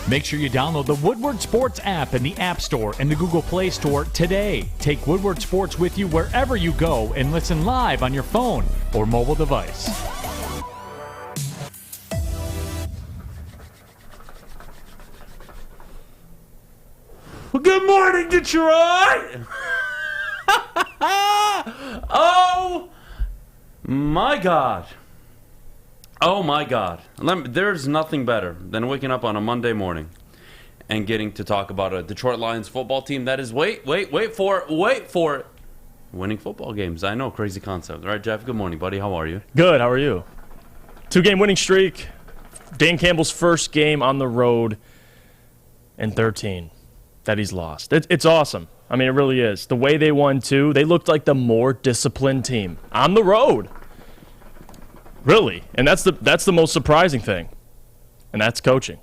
Make sure you download the Woodward Sports app in the App Store and the Google Play Store today. Take Woodward Sports with you wherever you go and listen live on your phone or mobile device. Well, good morning, Detroit! Oh, my God. Oh, my God. There's nothing better than waking up on a Monday morning and getting to talk about a Detroit Lions football team that is, wait for it, winning football games. I know, crazy concept. All right, Jeff, good morning, buddy. How are you? Good, how are you? 2-game winning streak. Dan Campbell's first game on the road and 13 that he's lost. It's awesome. I mean, it really is. The way they won, too, they looked like the more disciplined team on the road. Really. And that's the most surprising thing. And that's coaching.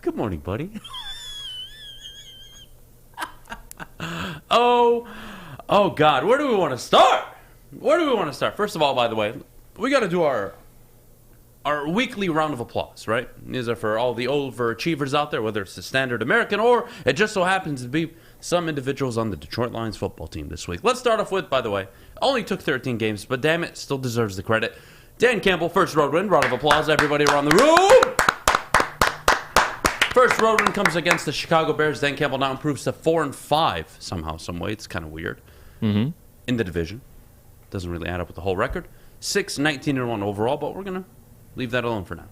Good morning, buddy. Oh, God. Where do we want to start? First of all, by the way, we got to do our weekly round of applause, right? These are for all the overachievers out there, whether it's the standard American or it just so happens to be some individuals on the Detroit Lions football team this week. Let's start off with, by the way, only took 13 games, but damn it, still deserves the credit. Dan Campbell, first road win. Round of applause, everybody around the room. First road win comes against the Chicago Bears. Dan Campbell now improves to 4-5 somehow, some way. It's kind of weird. In the division. Doesn't really add up with the whole record. 6-19-1 overall, but we're going to leave that alone for now.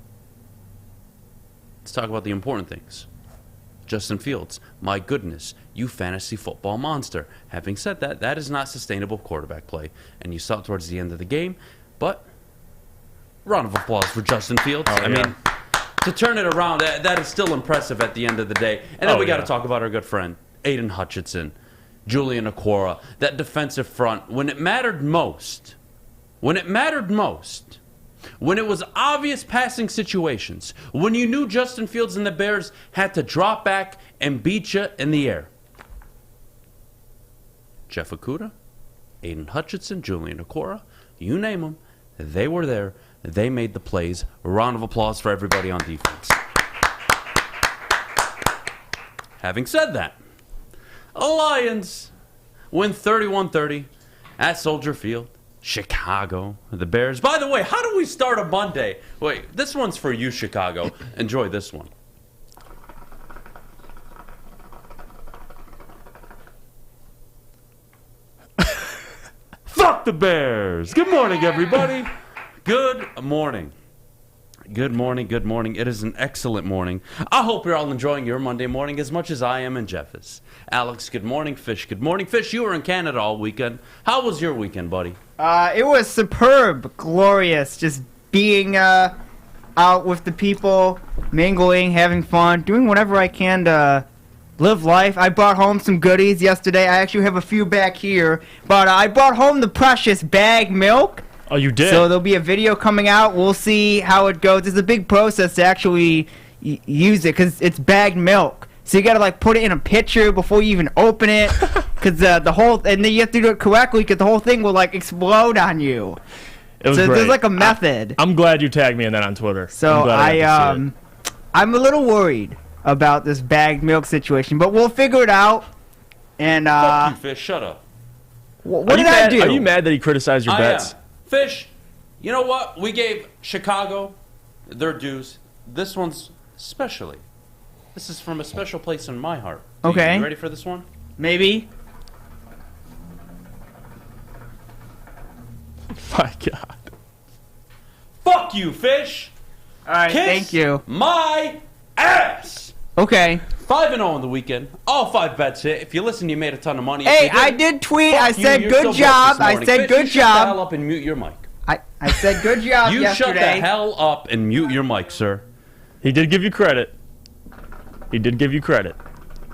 Let's talk about the important things. Justin Fields, my goodness, you fantasy football monster. Having said that, that is not sustainable quarterback play. And you saw it towards the end of the game, but round of applause for Justin Fields. I mean, to turn it around, that is still impressive at the end of the day. And then we got to talk about our good friend, Aidan Hutchinson, Julian Okwara, that defensive front. When it mattered most, when it was obvious passing situations, when you knew Justin Fields and the Bears had to drop back and beat you in the air. Jeff Okudah, Aidan Hutchinson, Julian Okwara, you name them, they were there. They made the plays. A round of applause for everybody on defense. Having said that, the Lions win 31-30 at Soldier Field. Chicago, the Bears. By the way, how do we start a Monday? Wait, this one's for you, Chicago. Enjoy this one. Fuck the Bears. Good morning, everybody. Good morning. Good morning. It is an excellent morning. I hope you're all enjoying your Monday morning as much as I am and Jeff is. Alex, good morning. Fish, good morning. Fish, you were in Canada all weekend. How was your weekend, buddy? It was superb, glorious, just being out with the people, mingling, having fun, doing whatever I can to live life. I brought home some goodies yesterday. I actually have a few back here, but I brought home the precious bag milk. Oh, you did? So there'll be a video coming out. We'll see how it goes. It's a big process to actually use it because it's bagged milk. So you got to like put it in a pitcher before you even open it because the whole, and then you have to do it correctly because the whole thing will like explode on you. It was so great. There's like a method. I'm glad you tagged me in that on Twitter. So I'm a little worried about this bagged milk situation, but we'll figure it out. And fuck you, Fish. Shut up. What did I do? Are you mad that he criticized your bets? Fish, you know what? We gave Chicago their dues. This one's especially. This is from a special place in my heart. Okay. You ready for this one? Maybe. My God. Fuck you, Fish. All right, Kiss thank you. my ass. Okay. 5-0 on the weekend. All 5 bets hit. If you listen, you made a ton of money. Hey, I did tweet. I said good job. I said good Shut the hell job. up and mute your mic. I said good job You yesterday. shut the hell up and mute your mic, sir. He did give you credit.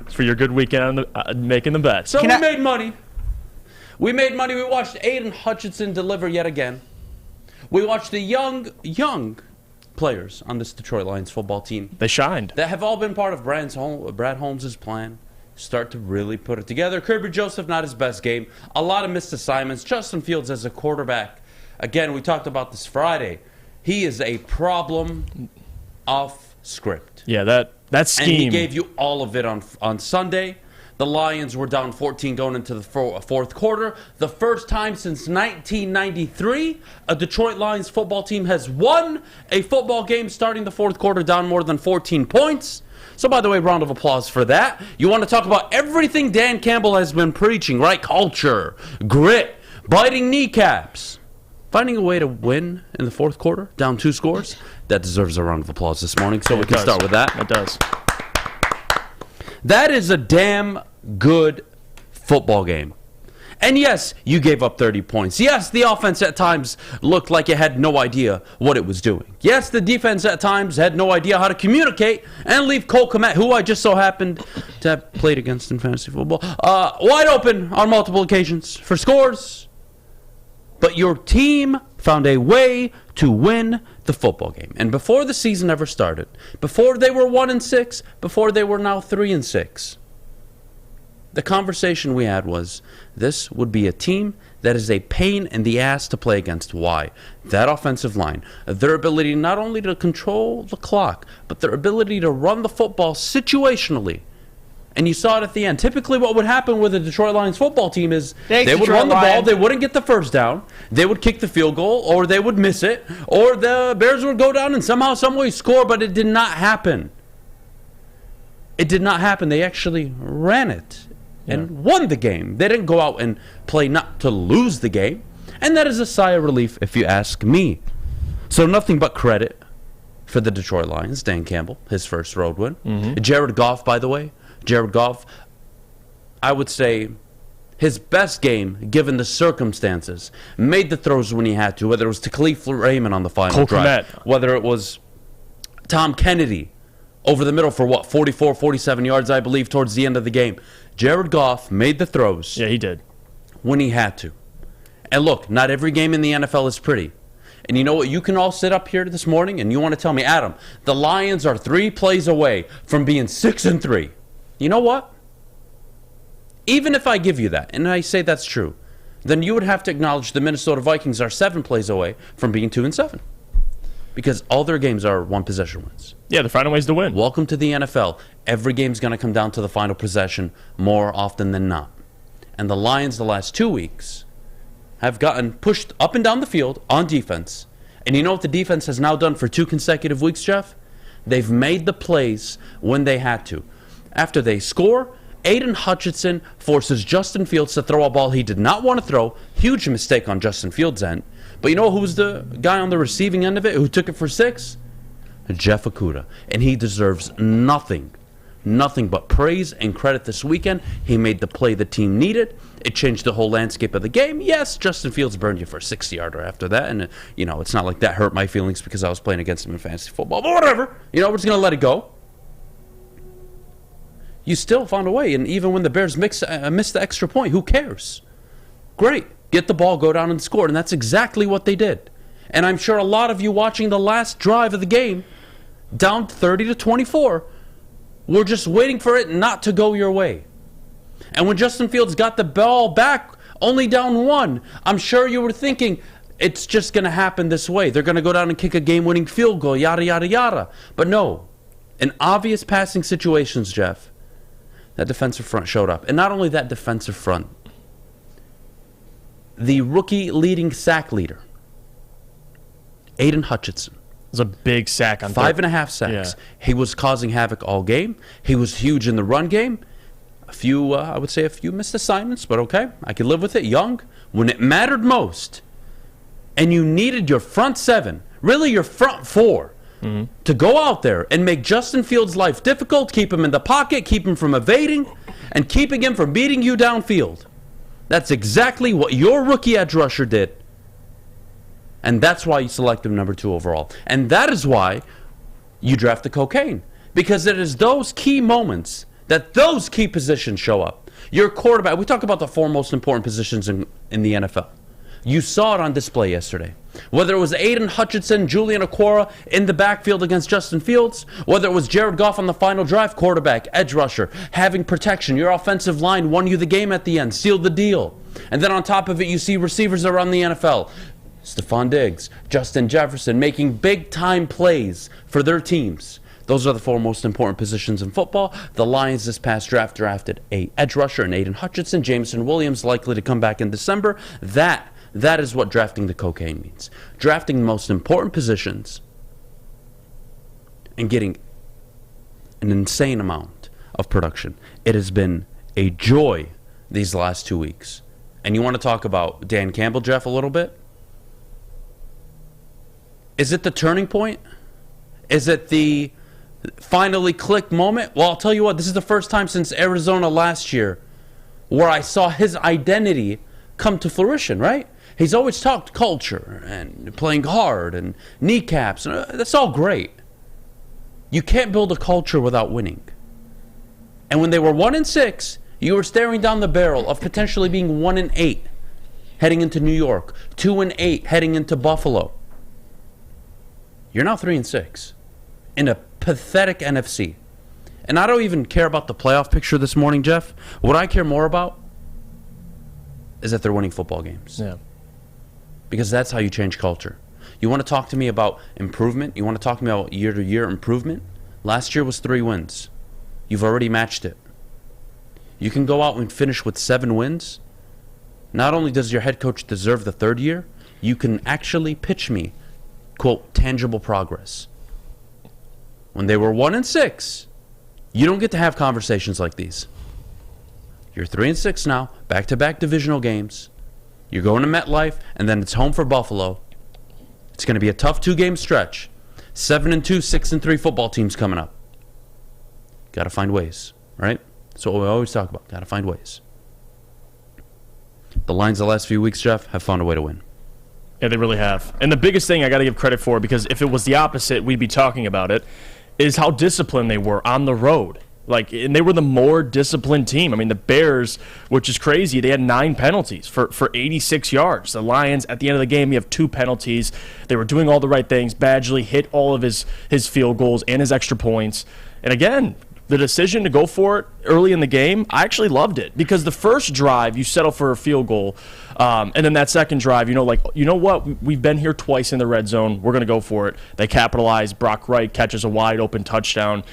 It's for your good weekend on making the bets. So we made money. We watched Aidan Hutchinson deliver yet again. We watched the young players on this Detroit Lions football team. They shined. That have all been part of Brad Holmes' plan. Start to really put it together. Kirby Joseph, not his best game. A lot of missed assignments. Justin Fields as a quarterback. Again, we talked about this Friday. He is a problem off script. Yeah, that scheme. And he gave you all of it on Sunday. The Lions were down 14 going into the fourth quarter. The first time since 1993 a Detroit Lions football team has won a football game starting the fourth quarter down more than 14 points. So, by the way, round of applause for that. You want to talk about everything Dan Campbell has been preaching, right? Culture, grit, biting kneecaps. Finding a way to win in the fourth quarter, down 2 scores, that deserves a round of applause this morning. So we can start with that. It does. That is a damn good football game. And yes, you gave up 30 points. Yes, the offense at times looked like it had no idea what it was doing. Yes, the defense at times had no idea how to communicate and leave Cole Kmet, who I just so happened to have played against in fantasy football, wide open on multiple occasions for scores. But your team found a way to win the football game. And before the season ever started, before they were 1-6, before they were now 3-6, the conversation we had was this would be a team that is a pain in the ass to play against. Why? That offensive line, their ability not only to control the clock, but their ability to run the football situationally. And you saw it at the end. Typically what would happen with the Detroit Lions football team is they would run the ball, they wouldn't get the first down, they would kick the field goal, or they would miss it, or the Bears would go down and somehow, some way score, but it did not happen. It did not happen. They actually ran it and won the game. They didn't go out and play not to lose the game. And that is a sigh of relief if you ask me. So nothing but credit for the Detroit Lions. Dan Campbell, his first road win. Jared Goff, by the way. Jared Goff, I would say his best game, given the circumstances. Made the throws when he had to, whether it was to Khalif Raymond on the final drive, whether it was Tom Kennedy over the middle for, 44, 47 yards, I believe, towards the end of the game. Jared Goff made the throws. Yeah, he did. When he had to. And look, not every game in the NFL is pretty. And you know what? You can all sit up here this morning and you want to tell me, Adam, the Lions are 3 plays away from being 6-3. You know what? Even if I give you that, and I say that's true, then you would have to acknowledge the Minnesota Vikings are 7 plays away from being 2-7. Because all their games are one-possession wins. Yeah, they're finding ways to win. Welcome to the NFL. Every game's going to come down to the final possession more often than not. And the Lions the last 2 weeks have gotten pushed up and down the field on defense. And you know what the defense has now done for 2 consecutive weeks, Jeff? They've made the plays when they had to. After they score, Aidan Hutchinson forces Justin Fields to throw a ball he did not want to throw. Huge mistake on Justin Fields' end. But you know who was the guy on the receiving end of it who took it for 6? Jeff Okudah. And he deserves nothing but praise and credit this weekend. He made the play the team needed. It changed the whole landscape of the game. Yes, Justin Fields burned you for a 60-yarder after that. And, it's not like that hurt my feelings because I was playing against him in fantasy football. But whatever. We're just going to let it go. You still found a way. And even when the Bears missed the extra point, who cares? Great. Get the ball, go down and score. And that's exactly what they did. And I'm sure a lot of you watching the last drive of the game, down 30-24, were just waiting for it not to go your way. And when Justin Fields got the ball back, only down 1, I'm sure you were thinking, it's just going to happen this way. They're going to go down and kick a game-winning field goal, yada, yada, yada. But no. In obvious passing situations, Jeff, that defensive front showed up. And not only that defensive front, the rookie leading sack leader, Aidan Hutchinson. It was a big sack on 5.5 sacks. Yeah. He was causing havoc all game. He was huge in the run game. I would say a few missed assignments, but okay. I could live with it. Young, when it mattered most, and you needed your front 7, really your front 4, to go out there and make Justin Fields' life difficult, keep him in the pocket, keep him from evading, and keeping him from beating you downfield. That's exactly what your rookie edge rusher did. And that's why you select him number 2 overall. And that is why you draft the cocaine. Because it is those key moments that those key positions show up. Your quarterback, we talk about the 4 most important positions in the NFL. You saw it on display yesterday. Whether it was Aidan Hutchinson, Julian Okwara in the backfield against Justin Fields, whether it was Jared Goff on the final drive, quarterback, edge rusher, having protection, your offensive line won you the game at the end, sealed the deal. And then on top of it, you see receivers around the NFL. Stephon Diggs, Justin Jefferson making big-time plays for their teams. Those are the 4 most important positions in football. The Lions this past draft drafted a edge rusher in Aidan Hutchinson. Jameson Williams likely to come back in December. That is what drafting the cocaine means. Drafting the most important positions and getting an insane amount of production. It has been a joy these last 2 weeks. And you want to talk about Dan Campbell, Jeff, a little bit? Is it the turning point? Is it the finally click moment? Well, I'll tell you what, this is the first time since Arizona last year where I saw his identity come to fruition, right? He's always talked culture and playing hard and kneecaps. That's all great. You can't build a culture without winning. And when they were 1-6, you were staring down the barrel of potentially being 1-8 heading into New York, 2-8 heading into Buffalo. You're now 3-6 in a pathetic NFC. And I don't even care about the playoff picture this morning, Jeff. What I care more about is that they're winning football games. Yeah. Because that's how you change culture. You want to talk to me about improvement? You want to talk to me about year-to-year improvement? Last year was 3 wins. You've already matched it. You can go out and finish with 7 wins. Not only does your head coach deserve the 3rd year, you can actually pitch me, quote, tangible progress. When they were 1-6, you don't get to have conversations like these. You're 3-6 now, back-to-back divisional games. You're going to MetLife, and then it's home for Buffalo. It's going to be a tough 2-game stretch. 7-2, 6-3 football teams coming up. Got to find ways, right? That's what we always talk about. Got to find ways. The Lions the last few weeks, Jeff, have found a way to win. Yeah, they really have. And the biggest thing I got to give credit for, because if it was the opposite, we'd be talking about it, is how disciplined they were on the road. And they were the more disciplined team. I mean, the Bears, which is crazy, they had 9 penalties for 86 yards. The Lions, at the end of the game, you have 2 penalties. They were doing all the right things. Badgley hit all of his field goals and his extra points. And again, the decision to go for it early in the game, I actually loved it. Because the first drive, you settle for a field goal. And then that second drive, you know what? We've been here twice in the red zone. We're going to go for it. They capitalize. Brock Wright catches a wide-open touchdown.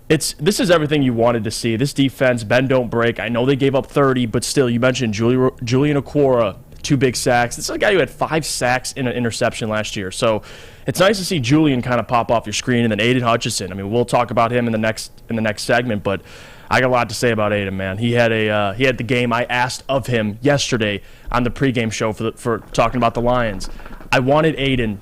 This is everything you wanted to see. This defense, bend don't break. I know they gave up 30, but still, you mentioned Julian Okwara, 2 big sacks. This is a guy who had 5 sacks in an interception last year. So it's nice to see Julian kind of pop off your screen, and then Aidan Hutchinson. I mean, we'll talk about him in the next segment, but I got a lot to say about Adham, man. He had the game I asked of him yesterday on the pregame show for talking about the Lions. I wanted Adham.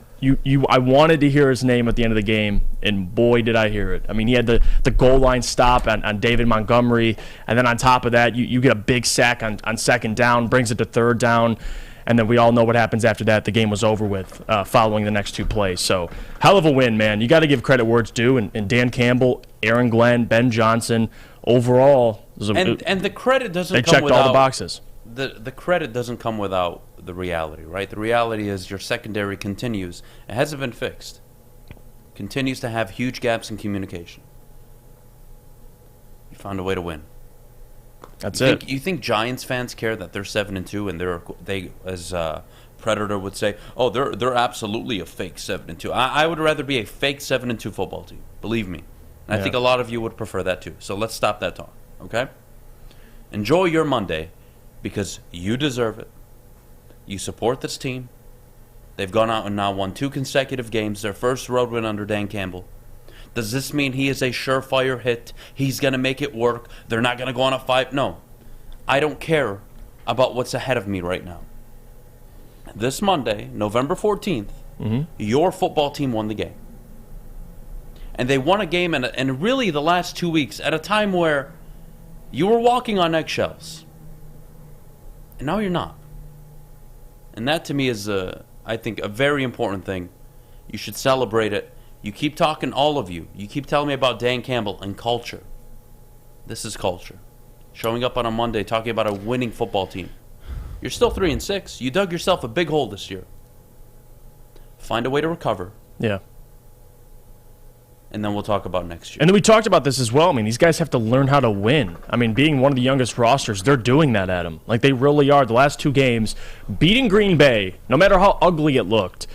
I wanted to hear his name at the end of the game, and boy, did I hear it. I mean, he had the goal line stop on David Montgomery, and then on top of that, you get a big sack on second down, brings it to 3rd down, and then we all know what happens after that. The game was over with following the next 2 plays. So, hell of a win, man. You got to give credit where it's due, and Dan Campbell, Aaron Glenn, Ben Johnson, overall. And the credit doesn't they come checked without, all the boxes. The credit doesn't come without the reality, right? The reality is your secondary continues. It hasn't been fixed. Continues to have huge gaps in communication. You found a way to win. That's it. You think Giants fans care that they're 7-2 and they as Predator would say, oh, they're absolutely a fake 7-2. I would rather be a fake 7-2 football team. Believe me. And I think a lot of you would prefer that too. So let's stop that talk, okay? Enjoy your Monday because you deserve it. You support this team. They've gone out and now won 2 consecutive games, their first road win under Dan Campbell. Does this mean he is a surefire hit? He's going to make it work. They're not going to go on a 5. No. I don't care about what's ahead of me right now. This Monday, November 14th, your football team won the game. And they won a game and really the last 2 weeks at a time where you were walking on eggshells. And now you're not. And that to me is, I think, a very important thing. You should celebrate it. You keep talking, all of you. You keep telling me about Dan Campbell and culture. This is culture. Showing up on a Monday, talking about a winning football team. You're still 3-6. You dug yourself a big hole this year. Find a way to recover. Yeah. And then we'll talk about next year. And then we talked about this as well. I mean, these guys have to learn how to win. I mean, being one of the youngest rosters, they're doing that, Adham. Like, they really are. The last 2 games, beating Green Bay, no matter how ugly it looked,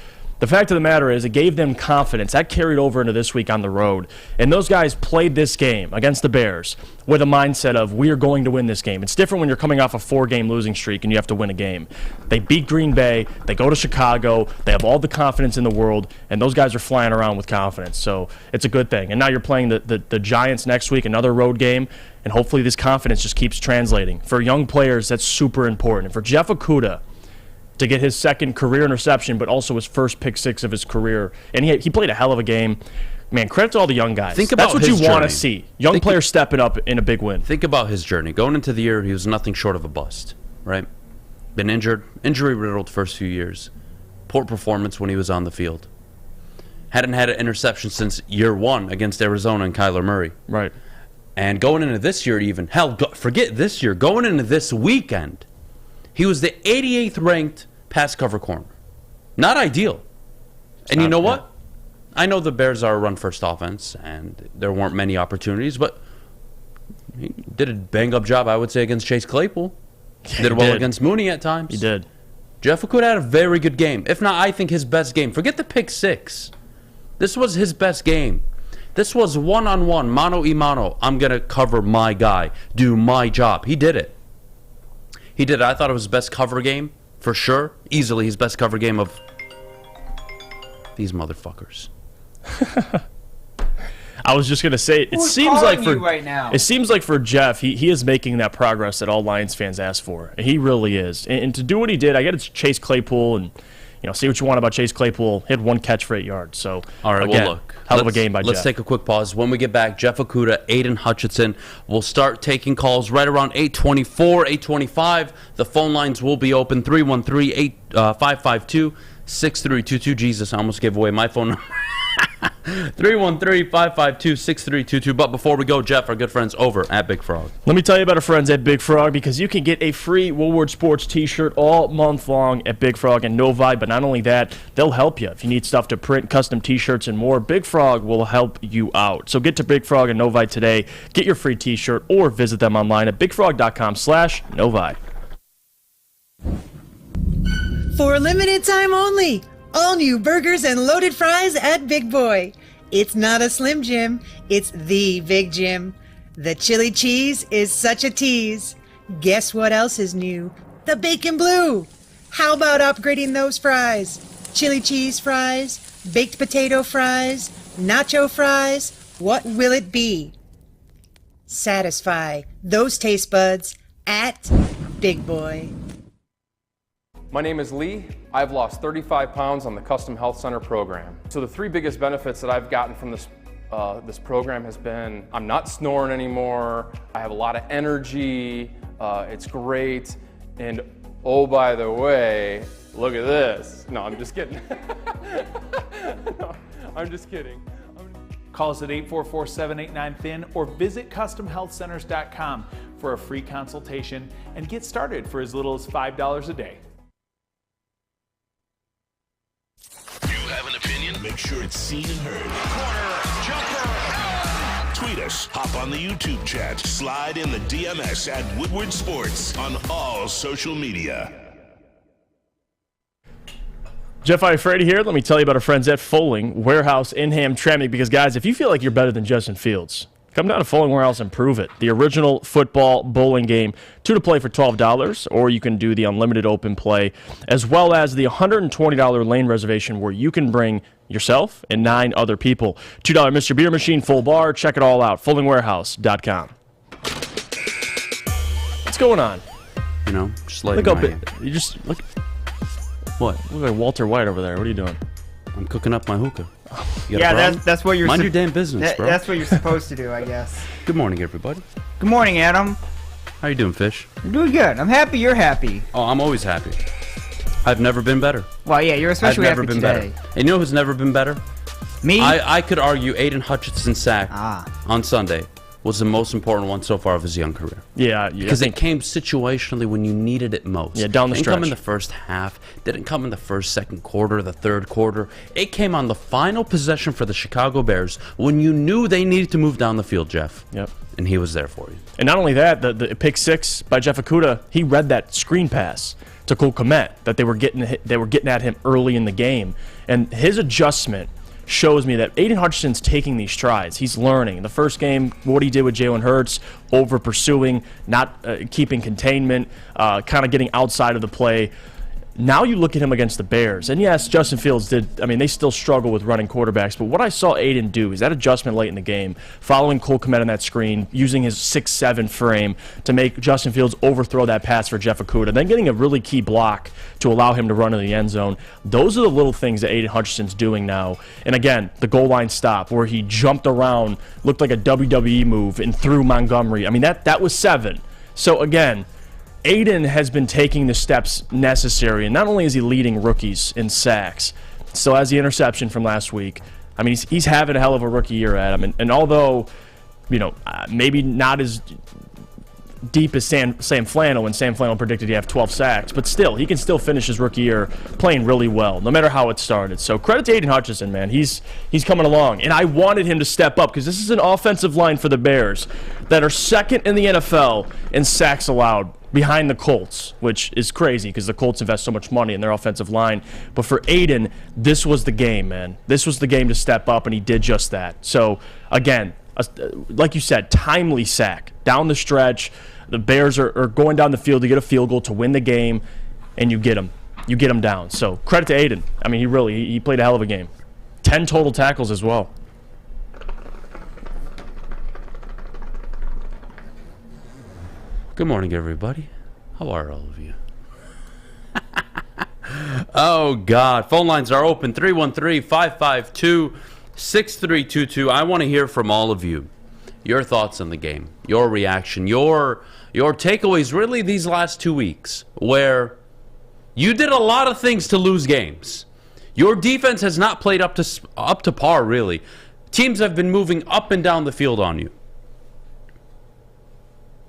The fact of the matter is it gave them confidence. That carried over into this week on the road. And those guys played this game against the Bears with a mindset of, we are going to win this game. It's different when you're coming off a 4-game losing streak and you have to win a game. They beat Green Bay. They go to Chicago. They have all the confidence in the world, and those guys are flying around with confidence. So it's a good thing. And now you're playing the Giants next week, another road game, and hopefully this confidence just keeps translating. For young players, that's super important. And for Jeff Okudah to get his second career interception, but also his first pick six of his career, and he played a hell of a game. Man, credit to all the young guys. That's what you want to see. Young players stepping up in a big win. Think about his journey. Going into the year, he was nothing short of a bust, right? Been injured, injury-riddled first few years. Poor performance when he was on the field. Hadn't had an interception since year one against Arizona and Kyler Murray. Right. And going into this year even, forget this year, going into this weekend, he was the 88th ranked pass cover corner. Not ideal. And you know what? I know the Bears are a run-first offense, and there weren't many opportunities, but he did a bang-up job, I would say, against Chase Claypool. Yeah, did well against Mooney at times. He did. Jeff Okudah had a very good game. If not, I think his best game. Forget the pick six. This was his best game. This was one-on-one, mano-a-mano. I'm going to cover my guy, do my job. He did it. He did it. I thought it was his best cover game, for sure. Easily his best cover game of these motherfuckers. I was just gonna say, it seems like for Jeff, he is making that progress that all Lions fans ask for. He really is, and to do what he did, I get it's Chase Claypool, and see what you want about Chase Claypool. He had 1 catch for 8 yards. So all right, again, well look, hell of a game by Jeff. Let's take a quick pause. When we get back, Jeff Okudah, Aidan Hutchinson will start taking calls right around 8:24, 8:25. The phone lines will be open 313-552-6322. Jesus, I almost gave away my phone number. 313-552-6322. But before we go, Jeff, our good friends over at Big Frog. Let me tell you about our friends at Big Frog, because you can get a free Woodward Sports t-shirt all month long at Big Frog and Novi. But not only that, they'll help you. If you need stuff to print, custom t-shirts, and more, Big Frog will help you out. So get to Big Frog and Novi today. Get your free t-shirt or visit them online at bigfrog.com/Novi. For a limited time only, all new burgers and loaded fries at Big Boy. It's not a Slim Jim, it's the Big Jim. The chili cheese is such a tease. Guess what else is new? The bacon blue. How about upgrading those fries? Chili cheese fries, baked potato fries, nacho fries. What will it be? Satisfy those taste buds at Big Boy. My name is Lee. I've lost 35 pounds on the Custom Health Center program. So the 3 biggest benefits that I've gotten from this program has been, I'm not snoring anymore, I have a lot of energy, it's great, and oh, by the way, look at this. No, I'm just kidding. No, I'm just kidding. Call us at 844-789-THIN or visit CustomHealthCenters.com for a free consultation and get started for as little as $5 a day. Have an opinion? Make sure it's seen and heard. Corner, jumper, tweet us, hop on the YouTube chat, slide in the DMS at Woodward Sports on all social media. Jeff Iafrate here. Let me tell you about our friends at Folling Warehouse in Hamtramck, because, guys, if you feel like you're better than Justin Fields, come down to Folling Warehouse and prove it. The original football bowling game, 2 to play for $12, or you can do the unlimited open play, as well as the $120 lane reservation where you can bring yourself and 9 other people. $2 Mr. Beer Machine, full bar. Check it all out. FollingWarehouse.com. What's going on? Just like look up. You just look. What? Look like Walter White over there. What are you doing? I'm cooking up my hookah. Yeah, that's what you're. Mind your damn business, bro. That's what you're supposed to do, I guess. Good morning, everybody. Good morning, Adam. How you doing, Fish? I'm doing good. I'm happy you're happy. Oh, I'm always happy. I've never been better. Well, yeah, you're especially happy today. Better. And you know who's never been better? Me? I could argue Aidan Hutchinson's sack on Sunday was the most important one so far of his young career. Yeah, because it came situationally when you needed it most. Yeah, down the stretch. Didn't come in the first half. Didn't come in the first, second quarter, the third quarter. It came on the final possession for the Chicago Bears when you knew they needed to move down the field, Jeff. Yep. And he was there for you. And not only that, the pick six by Jeff Okudah, he read that screen pass to Cole Kmet that they were getting at him early in the game, and his adjustment shows me that Aidan Hutchinson's taking these strides. He's learning. The first game, what he did with Jalen Hurts, over pursuing, not keeping containment, kind of getting outside of the play. Now you look at him against the Bears, and yes, Justin Fields they still struggle with running quarterbacks, but what I saw Aidan do is that adjustment late in the game, following Cole Kmet on that screen, using his 6'7" frame to make Justin Fields overthrow that pass for Jeff Okudah, then getting a really key block to allow him to run in the end zone. Those are the little things that Aidan Hutchinson's doing now. And again, the goal line stop where he jumped around, looked like a WWE move, and threw Montgomery. I mean, that was 7. So again, Aidan has been taking the steps necessary, and not only is he leading rookies in sacks, still has the interception from last week. I mean, he's having a hell of a rookie year, Adham. And although, maybe not as deep as Sam Flannel, when Sam Flannel predicted he'd have 12 sacks, but still, he can still finish his rookie year playing really well, no matter how it started. So credit to Aidan Hutchinson, man. He's coming along. And I wanted him to step up because this is an offensive line for the Bears that are second in the NFL in sacks allowed, behind the Colts, which is crazy because the Colts invest so much money in their offensive line. But for Aidan, this was the game, man. This was the game to step up, and he did just that. So, again, like you said, timely sack down the stretch. The Bears are going down the field to get a field goal to win the game, and you get them. You get them down. So, credit to Aidan. I mean, he played a hell of a game. 10 total tackles as well. Good morning, everybody. How are all of you? Oh, God. Phone lines are open. 313-552-6322. I want to hear from all of you. Your thoughts on the game. Your reaction. Your takeaways really these last 2 weeks where you did a lot of things to lose games. Your defense has not played up to par, really. Teams have been moving up and down the field on you.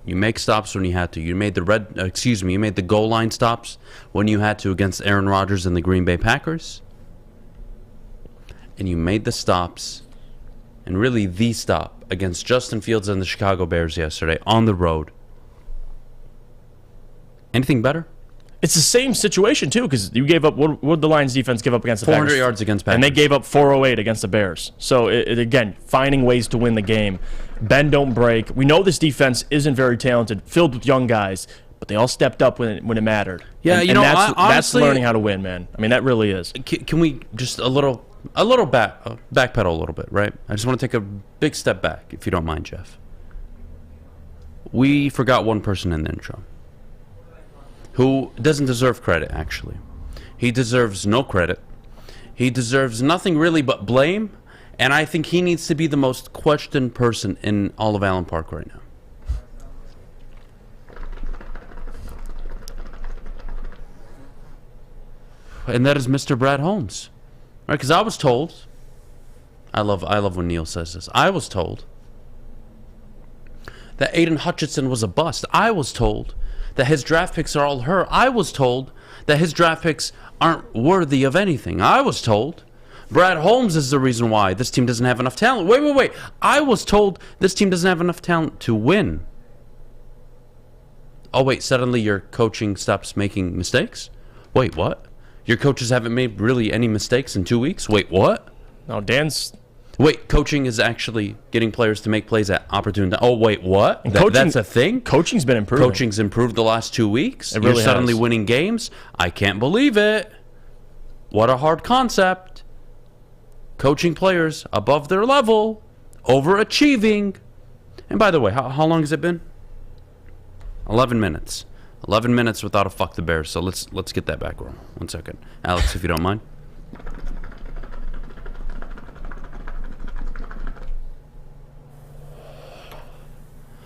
You make stops when you had to. You made the goal line stops when you had to against Aaron Rodgers and the Green Bay Packers. And you made the stops, and really the stop, against Justin Fields and the Chicago Bears yesterday on the road. Anything better? It's the same situation, too, because you gave up, what did the Lions defense give up against the 400 Packers? yards against Packers. And they gave up 408 against the Bears. So, again, finding ways to win the game. Bend, don't break. We know this defense isn't very talented, filled with young guys, but they all stepped up when it mattered. Yeah, and honestly, that's learning how to win, man. I mean, that really is. Can we just a little backpedal a little bit, right? I just want to take a big step back, if you don't mind, Jeff. We forgot one person in the intro who doesn't deserve credit, actually. He deserves no credit. He deserves nothing really but blame, and I think he needs to be the most questioned person in all of Allen Park right now. And that is Mr. Brad Holmes. Right? Because I was told, I love when Neil says this, I was told that Aidan Hutchinson was a bust. I was told that his draft picks are all her. I was told that his draft picks aren't worthy of anything. I was told Brad Holmes is the reason why this team doesn't have enough talent. Wait. I was told this team doesn't have enough talent to win. Oh, wait, suddenly your coaching stops making mistakes? Wait, what? Your coaches haven't made really any mistakes in 2 weeks? Wait, what? No, Wait, coaching is actually getting players to make plays at opportune time. Oh, wait, what? That's a thing? Coaching's been improving. Coaching's improved the last 2 weeks? It really You're suddenly has. winning games? I can't believe it. What a hard concept. Coaching players above their level, overachieving. And by the way, how long has it been? 11 minutes. 11 minutes without a fuck the Bears. So let's get that back rolling. 1 second. Alex, if you don't mind.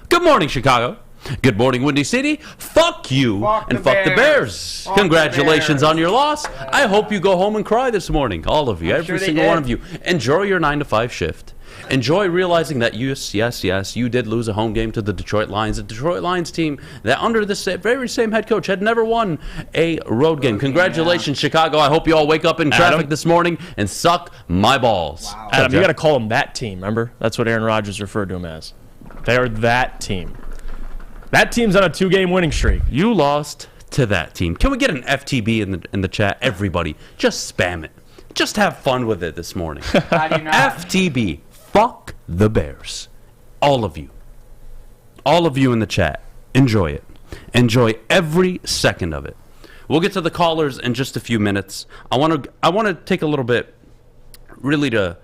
Good morning, Chicago. Good morning, Windy City. Fuck you and fuck the Bears. Congratulations on your loss. I hope you go home and cry this morning. All of you, every single one of you. Enjoy your 9 to 5 shift. Enjoy realizing that yes, you did lose a home game to the Detroit Lions. The Detroit Lions team that under the very same head coach had never won a road game. Congratulations, Chicago. I hope you all wake up in traffic Adam? this morning and suck my balls. Wow. Adam, you got to call them that team, remember? That's what Aaron Rodgers referred to them as. They are that team. That team's on a 2-game winning streak. You lost to that team. Can we get an FTB in the chat? Everybody, just spam it. Just have fun with it this morning. How do you not? FTB. Fuck the Bears. All of you. All of you in the chat. Enjoy it. Enjoy every second of it. We'll get to the callers in just a few minutes. I want to take a little bit really to...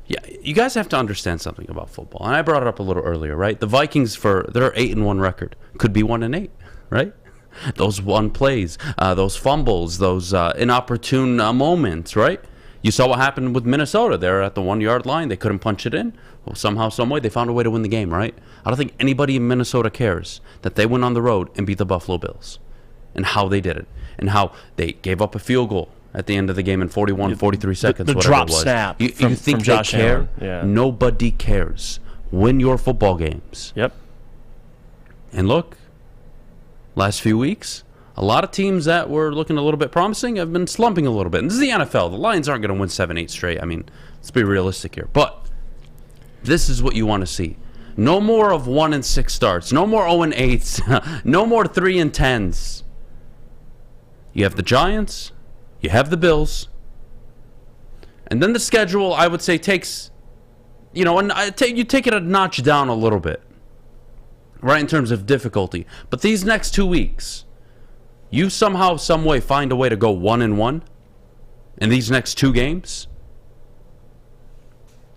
Yeah, you guys have to understand something about football. And I brought it up a little earlier, right? The Vikings, for their 8-1 record, could be 1-8, right? Those one plays, those fumbles, those inopportune moments, right? You saw what happened with Minnesota. They're at the 1-yard line. They couldn't punch it in. Well, somehow, some way, they found a way to win the game, right? I don't think anybody in Minnesota cares that they went on the road and beat the Buffalo Bills and how they did it and how they gave up a field goal at the end of the game in 43 seconds. The whatever drop it was. snap You from think Josh they care? Allen. Yeah. Nobody cares. Win your football games. Yep. And look, last few weeks, a lot of teams that were looking a little bit promising have been slumping a little bit. And this is the NFL. The Lions aren't going to win 7-8 straight. I mean, let's be realistic here. But this is what you want to see. No more of 1-6 starts. No more 0-8s. No more 3-10s. You have the Giants. You have the Bills. And then the schedule, I would say, takes, you take it a notch down a little bit, right, in terms of difficulty. But these next 2 weeks, you somehow, some way find a way to go 1-1 in these next 2 games,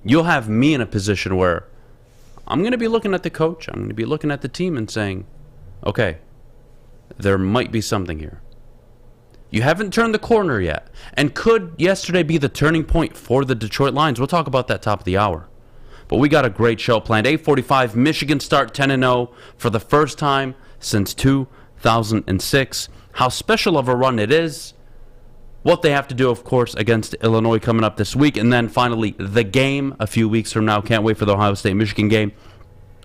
you'll have me in a position where I'm going to be looking at the coach, I'm going to be looking at the team and saying, okay, there might be something here. You haven't turned the corner yet. And could yesterday be the turning point for the Detroit Lions? We'll talk about that top of the hour. But we got a great show planned. 8:45, Michigan start 10-0 for the first time since 2006. How special of a run it is. What they have to do, of course, against Illinois coming up this week. And then finally, the game a few weeks from now. Can't wait for the Ohio State-Michigan game.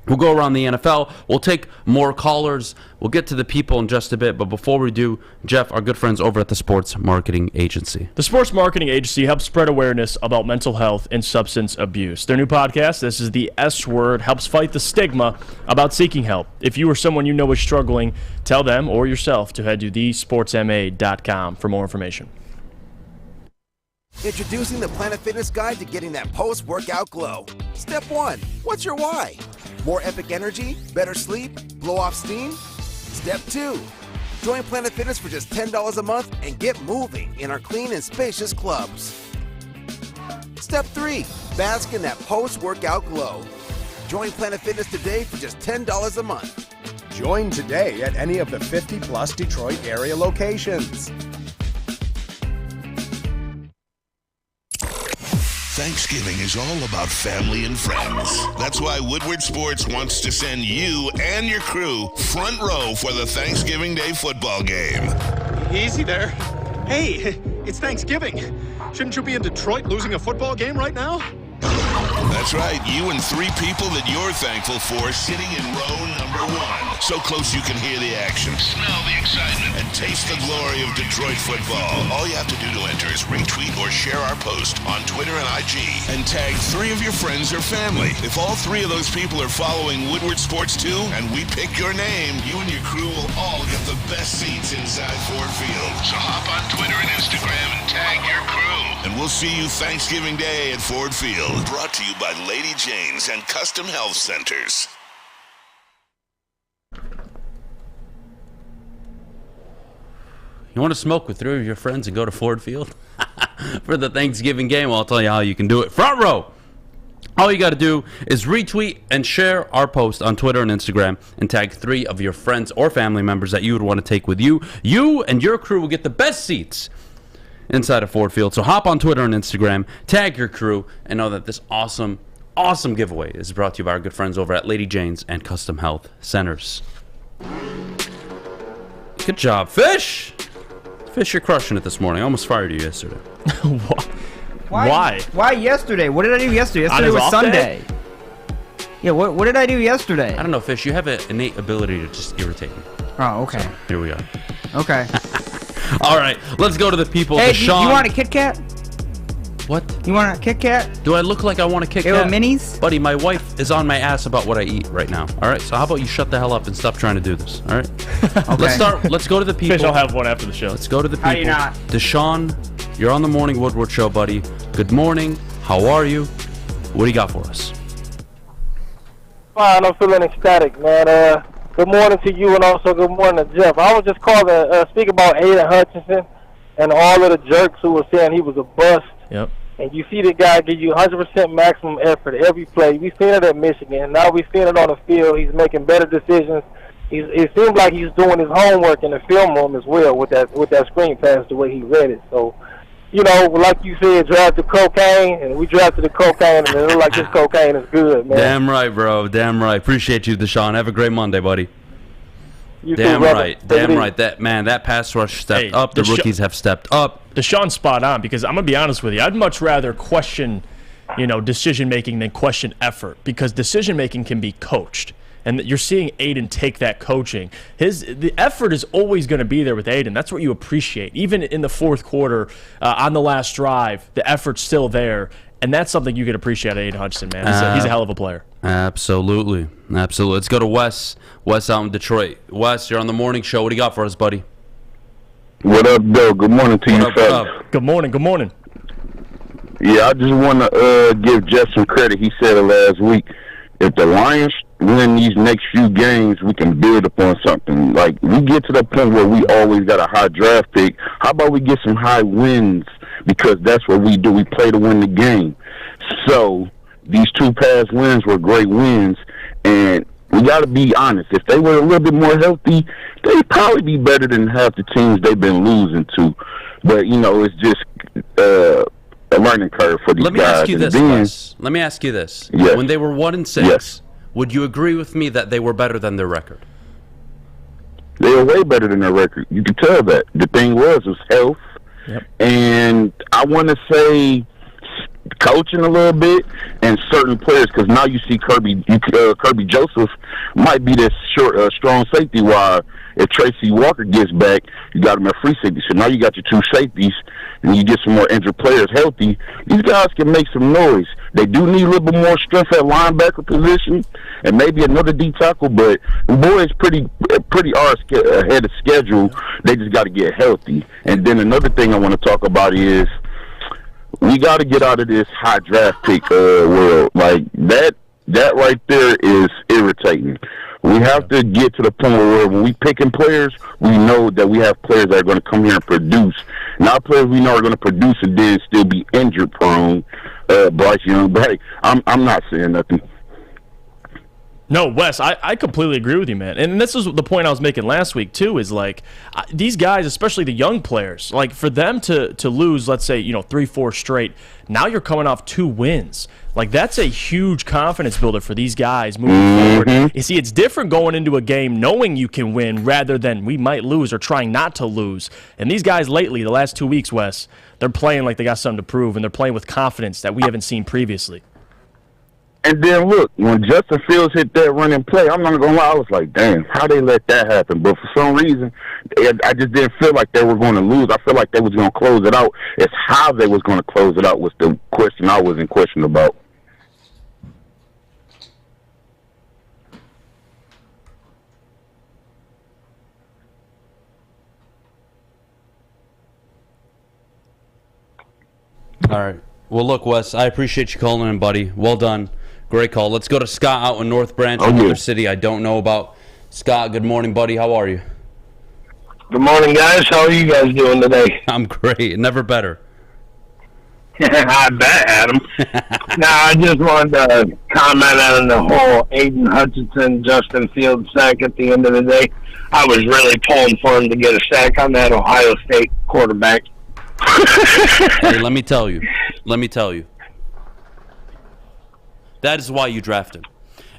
We'll go around the NFL. We'll take more callers. We'll get to the people in just a bit. But before we do, Jeff, our good friends over at the Sports Marketing Agency. The Sports Marketing Agency helps spread awareness about mental health and substance abuse. Their new podcast, This is the S Word, helps fight the stigma about seeking help. If you or someone you know is struggling, tell them or yourself to head to thesportsma.com for more information. Introducing the Planet Fitness Guide to getting that post-workout glow. Step 1. What's your why? More epic energy? Better sleep? Blow off steam? Step 2. Join Planet Fitness for just $10 a month and get moving in our clean and spacious clubs. Step 3. Bask in that post-workout glow. Join Planet Fitness today for just $10 a month. Join today at any of the 50-plus Detroit area locations. Thanksgiving is all about family and friends. That's why Woodward Sports wants to send you and your crew front row for the Thanksgiving Day football game. Easy there. Hey, it's Thanksgiving. Shouldn't you be in Detroit losing a football game right now? That's right, you and 3 people that you're thankful for sitting in row number 1. So close you can hear the action, smell the excitement, and taste the glory of Detroit football. All you have to do to enter is retweet or share our post on Twitter and IG and tag 3 of your friends or family. If all 3 of those people are following Woodward Sports too, and we pick your name, you and your crew will all get the best seats inside Ford Field. So hop on Twitter and Instagram and tag your crew. And we'll see you Thanksgiving Day at Ford Field. Brought to you by Lady Jane's and Custom Health Centers. You want to smoke with 3 of your friends and go to Ford Field for the Thanksgiving game? Well, I'll tell you how you can do it. Front row! All you got to do is retweet and share our post on Twitter and Instagram and tag 3 of your friends or family members that you would want to take with you. You and your crew will get the best seats inside of Ford Field. So hop on Twitter and Instagram, tag your crew, and know that this awesome giveaway is brought to you by our good friends over at Lady Jane's and Custom Health Centers. Good job, Fish! Fish, you're crushing it this morning. I almost fired you yesterday. Why? Why yesterday? What did I do yesterday? Yesterday his was off Sunday. Yeah, what did I do yesterday? I don't know, Fish. You have an innate ability to just irritate me. Oh, okay. So, here we are. Okay. All right, let's go to the people. Hey, Deshaun. you want a Kit Kat? What? You want a Kit Kat? Do I look like I want a Kit Kat? They were minis? Buddy, my wife is on my ass about what I eat right now. All right, so how about you shut the hell up and stop trying to do this? All right. Okay. Let's go to the people. Fish, I'll have one after the show. Let's go to the people. How you not? Deshaun, you're on the Morning Woodward Show, buddy. Good morning. How are you? What do you got for us? Fine, I'm feeling ecstatic, man. Good morning to you, and also good morning to Jeff. I was just calling to speak about Aidan Hutchinson and all of the jerks who were saying he was a bust. Yep. And you see the guy give you 100% maximum effort every play. We've seen it at Michigan. Now we've seen it on the field. He's making better decisions. It seems like he's doing his homework in the film room as well with that screen pass, the way he read it. So, you know, like you said, draft the cocaine, and we drafted the cocaine, and it looked like this cocaine is good, man. Damn right, bro. Damn right. Appreciate you, Deshaun. Have a great Monday, buddy. You Damn too, right. Damn right. That pass rush stepped up. The rookies have stepped up. Deshaun's spot on, because I'm going to be honest with you. I'd much rather question, decision-making than question effort, because decision-making can be coached. And you're seeing Aidan take that coaching. The effort is always going to be there with Aidan. That's what you appreciate. Even in the fourth quarter, on the last drive, the effort's still there. And that's something you can appreciate at Aidan Hutchinson, man. He's a hell of a player. Absolutely. Let's go to Wes. Wes out in Detroit. Wes, you're on the morning show. What do you got for us, buddy? What up, Bill? Good morning to you, fellas. Good morning. Yeah, I just want to give Jeff some credit. He said it last week. If the Lions win these next few games, we can build upon something. Like, we get to the point where we always got a high draft pick. How about we get some high wins? Because that's what we do. We play to win the game. So these two past wins were great wins, and we got to be honest. If they were a little bit more healthy, they'd probably be better than half the teams they've been losing to. But, it's just a learning curve for these guys. Let me ask you this, Wes. Let me ask you this. Yes. When they were 1-6, would you agree with me that they were better than their record? They were way better than their record. You could tell that. The thing was health. Yep. And I want to say coaching a little bit and certain players, because now you see Kirby Joseph might be this strong safety, while if Tracy Walker gets back, you got him at free safety. So now you got your two safeties, and you get some more injured players healthy. These guys can make some noise. They do need a little bit more strength at linebacker position and maybe another D tackle, but the boys pretty ahead of schedule. They just got to get healthy. And then another thing I want to talk about is we got to get out of this high draft pick world. Like, that right there is irritating. We have to get to the point where when we picking players, we know that we have players that are going to come here and produce. Not players we know are going to produce and then still be injury prone. Bryce Young, but hey, I'm not saying nothing. No, Wes, I completely agree with you, man. And this is the point I was making last week, too, is like these guys, especially the young players, like for them to lose, let's say, 3-4 straight, now you're coming off 2 wins. Like, that's a huge confidence builder for these guys moving forward. You see, it's different going into a game knowing you can win rather than we might lose or trying not to lose. And these guys lately, the last 2 weeks, Wes, they're playing like they got something to prove, and they're playing with confidence that we haven't seen previously. And then, look, when Justin Fields hit that running play, I'm not going to lie, I was like, damn, how they let that happen? But for some reason, I just didn't feel like they were going to lose. I feel like they was going to close it out. It's how they was going to close it out was the question I was in question about. All right. Well, look, Wes, I appreciate you calling in, buddy. Well done. Great call. Let's go to Scott out in North Branch, another city I don't know about. Scott, good morning, buddy. How are you? Good morning, guys. How are you guys doing today? I'm great. Never better. I bet, Adam. I just wanted to comment on the whole Aidan Hutchinson, Justin Fields sack at the end of the day. I was really pulling for him to get a sack on that Ohio State quarterback. Hey, let me tell you. That is why you draft him.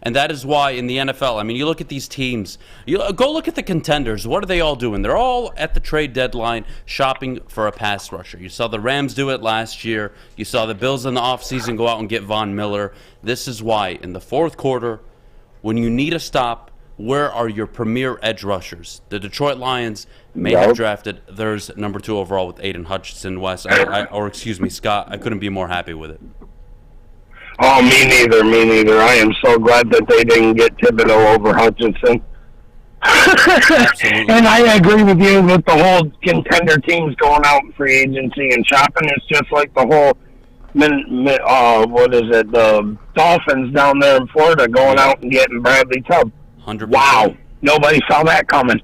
And that is why in the NFL, I mean, you look at these teams, go look at the contenders. What are they all doing? They're all at the trade deadline shopping for a pass rusher. You saw the Rams do it last year. You saw the Bills in the offseason go out and get Von Miller. This is why in the fourth quarter, when you need a stop, where are your premier edge rushers? The Detroit Lions may have drafted theirs number 2 overall with Aidan Hutchinson, Wes, Scott. I couldn't be more happy with it. Oh, me neither. I am so glad that they didn't get Thibodeau over Hutchinson. And I agree with you with the whole contender teams going out in free agency and shopping. It's just like the whole, the Dolphins down there in Florida going out and getting Bradley Chubb. 100%. Wow, nobody saw that coming.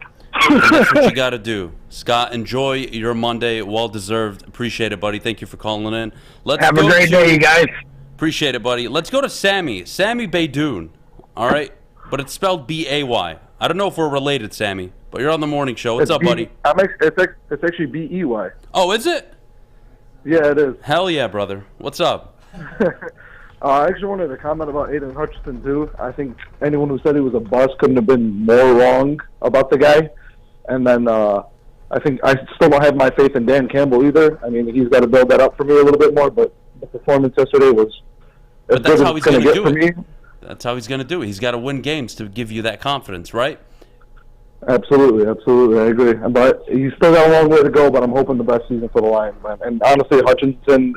That's what you got to do. Scott, enjoy your Monday. Well-deserved. Appreciate it, buddy. Thank you for calling in. Have a great day, you guys. Appreciate it, buddy. Let's go to Sammy. Sammy Beydoun. All right? But it's spelled B-A-Y. I don't know if we're related, Sammy, but you're on the morning show. What's up, buddy? It's actually B-E-Y. Oh, is it? Yeah, it is. Hell yeah, brother. What's up? I actually wanted to comment about Aidan Hutchinson, too. I think anyone who said he was a bust couldn't have been more wrong about the guy. And then I think I still don't have my faith in Dan Campbell either. I mean, he's got to build that up for me a little bit more, but the performance yesterday was But that's how he's going to do it. That's how he's going to do it. He's got to win games to give you that confidence, right? Absolutely. I agree. But he's still got a long way to go, but I'm hoping the best season for the Lions, man. And honestly, Hutchinson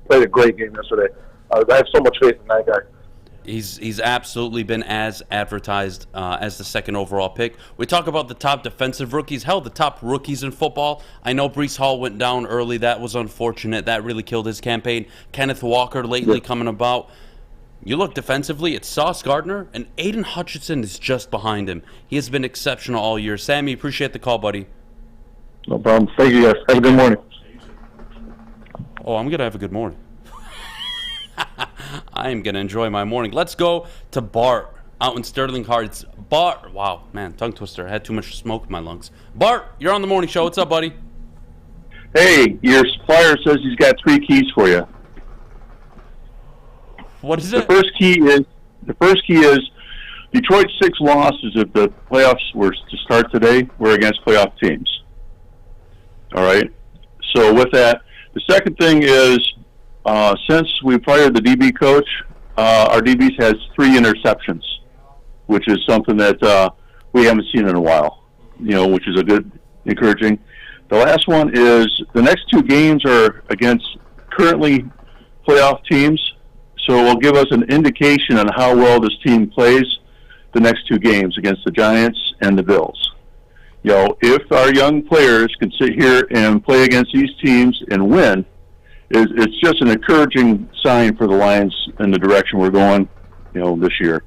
played a great game yesterday. I have so much faith in that guy. He's absolutely been as advertised as the second overall pick. We talk about the top defensive rookies. Hell, the top rookies in football. I know Breece Hall went down early. That was unfortunate. That really killed his campaign. Kenneth Walker lately coming about. You look defensively, it's Sauce Gardner, and Aidan Hutchinson is just behind him. He has been exceptional all year. Sammy, appreciate the call, buddy. No problem. Thank you, guys. Have a good morning. Oh, I'm going to have a good morning. I am going to enjoy my morning. Let's go to Bart out in Sterling Heights. Bart, wow, man, tongue twister. I had too much smoke in my lungs. Bart, you're on the morning show. What's up, buddy? Hey, your supplier says he's got 3 keys for you. What is it? The first key is Detroit's 6 losses, if the playoffs were to start today, were against playoff teams. All right? So with that, the second thing is, since we fired the DB coach, our DBs has 3 interceptions, which is something that we haven't seen in a while, which is a good, encouraging. The last one is the next 2 games are against currently playoff teams, so it will give us an indication on how well this team plays the next 2 games against the Giants and the Bills. If our young players can sit here and play against these teams and win, it's just an encouraging sign for the Lions in the direction we're going, this year.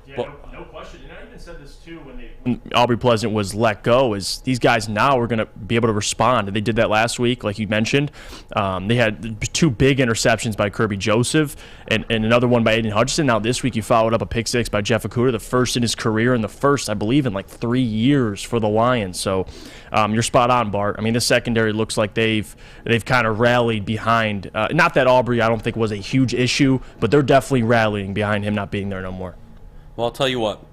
Yeah, no question. And I even said this too when Aubrey Pleasant was let go, is these guys now are going to be able to respond. And they did that last week, like you mentioned. They had 2 big interceptions by Kirby Joseph and another one by Aidan Hutchinson. Now this week you followed up a pick 6 by Jeff Okudah, the first in his career and the first, I believe, in like 3 years for the Lions. So you're spot on, Bart. I mean, this secondary looks like they've kind of rallied behind. Not that Aubrey, I don't think, was a huge issue, but they're definitely rallying behind him not being there no more. Well, I'll tell you what,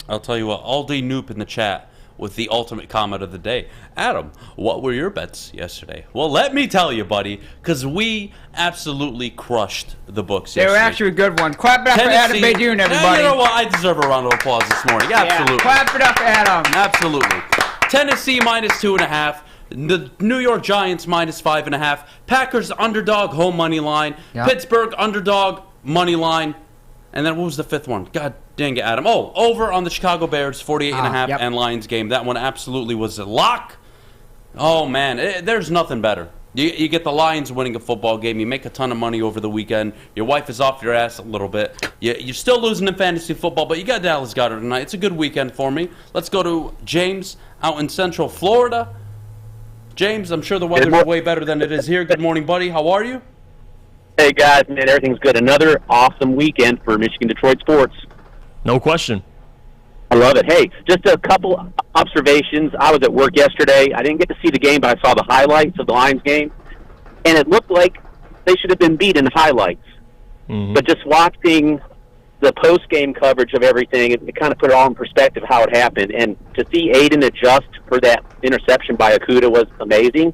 Aldi Noop in the chat with the ultimate comment of the day. Adam, what were your bets yesterday? Well, let me tell you, buddy, because we absolutely crushed the books yesterday. They were actually a good one. Clap it up for Adam Beydoun, everybody. You know what? I deserve a round of applause this morning. Absolutely. Yeah, clap it up for Adam. Absolutely. Tennessee -2.5. The New York Giants -5.5. Packers underdog home money line. Yep. Pittsburgh underdog money line. And then what was the 5th one? God dang it, Adam. Oh, over on the Chicago Bears, 48.5 and Lions game. That one absolutely was a lock. Oh, man, there's nothing better. You get the Lions winning a football game. You make a ton of money over the weekend. Your wife is off your ass a little bit. You're still losing in fantasy football, but you got Dallas Goedert tonight. It's a good weekend for me. Let's go to James out in Central Florida. James, I'm sure the weather's way better than it is here. Good morning, buddy. How are you? Hey, guys, man, everything's good. Another awesome weekend for Michigan-Detroit sports. No question. I love it. Hey, just a couple observations. I was at work yesterday. I didn't get to see the game, but I saw the highlights of the Lions game, and it looked like they should have been beat in the highlights. Mm-hmm. But just watching the post-game coverage of everything, it kind of put it all in perspective how it happened. And to see Aidan adjust for that interception by Okudah was amazing.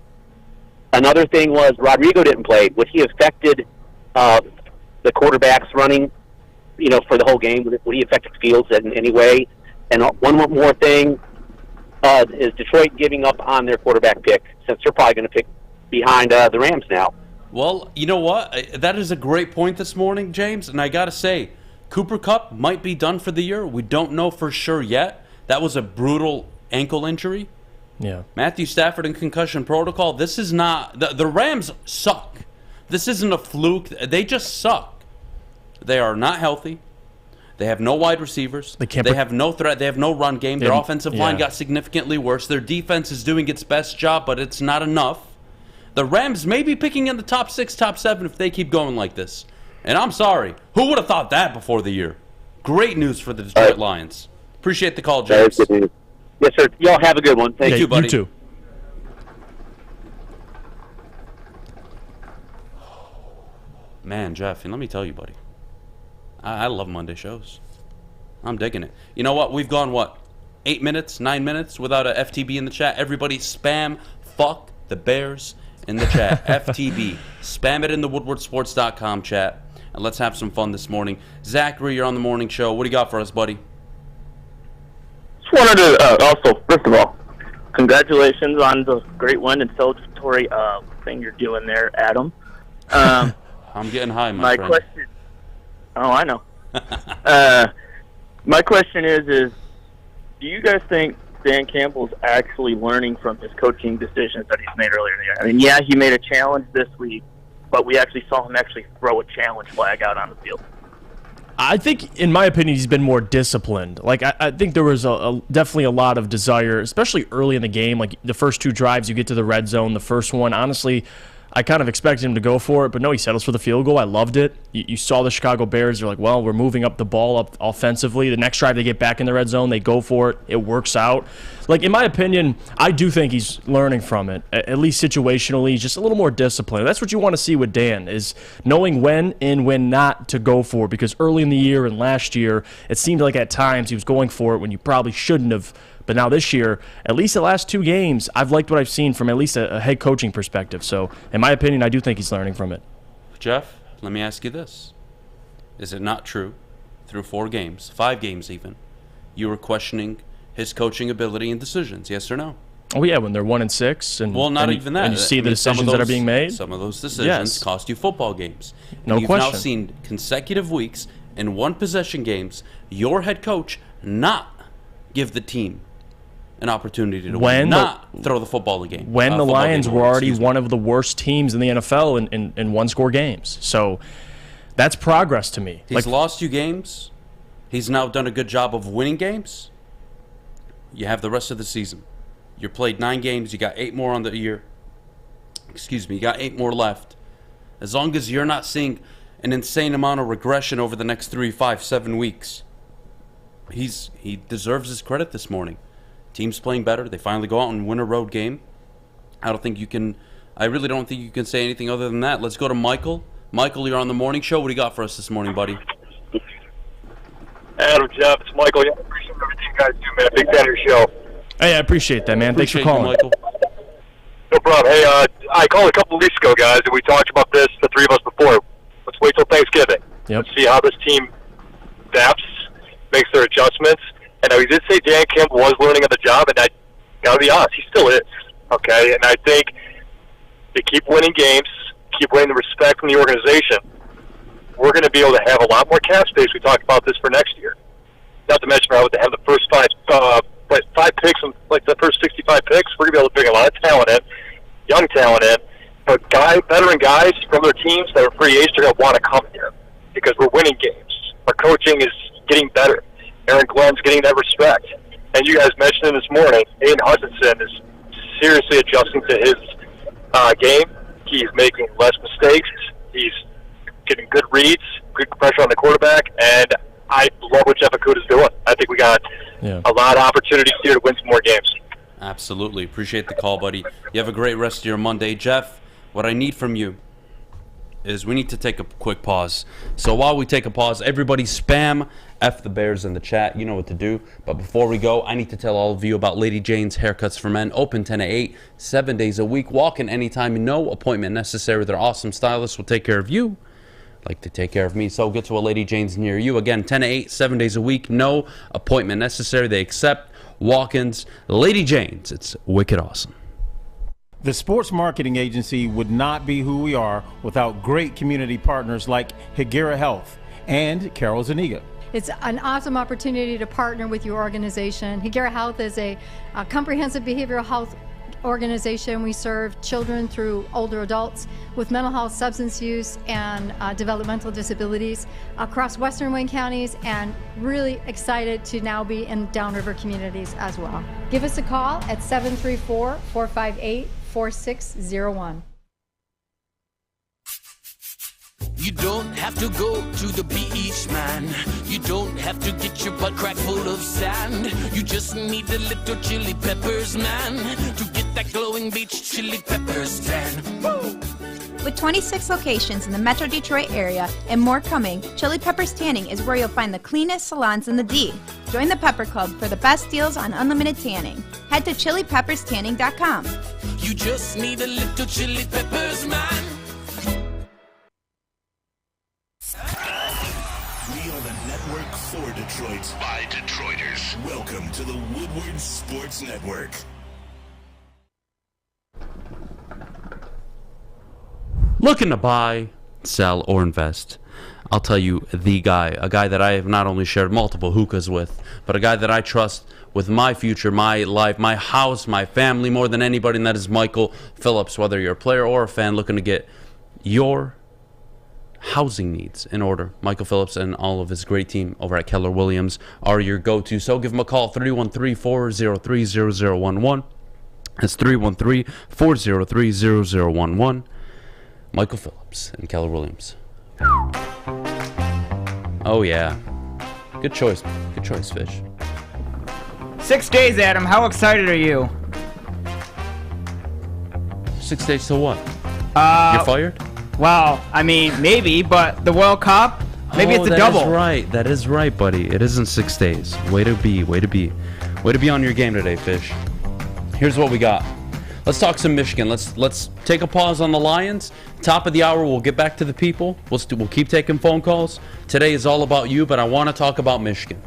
Another thing was Rodrigo didn't play. Would he affected the quarterbacks running, for the whole game? Would he affected Fields in any way? And one more thing is Detroit giving up on their quarterback pick, since they're probably going to pick behind the Rams now. Well, you know what? That is a great point this morning, James. And I got to say, Cooper Kupp might be done for the year. We don't know for sure yet. That was a brutal ankle injury. Yeah. Matthew Stafford in concussion protocol. This is not... The Rams suck. This isn't a fluke. They just suck. They are not healthy. They have no wide receivers. They have no threat. They have no run game. Their offensive line got significantly worse. Their defense is doing its best job, but it's not enough. The Rams may be picking in the top 6, top 7 if they keep going like this. And I'm sorry. Who would have thought that before the year? Great news for the Detroit Lions. Appreciate the call, James. Yes, sir. Y'all have a good one. Thank you, buddy. You too. Man, Jeff, and let me tell you, buddy, I love Monday shows. I'm digging it. You know what? We've gone, 8 minutes, 9 minutes without a FTB in the chat. Everybody spam fuck the Bears in the chat. FTB. Spam it in the woodwardsports.com chat. And let's have some fun this morning. Zachary, you're on the morning show. What do you got for us, buddy? Just wanted to also, first of all, congratulations on the great win and celebratory thing you're doing there, Adam. I'm getting high, my friend. Question. Oh, I know. My question is, do you guys think Dan Campbell's actually learning from his coaching decisions that he's made earlier in the year? I mean, yeah, he made a challenge this week, but we actually saw him actually throw a challenge flag out on the field. I think, in my opinion, he's been more disciplined. Like, I think there was definitely a lot of desire, especially early in the game. Like, the first 2 drives, you get to the red zone. The first one, honestly, I kind of expected him to go for it, but no, he settles for the field goal. I loved it. You saw the Chicago Bears. They're like, well, we're moving up the ball up offensively. The next drive, they get back in the red zone. They go for it. It works out. Like, in my opinion, I do think he's learning from it, at least situationally, just a little more disciplined. That's what you want to see with Dan, is knowing when and when not to go for it, because early in the year and last year, it seemed like at times he was going for it when you probably shouldn't have. But now this year, at least the last 2 games, I've liked what I've seen from at least a head coaching perspective. So, in my opinion, I do think he's learning from it. Jeff, let me ask you this. Is it not true, through 4 games, 5 games even, you were questioning his coaching ability and decisions, yes or no? Oh, yeah, when they're 1-6. And, well, not even that. And you see the decisions that are being made? Some of those decisions cost you football games. No You've question. now seen consecutive weeks in 1-possession games, your head coach not give the team an opportunity to win, not throw the football game. When the Lions were already one of the worst teams in the NFL in one-score games. So that's progress to me. He's lost you games. He's now done a good job of winning games. You have the rest of the season. You played 9 games. You got 8 more on the year. Excuse me. You got 8 more left. As long as you're not seeing an insane amount of regression over the next 3, 5, 7 weeks, he deserves his credit this morning. Team's playing better. They finally go out and win a road game. I really don't think you can say anything other than that. Let's go to Michael. Michael, you're on the morning show. What do you got for us this morning, buddy? Adam, Jeff, it's Michael. Yeah, I appreciate everything you guys do, man. Big fan of your show. Hey, I appreciate that, man. Thanks for calling. Michael. No problem. Hey, I called a couple of weeks ago, guys, and we talked about this, the 3 of us before. Let's wait till Thanksgiving. Yep. Let's see how this team adapts, makes their adjustments. And we did say Dan Campbell was learning on the job, and I gotta be honest, he still is. Okay, and I think they keep winning games, keep winning the respect from the organization. We're going to be able to have a lot more cap space. We talked about this for next year. Not to mention, how to have the first 5 picks, like the first 65 picks. We're going to be able to bring a lot of talent in, young talent in, but veteran guys from their teams that are free agents are going to want to come here because we're winning games. Our coaching is getting better. Aaron Glenn's getting that respect. And you guys mentioned it this morning, Aidan Hutchinson is seriously adjusting to his game. He's making less mistakes. He's getting good reads, good pressure on the quarterback, and I love what Jeff Okudah is doing. I think we got a lot of opportunities here to win some more games. Absolutely. Appreciate the call, buddy. You have a great rest of your Monday. Jeff, what I need from you is we need to take a quick pause. So while we take a pause, everybody spam F the Bears in the chat. You know what to do. But before we go, I need to tell all of you about Lady Jane's Haircuts for Men. Open 10 to 8, 7 days a week. Walk in anytime, no appointment necessary. Their awesome stylists will take care of you like to take care of me. So get to a Lady Jane's near you. Again, 10 to 8, 7 days a week. No appointment necessary. They accept walk-ins. Lady Jane's. It's wicked awesome. The sports marketing agency would not be who we are without great community partners like Higuera Health and Carol Zuniga. It's an awesome opportunity to partner with your organization. Higuera Health is a comprehensive behavioral health organization. We serve children through older adults with mental health, substance use, and developmental disabilities across Western Wayne counties, and really excited to now be in downriver communities as well. Give us a call at 734-458-4601. You don't have to go to the beach, man. You don't have to get your butt crack full of sand. You just need a little chili peppers, man, to get that glowing beach chili peppers tan. Woo! With 26 locations in the Metro Detroit area and more coming, Chili Peppers Tanning is where you'll find the cleanest salons in the D. Join the Pepper Club for the best deals on unlimited tanning. Head to chilipepperstanning.com. You just need a little chili peppers, man. We are the network for Detroit by Detroiters. Welcome to the Woodward Sports Network. Looking to buy, sell, or invest? I'll tell you a guy that I have not only shared multiple hookahs with, but a guy that I trust with my future, my life, my house, my family more than anybody, and that is Michael Phillips. Whether you're a player or a fan looking to get your housing needs in order, Michael Phillips and all of his great team over at Keller Williams are your go-to. So give him a call, 313-403-0011. That's 313-403-0011. Michael Phillips and Keller Williams. Oh, yeah. Good choice. Good choice, Fish. 6 days, Adam. How excited are you? 6 days to what? You're fired? Well, I mean, maybe, but the World Cup, maybe it's a double. That is right. That is right, buddy. It isn't 6 days. Way to be. Way to be. Way to be on your game today, Fish. Here's what we got. Let's talk some Michigan. Let's take a pause on the Lions. Top of the hour, we'll get back to the people. We'll keep taking phone calls. Today is all about you, but I want to talk about Michigan.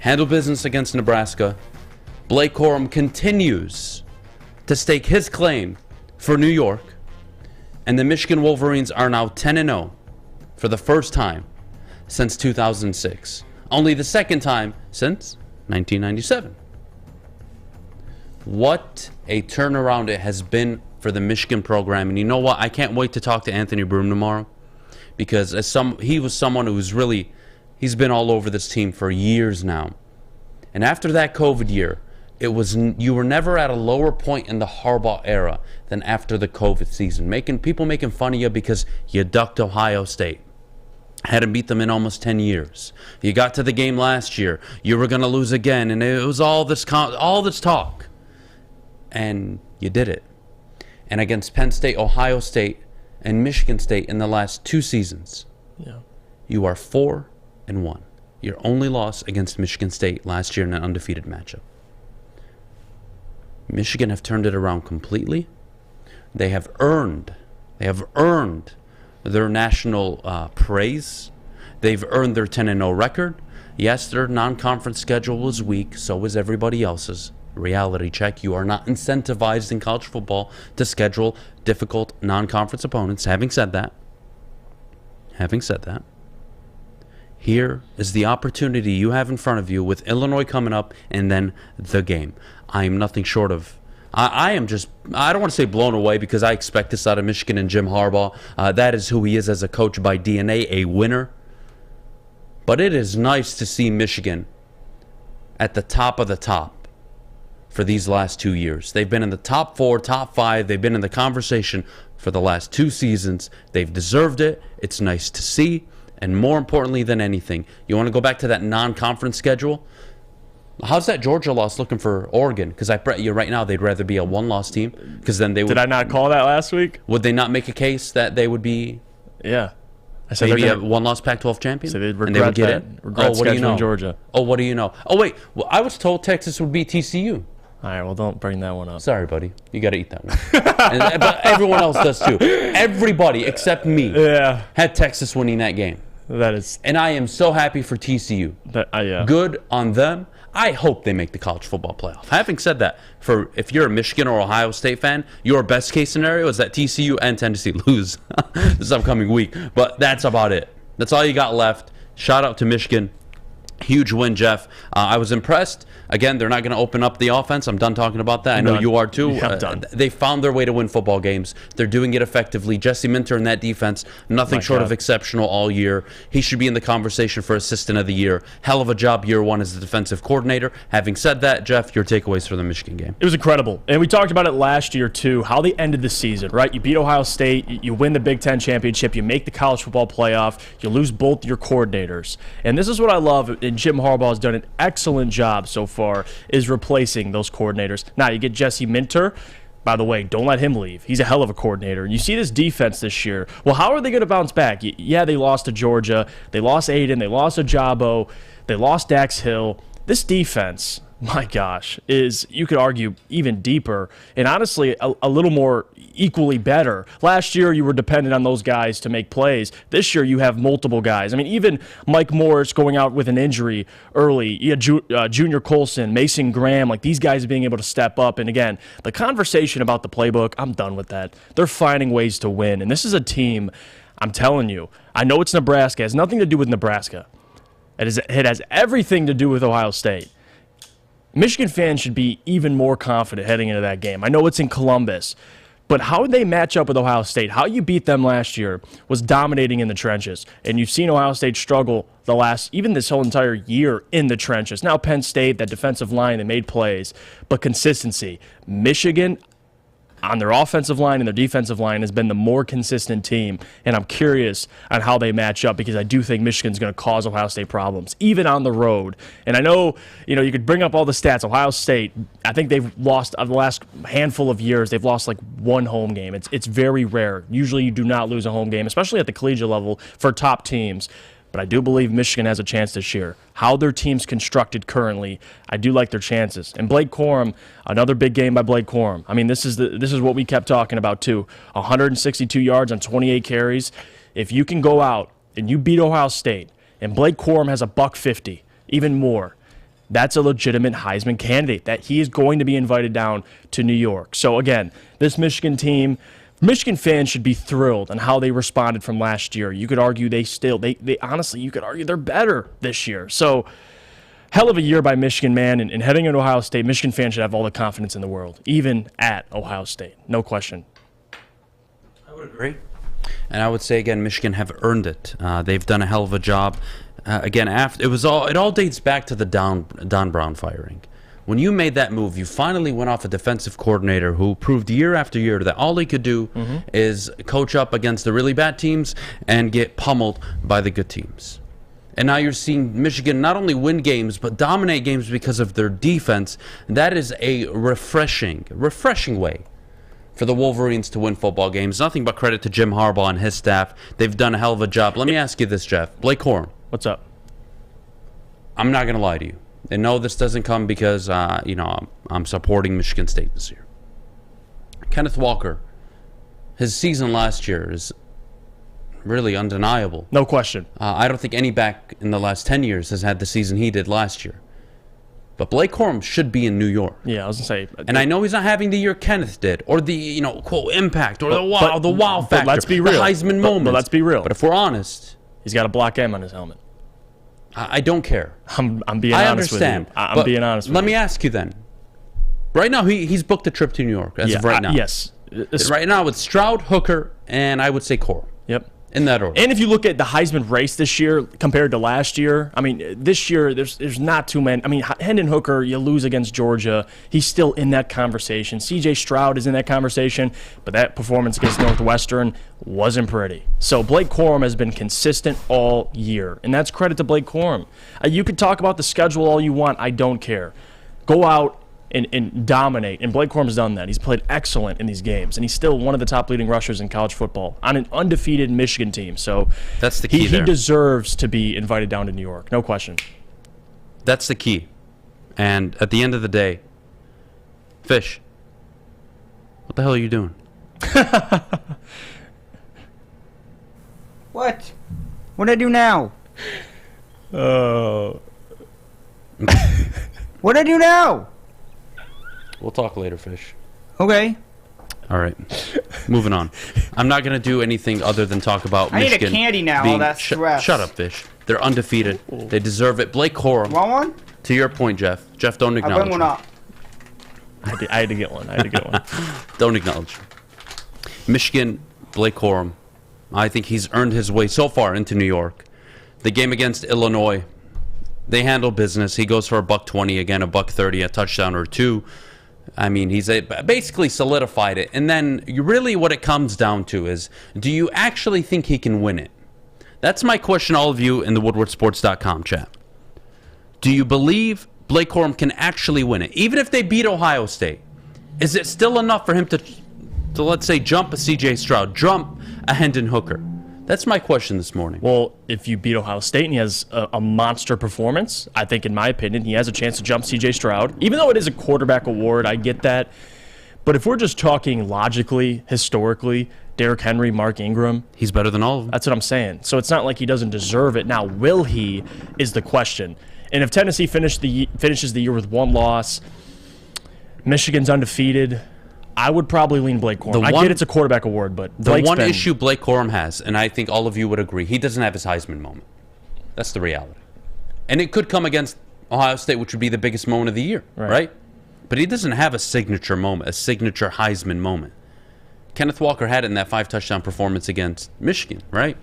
Handle business against Nebraska. Blake Corum continues to stake his claim for New York. And the Michigan Wolverines are now 10-0 for the first time since 2006. Only the second time since 1997. What a turnaround it has been for the Michigan program. And you know what? I can't wait to talk to Anthony Broom tomorrow, because he was someone who's really, he's been all over this team for years now. And after that COVID year, you were never at a lower point in the Harbaugh era than after the COVID season. People making fun of you because you ducked Ohio State. Hadn't beat them in almost 10 years. You got to the game last year. You were going to lose again. And it was all this talk. And you did it. And against Penn State, Ohio State, and Michigan State in the last 2 seasons, you are 4-1. Your only loss against Michigan State last year in an undefeated matchup. Michigan have turned it around completely. They have earned their national praise. They've earned their 10-0 record. Yes, their non-conference schedule was weak. So was everybody else's. Reality check. You are not incentivized in college football to schedule difficult non-conference opponents. Having said that, here is the opportunity you have in front of you with Illinois coming up and then the game. I am nothing short of, I don't want to say blown away, because I expect this out of Michigan and Jim Harbaugh. That is who he is as a coach by DNA, a winner. But it is nice to see Michigan at the top of the top for these last 2 years. They've been in the top 4, top 5. They've been in the conversation for the last 2 seasons. They've deserved it. It's nice to see. And more importantly than anything, you want to go back to that non-conference schedule? How's that Georgia loss looking for Oregon? Because I bet you right now they'd rather be a one-loss team. Because then they would. Did I not call that last week? Would they not make a case that they would be? Yeah. I said maybe a one-loss Pac-12 champion? So they'd and they would get that. in? Regret what do you know? Georgia. Oh, what do you know? Oh, wait. Well, I was told Texas would beat TCU. All right, well, don't bring that one up. Sorry, buddy. You got to eat that one. But everyone else does, too. Everybody except me had Texas winning that game. That is. And I am so happy for TCU. Good on them. I hope they make the college football playoff. Having said that, if you're a Michigan or Ohio State fan, your best case scenario is that TCU and Tennessee lose this upcoming week. But that's about it. That's all you got left. Shout out to Michigan. Huge win, Jeff. I was impressed. Again, they're not going to open up the offense. I'm done talking about that. I know you are too. Yeah, I'm done. They found their way to win football games. They're doing it effectively. Jesse Minter in that defense, nothing short of exceptional all year. He should be in the conversation for Assistant of the Year. Hell of a job year one as the defensive coordinator. Having said that, Jeff, your takeaways for the Michigan game. It was incredible. And we talked about it last year too, how they ended the season, right? You beat Ohio State, you win the Big Ten championship, you make the college football playoff, you lose both your coordinators. And this is what I love, and Jim Harbaugh has done an excellent job so far, is replacing those coordinators. Now, you get Jesse Minter. By the way, don't let him leave. He's a hell of a coordinator. And you see this defense this year. Well, how are they going to bounce back? Yeah, they lost to Georgia. They lost Aiden. They lost to Jabo. They lost Dax Hill. This defense, my gosh, is, you could argue, even deeper and honestly a little more equally better. Last year, you were dependent on those guys to make plays. This year, you have multiple guys. I mean, even Mike Morris going out with an injury early. You had Junior Colson, Mason Graham, like these guys being able to step up. And again, the conversation about the playbook, I'm done with that. They're finding ways to win. And this is a team, I'm telling you, I know it's Nebraska. It has nothing to do with Nebraska. It has everything to do with Ohio State. Michigan fans should be even more confident heading into that game. I know it's in Columbus, but how they match up with Ohio State, how you beat them last year was dominating in the trenches. And you've seen Ohio State struggle even this whole entire year in the trenches. Now Penn State, that defensive line, they made plays, but consistency. Michigan, on their offensive line and their defensive line, has been the more consistent team, and I'm curious on how they match up because I do think Michigan's going to cause Ohio State problems, even on the road. And I know, you could bring up all the stats. Ohio State, I think they've lost, of the last handful of years, they've lost like one home game. It's very rare. Usually you do not lose a home game, especially at the collegiate level for top teams. But I do believe Michigan has a chance this year. How their team's constructed currently, I do like their chances. And Blake Corum, another big game by Blake Corum. I mean, this is what we kept talking about too. 162 yards on 28 carries. If you can go out and you beat Ohio State, and Blake Corum has a $150, even more, that's a legitimate Heisman candidate. That he is going to be invited down to New York. So again, this Michigan team, Michigan fans should be thrilled on how they responded from last year. You could argue they honestly, you could argue they're better this year. So, hell of a year by Michigan, man. And heading into Ohio State, Michigan fans should have all the confidence in the world, even at Ohio State. No question. I would agree. And I would say, again, Michigan have earned it. They've done a hell of a job. Again, it all dates back to the Don Brown firing. When you made that move, you finally went off a defensive coordinator who proved year after year that all he could do is coach up against the really bad teams and get pummeled by the good teams. And now you're seeing Michigan not only win games, but dominate games because of their defense. That is a refreshing way for the Wolverines to win football games. Nothing but credit to Jim Harbaugh and his staff. They've done a hell of a job. Let me ask you this, Jeff. Blake Corum. What's up? I'm not going to lie to you. And no, this doesn't come because, I'm supporting Michigan State this year. Kenneth Walker, his season last year is really undeniable. No question. I don't think any back in the last 10 years has had the season he did last year. But Blake Corum should be in New York. Yeah, I was going to say. And I know he's not having the year Kenneth did, or the, quote, impact, or the wow factor. But let's be real. The Heisman moment. But let's be real. But if we're honest. He's got a block M on his helmet. I don't care. I'm being honest with you. I'm being honest with you. Let me ask you then. Right now, he's booked a trip to New York as of right now. Yes. Right now, it's Stroud, Hooker, and I would say Corum. Yep. In that order. And if you look at the Heisman race this year compared to last year, I mean, this year there's not too many. I mean, Hendon Hooker, you lose against Georgia. He's still in that conversation. C.J. Stroud is in that conversation, but that performance against Northwestern wasn't pretty. So Blake Corum has been consistent all year, and that's credit to Blake Corum. You could talk about the schedule all you want. I don't care. Go out and dominate. And Blake Corum's done that. He's played excellent in these games, and he's still one of the top leading rushers in college football on an undefeated Michigan team. So that's the key there. He deserves to be invited down to New York, no question. That's the key. And at the end of the day, Fish, what the hell are you doing? What? What'd I do now? What'd I do now? We'll talk later, Fish. Okay. All right. Moving on. I'm not going to do anything other than talk about Michigan. I need a candy now, all that stress. Shut up, Fish. They're undefeated. They deserve it. Blake Corum. Want one? To your point, Jeff. Jeff, don't I acknowledge bring one up. I had to get one. Don't acknowledge. Michigan, Blake Corum. I think he's earned his way so far into New York. The game against Illinois, they handle business. He goes for $120 again, $130, a touchdown or two. I mean, he's basically solidified it. And then really what it comes down to is, do you actually think he can win it? That's my question, all of you in the WoodwardSports.com chat. Do you believe Blake Corum can actually win it? Even if they beat Ohio State, is it still enough for him to let's say, jump a C.J. Stroud, jump a Hendon Hooker? That's my question this morning. Well, if you beat Ohio State and he has a monster performance, I think, in my opinion, he has a chance to jump C.J. Stroud. Even though it is a quarterback award, I get that. But if we're just talking logically, historically, Derrick Henry, Mark Ingram, he's better than all of them. That's what I'm saying. So it's not like he doesn't deserve it. Now, will he is the question. And if Tennessee finishes the year with one loss, Michigan's undefeated, I would probably lean Blake Corum. I get it's a quarterback award, but the one issue Blake Corum has, and I think all of you would agree, he doesn't have his Heisman moment. That's the reality. And it could come against Ohio State, which would be the biggest moment of the year, right? But he doesn't have a signature moment, a signature Heisman moment. Kenneth Walker had it in that 5-touchdown performance against Michigan, right?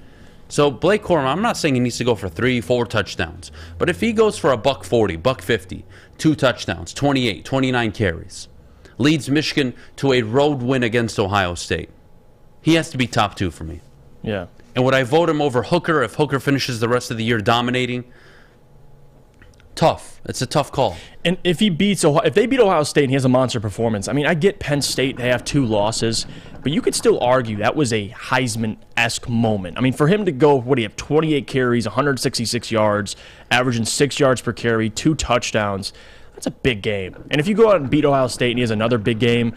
So Blake Corum, I'm not saying he needs to go for 3-4 touchdowns, but if he goes for $140, $150, 2 touchdowns, 28, 29 carries, leads Michigan to a road win against Ohio State, he has to be top 2 for me. Yeah. And would I vote him over Hooker if Hooker finishes the rest of the year dominating? Tough. It's a tough call. And if they beat Ohio State and he has a monster performance, I mean, I get Penn State, they have 2 losses, but you could still argue that was a Heisman-esque moment. I mean, for him to go, what do you have, 28 carries, 166 yards, averaging 6 yards per carry, 2 touchdowns, that's a big game. And if you go out and beat Ohio State and he has another big game,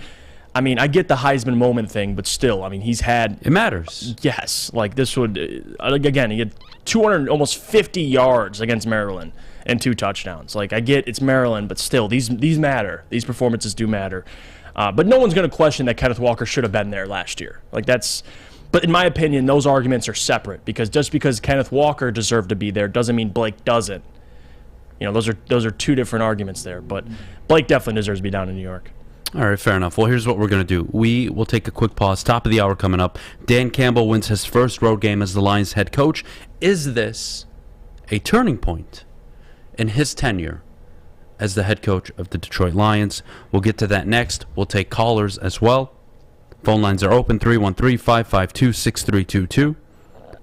I mean, I get the Heisman moment thing, but still, I mean, he's had... It matters. Yes. Like, this would... Again, he had 200, almost 50 yards against Maryland and 2 touchdowns. Like, I get it's Maryland, but still, these matter. These performances do matter. But no one's going to question that Kenneth Walker should have been there last year. Like, that's... But in my opinion, those arguments are separate, because just because Kenneth Walker deserved to be there doesn't mean Blake doesn't. You know, those are 2 different arguments there. But Blake definitely deserves to be down in New York. All right, fair enough. Well, here's what we're going to do. We will take a quick pause. Top of the hour coming up. Dan Campbell wins his first road game as the Lions head coach. Is this a turning point in his tenure as the head coach of the Detroit Lions? We'll get to that next. We'll take callers as well. Phone lines are open, 313-552-6322.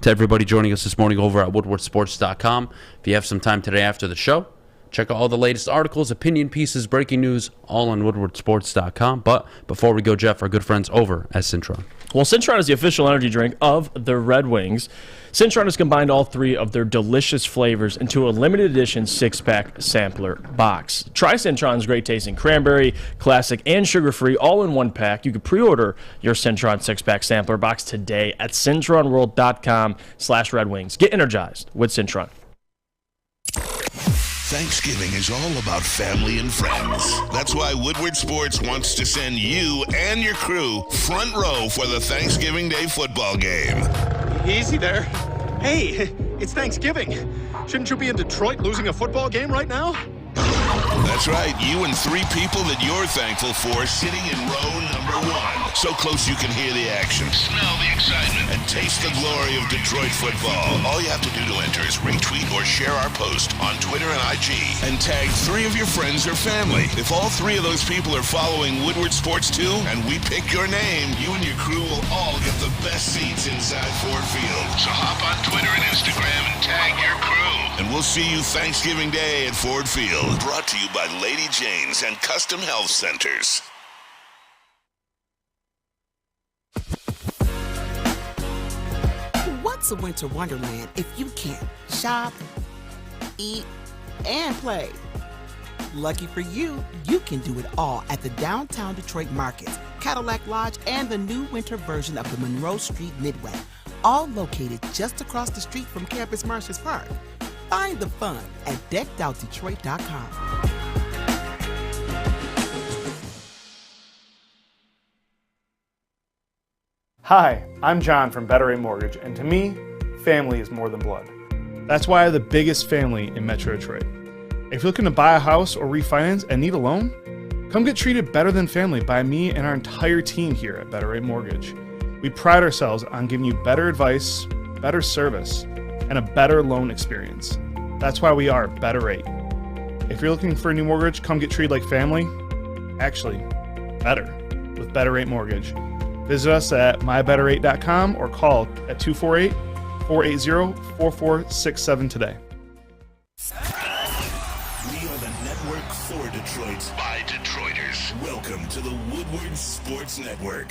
To everybody joining us this morning over at WoodwardSports.com, if you have some time today after the show, check out all the latest articles, opinion pieces, breaking news, all on WoodwardSports.com. But before we go, Jeff, our good friends over at Cintron. Well, Cintron is the official energy drink of the Red Wings. Cintron has combined all 3 of their delicious flavors into a limited edition 6-pack sampler box. Try Cintron's great tasting cranberry, classic, and sugar-free all in 1 pack. You can pre-order your Cintron 6-pack sampler box today at CintronWorld.com/Red Wings. Get energized with Cintron. Thanksgiving is all about family and friends. That's why Woodward Sports wants to send you and your crew front row for the Thanksgiving Day football game. Easy there. Hey, it's Thanksgiving. Shouldn't you be in Detroit losing a football game right now? That's right. You and 3 people that you're thankful for sitting in row number number one. So close you can hear the action, smell the excitement, and taste the glory of Detroit football. All you have to do to enter is retweet or share our post on Twitter and IG and tag 3 of your friends or family. If all 3 of those people are following Woodward Sports too, and we pick your name, you and your crew will all get the best seats inside Ford Field. So hop on Twitter and Instagram and tag your crew. And we'll see you Thanksgiving Day at Ford Field. Brought to you by Lady Jane's and Custom Health Centers. What's a winter wonderland if you can't shop, eat, and play? Lucky for you, you can do it all at the Downtown Detroit Markets, Cadillac Lodge, and the new winter version of the Monroe Street Midway, all located just across the street from Campus Martius Park. Find the fun at deckedoutdetroit.com. Hi, I'm John from Better Rate Mortgage, and to me, family is more than blood. That's why I have the biggest family in Metro Detroit. If you're looking to buy a house or refinance and need a loan, come get treated better than family by me and our entire team here at Better Rate Mortgage. We pride ourselves on giving you better advice, better service, and a better loan experience. That's why we are Better Rate. If you're looking for a new mortgage, come get treated like family. Actually, better with Better Rate Mortgage. Visit us at mybetterrate.com or call at 248-480-4467 today. We are the network for Detroit by Detroiters. Welcome to the Woodward Sports Network.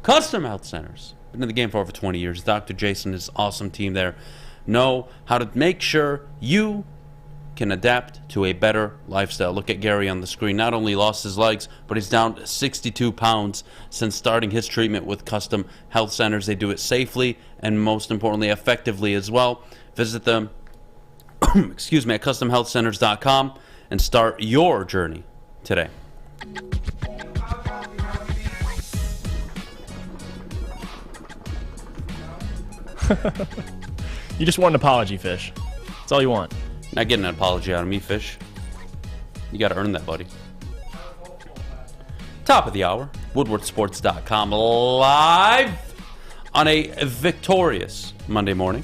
Custom Health Centers. Been in the game for over 20 years. Dr. Jason and his awesome team there know how to make sure you can adapt to a better lifestyle. Look at Gary on the screen. Not only lost his legs, but he's down 62 pounds since starting his treatment with Custom Health Centers. They do it safely and, most importantly, effectively as well. Visit them at customhealthcenters.com and start your journey today. You just want an apology, Fish. That's all you want. Not getting an apology out of me, Fish. You got to earn that, buddy. Top of the hour, woodwardsports.com, live on a victorious Monday morning.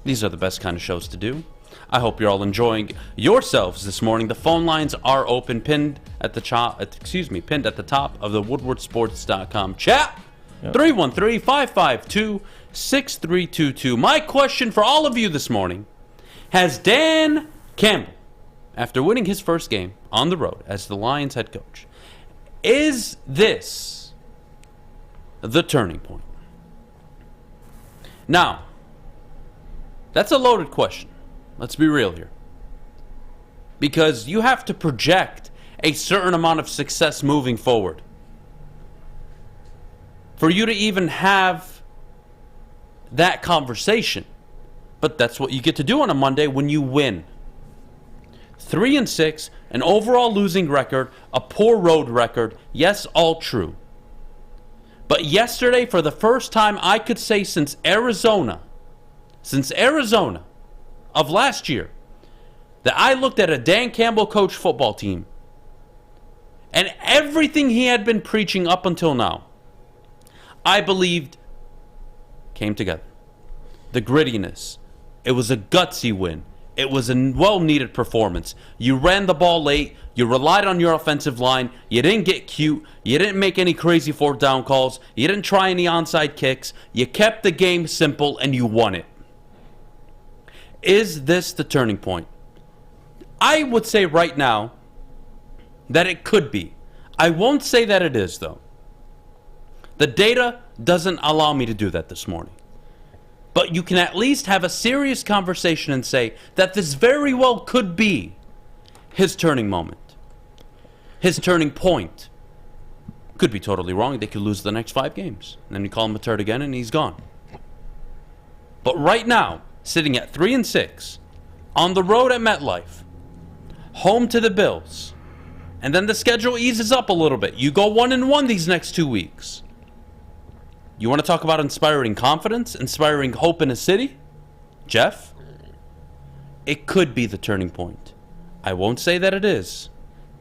These are the best kind of shows to do. I hope you're all enjoying yourselves this morning. The phone lines are open, pinned at the top of the woodwardsports.com chat. Yep. 313-552-6322. My question for all of you this morning: has Dan Campbell, after winning his first game on the road as the Lions head coach, is this the turning point? Now, that's a loaded question. Let's be real here. Because you have to project a certain amount of success moving forward for you to even have that conversation. But that's what you get to do on a Monday when you win. 3-6, an overall losing record, a poor road record. Yes, all true. But yesterday, for the first time, I could say since Arizona of last year, that I looked at a Dan Campbell coach football team and everything he had been preaching up until now, I believed came together. The grittiness. It was a gutsy win. It was a well-needed performance. You ran the ball late. You relied on your offensive line. You didn't get cute. You didn't make any crazy fourth down calls. You didn't try any onside kicks. You kept the game simple and you won it. Is this the turning point? I would say right now that it could be. I won't say that it is, though. The data doesn't allow me to do that this morning. But you can at least have a serious conversation and say that this very well could be his turning moment. His turning point. Could be totally wrong. They could lose the next 5 games. And then you call him a turd again and he's gone. But right now, sitting at 3-6, on the road at MetLife, home to the Bills, and then the schedule eases up a little bit. You go 1-1 these next 2 weeks. You want to talk about inspiring confidence, inspiring hope in a city? Jeff? It could be the turning point. I won't say that it is,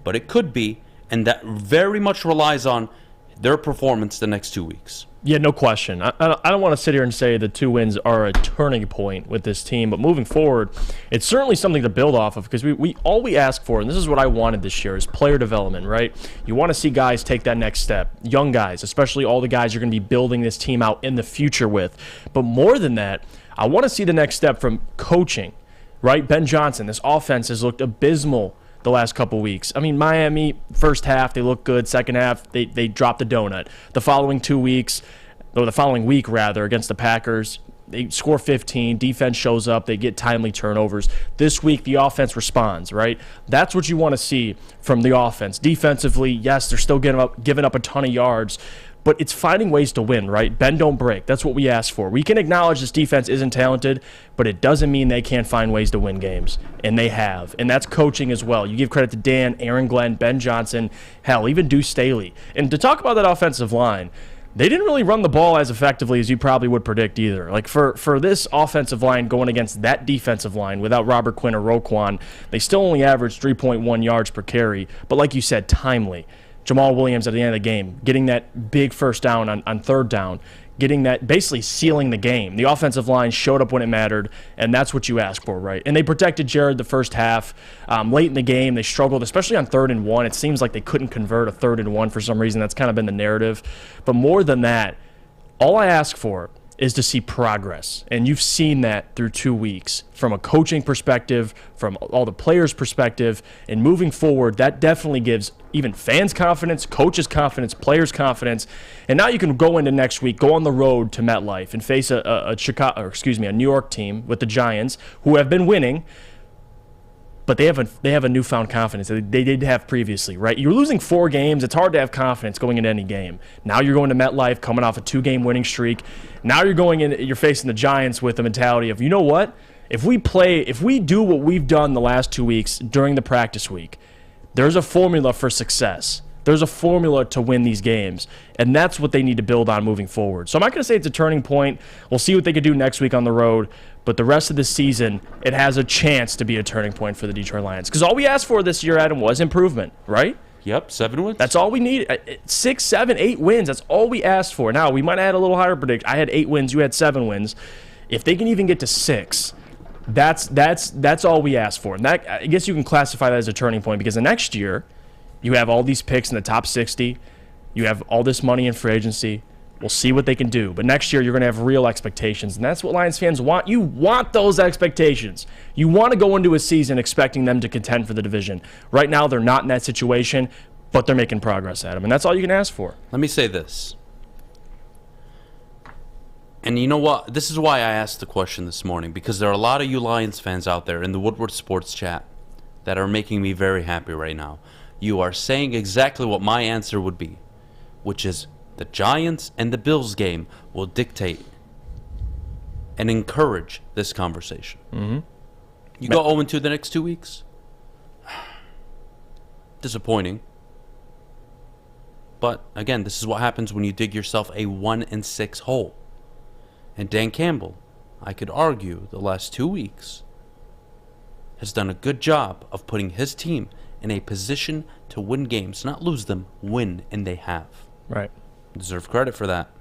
but it could be, and that very much relies on their performance the next 2 weeks. Yeah, no question. I don't want to sit here and say the 2 wins are a turning point with this team, but moving forward, it's certainly something to build off of because all we ask for, and this is what I wanted this year, is player development, right? You want to see guys take that next step, young guys, especially all the guys you're going to be building this team out in the future with. But more than that, I want to see the next step from coaching, right? Ben Johnson, this offense has looked abysmal the last couple weeks. I mean, Miami, first half, they look good. Second half, they dropped the donut. The following 2 weeks, or the following week, rather, against the Packers, they score 15. Defense shows up. They get timely turnovers. This week, the offense responds, right? That's what you want to see from the offense. Defensively, yes, they're still giving up a ton of yards, but it's finding ways to win, right? Bend, don't break. That's what we ask for. We can acknowledge this defense isn't talented, but it doesn't mean they can't find ways to win games, and they have. And that's coaching as well. You give credit to Dan, Aaron Glenn, Ben Johnson, hell, even Deuce Staley. And to talk about that offensive line, they didn't really run the ball as effectively as you probably would predict either. Like for this offensive line going against that defensive line without Robert Quinn or Roquan, they still only averaged 3.1 yards per carry, but like you said, timely. Jamal Williams at the end of the game, getting that big first down on third down, getting that, basically sealing the game. The offensive line showed up when it mattered, and that's what you ask for, right? And they protected Jared the first half. Late in the game, they struggled, especially on 3rd and 1. It seems like they couldn't convert a 3rd and 1 for some reason. That's kind of been the narrative. But more than that, all I ask for is to see progress. And you've seen that through 2 weeks from a coaching perspective, from all the players' perspective, and moving forward, that definitely gives even fans confidence, coaches confidence, players confidence. And now you can go into next week, go on the road to MetLife and face a New York team with the Giants who have been winning, but they have a newfound confidence that they did have previously, right? You're losing 4 games. It's hard to have confidence going into any game. Now you're going to MetLife, coming off a 2-game winning streak. Now you're facing the Giants with the mentality of, you know what? If we do what we've done the last 2 weeks during the practice week, there's a formula for success. There's a formula to win these games, and that's what they need to build on moving forward. So I'm not going to say it's a turning point. We'll see what they can do next week on the road, but the rest of the season, it has a chance to be a turning point for the Detroit Lions. Because all we asked for this year, Adam, was improvement, right? Yep, 7 wins. That's all we need. 6, 7, 8 wins. That's all we asked for. Now, we might add a little higher prediction. I had 8 wins. You had 7 wins. If they can even get to 6, that's all we asked for. And that, I guess you can classify that as a turning point because the next year, you have all these picks in the top 60. You have all this money in free agency. We'll see what they can do. But next year, you're going to have real expectations, and that's what Lions fans want. You want those expectations. You want to go into a season expecting them to contend for the division. Right now, they're not in that situation, but they're making progress, Adam, and that's all you can ask for. Let me say this. And you know what? This is why I asked the question this morning, because there are a lot of you Lions fans out there in the Woodward Sports chat that are making me very happy right now. You are saying exactly what my answer would be, which is the Giants and the Bills game will dictate and encourage this conversation. Mm-hmm. You go 0-2 the next 2 weeks? Disappointing. But, again, this is what happens when you dig yourself a 1-6 hole. And Dan Campbell, I could argue, the last 2 weeks, has done a good job of putting his team in a position to win games, not lose them, win, and they have. Right. Deserve credit for that.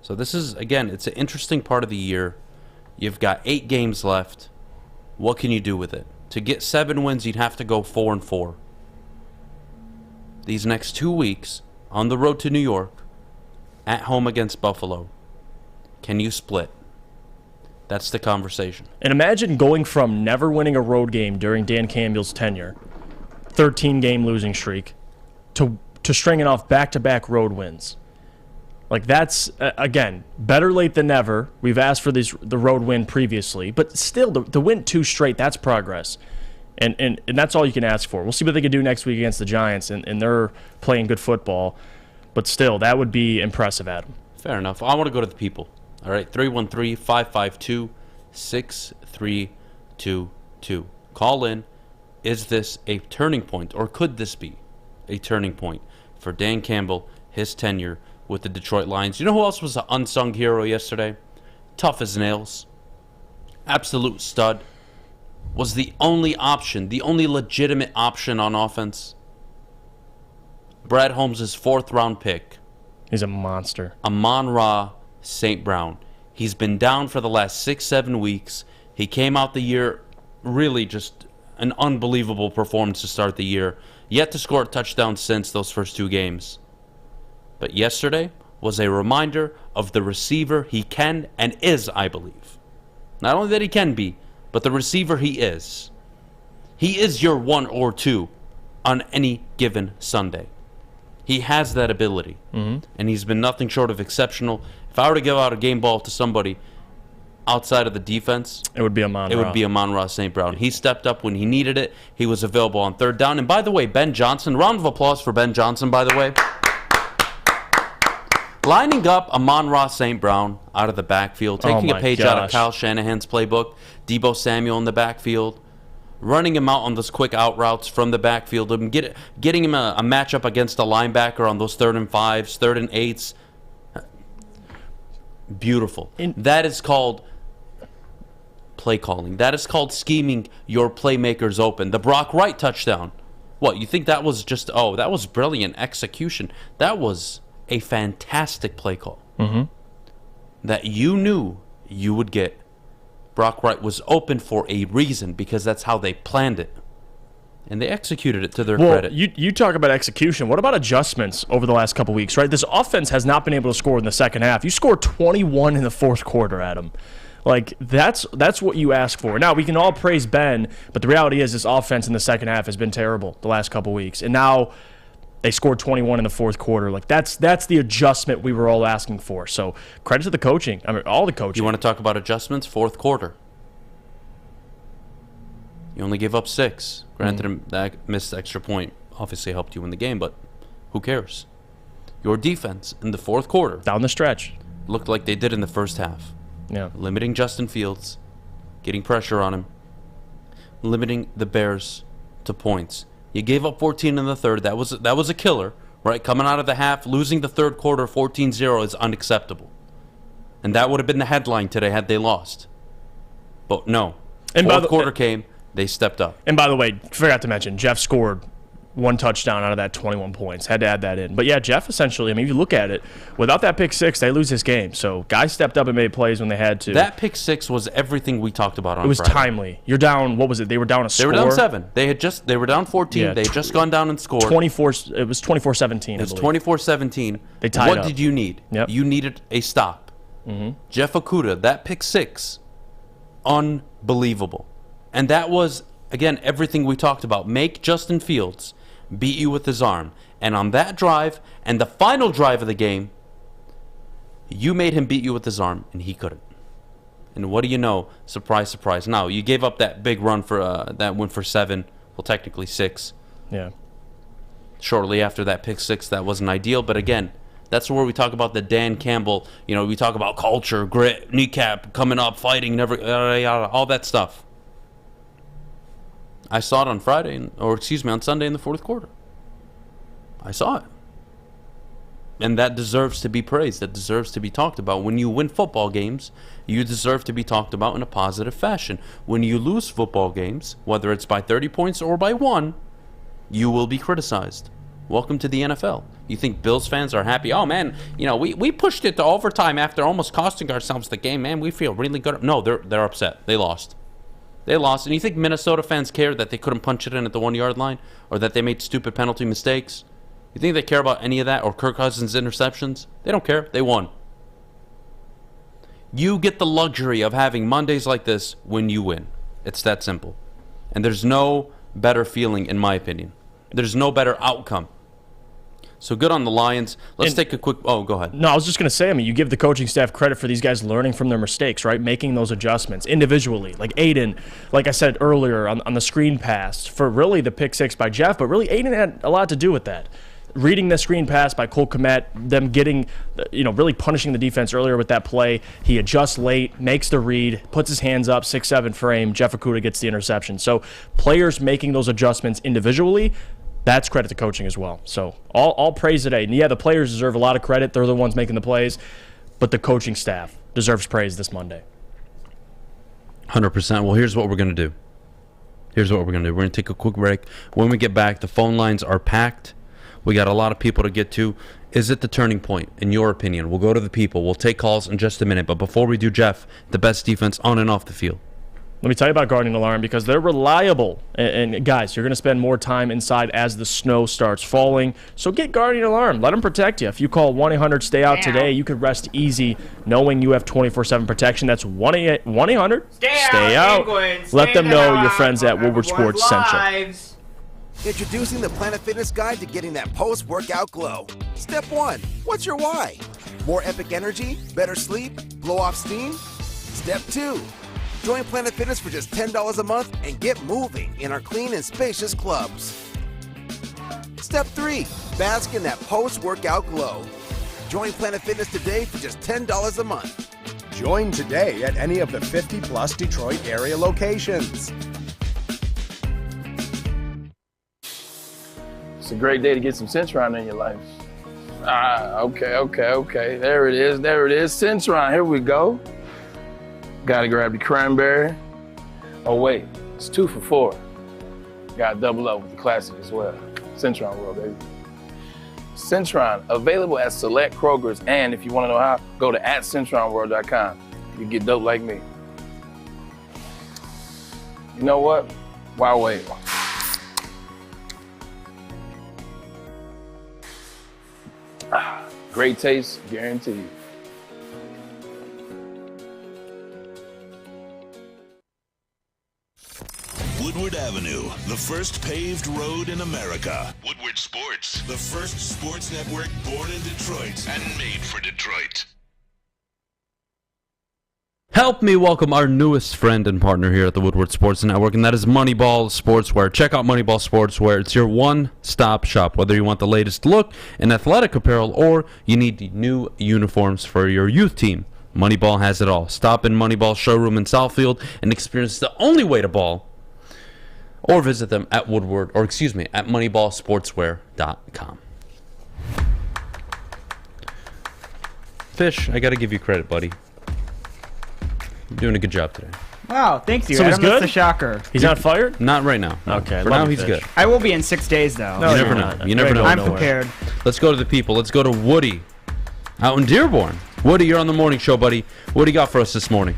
So this is, again, it's an interesting part of the year. You've got 8 games left. What can you do with it? To get 7 wins, you'd have to go 4-4. These next 2 weeks, on the road to New York, at home against Buffalo, can you split? That's the conversation. And imagine going from never winning a road game during Dan Campbell's tenure, 13-game losing streak, to stringing off back-to-back road wins. Like that's, again, better late than never. We've asked for the road win previously, but still, to win 2 straight, that's progress. And that's all you can ask for. We'll see what they can do next week against the Giants, and they're playing good football. But still, that would be impressive, Adam. Fair enough. I want to go to the people. All right, 313-552-6322. Call in. Is this a turning point, or could this be a turning point for Dan Campbell, his tenure with the Detroit Lions? You know who else was an unsung hero yesterday? Tough as nails. Absolute stud. was the only option, the only legitimate option on offense. Brad Holmes' 4th-round pick. He's a monster. Amon-Ra St. Brown. He's been down for the last 6-7 weeks. He came out the year really just an unbelievable performance to start the year. Yet to score a touchdown since those first 2 games. But yesterday was a reminder of the receiver he can and is, I believe. Not only that he can be, but the receiver he is. He is your 1 or 2 on any given Sunday. He has that ability, and he's been nothing short of exceptional. If I were to give out a game ball to somebody outside of the defense, it would be Amon-Ra. It would be Amon-Ra St. Brown. He stepped up when he needed it. He was available on 3rd down. And by the way, Ben Johnson, round of applause for Ben Johnson, by the way. Lining up Amon-Ra St. Brown out of the backfield, taking a page out of Kyle Shanahan's playbook, Deebo Samuel in the backfield, running him out on those quick out routes from the backfield, and getting him a matchup against a linebacker on those 3rd and 5s, 3rd and 8s. Beautiful. That is called play calling. That is called scheming your playmakers open. The Brock Wright touchdown. What, you think that was just, that was brilliant execution. That was a fantastic play call that you knew you would get. Brock Wright was open for a reason because that's how they planned it. And they executed it to their credit. You talk about execution. What about adjustments over the last couple weeks, right? This offense has not been able to score in the second half. You scored 21 in the 4th quarter, Adam. Like, that's what you ask for. Now, we can all praise Ben, but the reality is this offense in the second half has been terrible the last couple weeks. And now they scored 21 in the 4th quarter. Like, that's the adjustment we were all asking for. So credit to the coaching. I mean, all the coaching. You want to talk about adjustments? 4th quarter. You only gave up 6. Granted, that missed extra point obviously helped you win the game, but who cares? Your defense in the 4th quarter, down the stretch, looked like they did in the first half. Yeah, limiting Justin Fields, getting pressure on him, limiting the Bears to points. You gave up 14 in the 3rd. That was a killer, right? Coming out of the half, losing the 3rd quarter 14-0 is unacceptable. And that would have been the headline today had they lost. But no. And 4th quarter came, they stepped up. And by the way, forgot to mention, Jeff scored 1 touchdown out of that 21 points. Had to add that in. But yeah, Jeff essentially, I mean, if you look at it, without that pick 6, they lose this game. So guys stepped up and made plays when they had to. That pick 6 was everything we talked about on Friday. It was timely. You're down, what was it? They were down a score. They were down 7. They were down 14. Yeah, they had just gone down and scored. It was 24-17. It was 24-17. They tied What up. did you need? Yep. You needed a stop. Jeff Okudah, that pick 6, unbelievable. And that was, again, everything we talked about. Make Justin Fields beat you with his arm. And on that drive, and the final drive of the game, you made him beat you with his arm, and he couldn't. And what do you know? Surprise, surprise. Now, you gave up that big run for that went for 7, well, technically 6. Yeah. Shortly after that pick 6, that wasn't ideal. But again, that's where we talk about the Dan Campbell, we talk about culture, grit, kneecap, coming up, fighting, never, all that stuff. I saw it on on Sunday in the 4th quarter. I saw it. And that deserves to be praised. That deserves to be talked about. When you win football games, you deserve to be talked about in a positive fashion. When you lose football games, whether it's by 30 points or by 1, you will be criticized. Welcome to the NFL. You think Bills fans are happy? Oh, man, we pushed it to overtime after almost costing ourselves the game. Man, we feel really good. No, they're upset. They lost. They lost. And you think Minnesota fans care that they couldn't punch it in at the 1-yard line, or that they made stupid penalty mistakes? You think they care about any of that, or Kirk Cousins' interceptions? They don't care. They won. You get the luxury of having Mondays like this when you win. It's that simple. And there's no better feeling, in my opinion. There's no better outcome. So good on the Lions. Let's take a quick... Oh, go ahead. No, I was just going to say, you give the coaching staff credit for these guys learning from their mistakes, right? Making those adjustments individually. Like Aidan, like I said earlier, on the screen pass for really the pick 6 by Jeff, but really Aidan had a lot to do with that. Reading the screen pass by Cole Kmet, them getting, really punishing the defense earlier with that play. He adjusts late, makes the read, puts his hands up, 6-7 frame. Jeff Okudah gets the interception. So players making those adjustments individually, that's credit to coaching as well. So all praise today. And yeah, the players deserve a lot of credit. They're the ones making the plays. But the coaching staff deserves praise this Monday. 100%. Well, here's what we're going to do. Here's what we're going to do. We're going to take a quick break. When we get back, the phone lines are packed. We got a lot of people to get to. Is it the turning point, in your opinion? We'll go to the people. We'll take calls in just a minute. But before we do, Jeff, the best defense on and off the field. Let me tell you about Guardian Alarm because they're reliable. And guys, you're going to spend more time inside as the snow starts falling. So get Guardian Alarm. Let them protect you. If you call 1-800-STAY-OUT today, you could rest easy knowing you have 24/7 protection. That's 1-800-STAY-OUT. Let them know your friends at Woodward Sports sent you. Introducing the Planet Fitness Guide to getting that post-workout glow. Step 1. What's your why? More epic energy? Better sleep? Blow off steam? Step 2. Join Planet Fitness for just $10 a month and get moving in our clean and spacious clubs. Step 3. Bask in that post-workout glow. Join Planet Fitness today for just $10 a month. Join today at any of the 50-plus Detroit area locations. It's a great day to get some Centron in your life. Okay. There it is. Centron, here we go. Gotta grab the cranberry. Oh wait, it's 2 for $4. Gotta double up with the classic as well. Centron World, baby. Centron, available at select Kroger's, and if you wanna know how, go to @CentronWorld.com. You get dope like me. You know what? Why wait? Great taste, guaranteed. Woodward Avenue, the first paved road in America. Woodward Sports, the first sports network born in Detroit and made for Detroit. Help me welcome our newest friend and partner here at the Woodward Sports Network, and that is Moneyball Sportswear. Check out Moneyball Sportswear. It's your one-stop shop, whether you want the latest look in athletic apparel or you need new uniforms for your youth team. Moneyball has it all. Stop in Moneyball showroom in Southfield and experience the only way to ball, or visit them at moneyballsportswear.com. Fish, I got to give you credit, buddy. You're doing a good job today. Wow, thank you. So he's Adam. That's good? a shocker. He's not fired? Not right now. Okay. For now, he's good. I will be in 6 days, though. You never know. You never know. I'm prepared. Let's go to the people. Let's go to Woody out in Dearborn. Woody, you're on the morning show, buddy. What do you got for us this morning?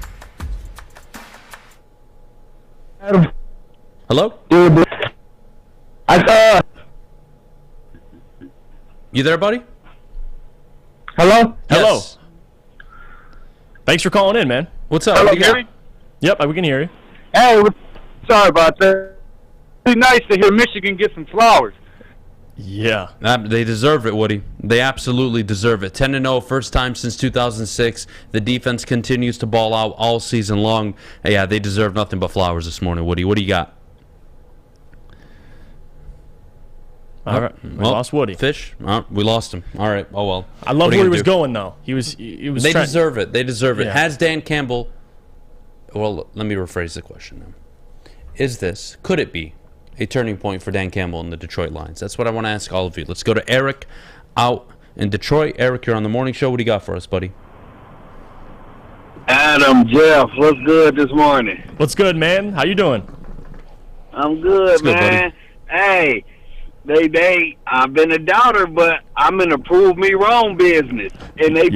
Adam. Hello? You there, buddy? Hello? Hello. Thanks for calling in, man. What's up? Hello, What do you got? Gary? Yep, we can hear you. Hey, sorry about that. It'd be nice to hear Michigan get some flowers. Yeah. They deserve it, Woody. They absolutely deserve it. 10-0, first time since 2006. The defense continues to ball out all season long. Yeah, they deserve nothing but flowers this morning, Woody. What do you got? All right. We lost Woody. Fish? We lost him. All right. Oh, well. I love where he was going, though. He was. They deserve it. They deserve it. Yeah. Has Dan Campbell... Well, let me rephrase the question now. Could it be a turning point for Dan Campbell and the Detroit Lions? That's what I want to ask all of you. Let's go to Eric out in Detroit. Eric, you're on the morning show. What do you got for us, buddy? Adam, Jeff, what's good this morning? What's good, man? How you doing? I'm good, good, man. Hey, I've been a doubter, but I'm in a prove me wrong business, and they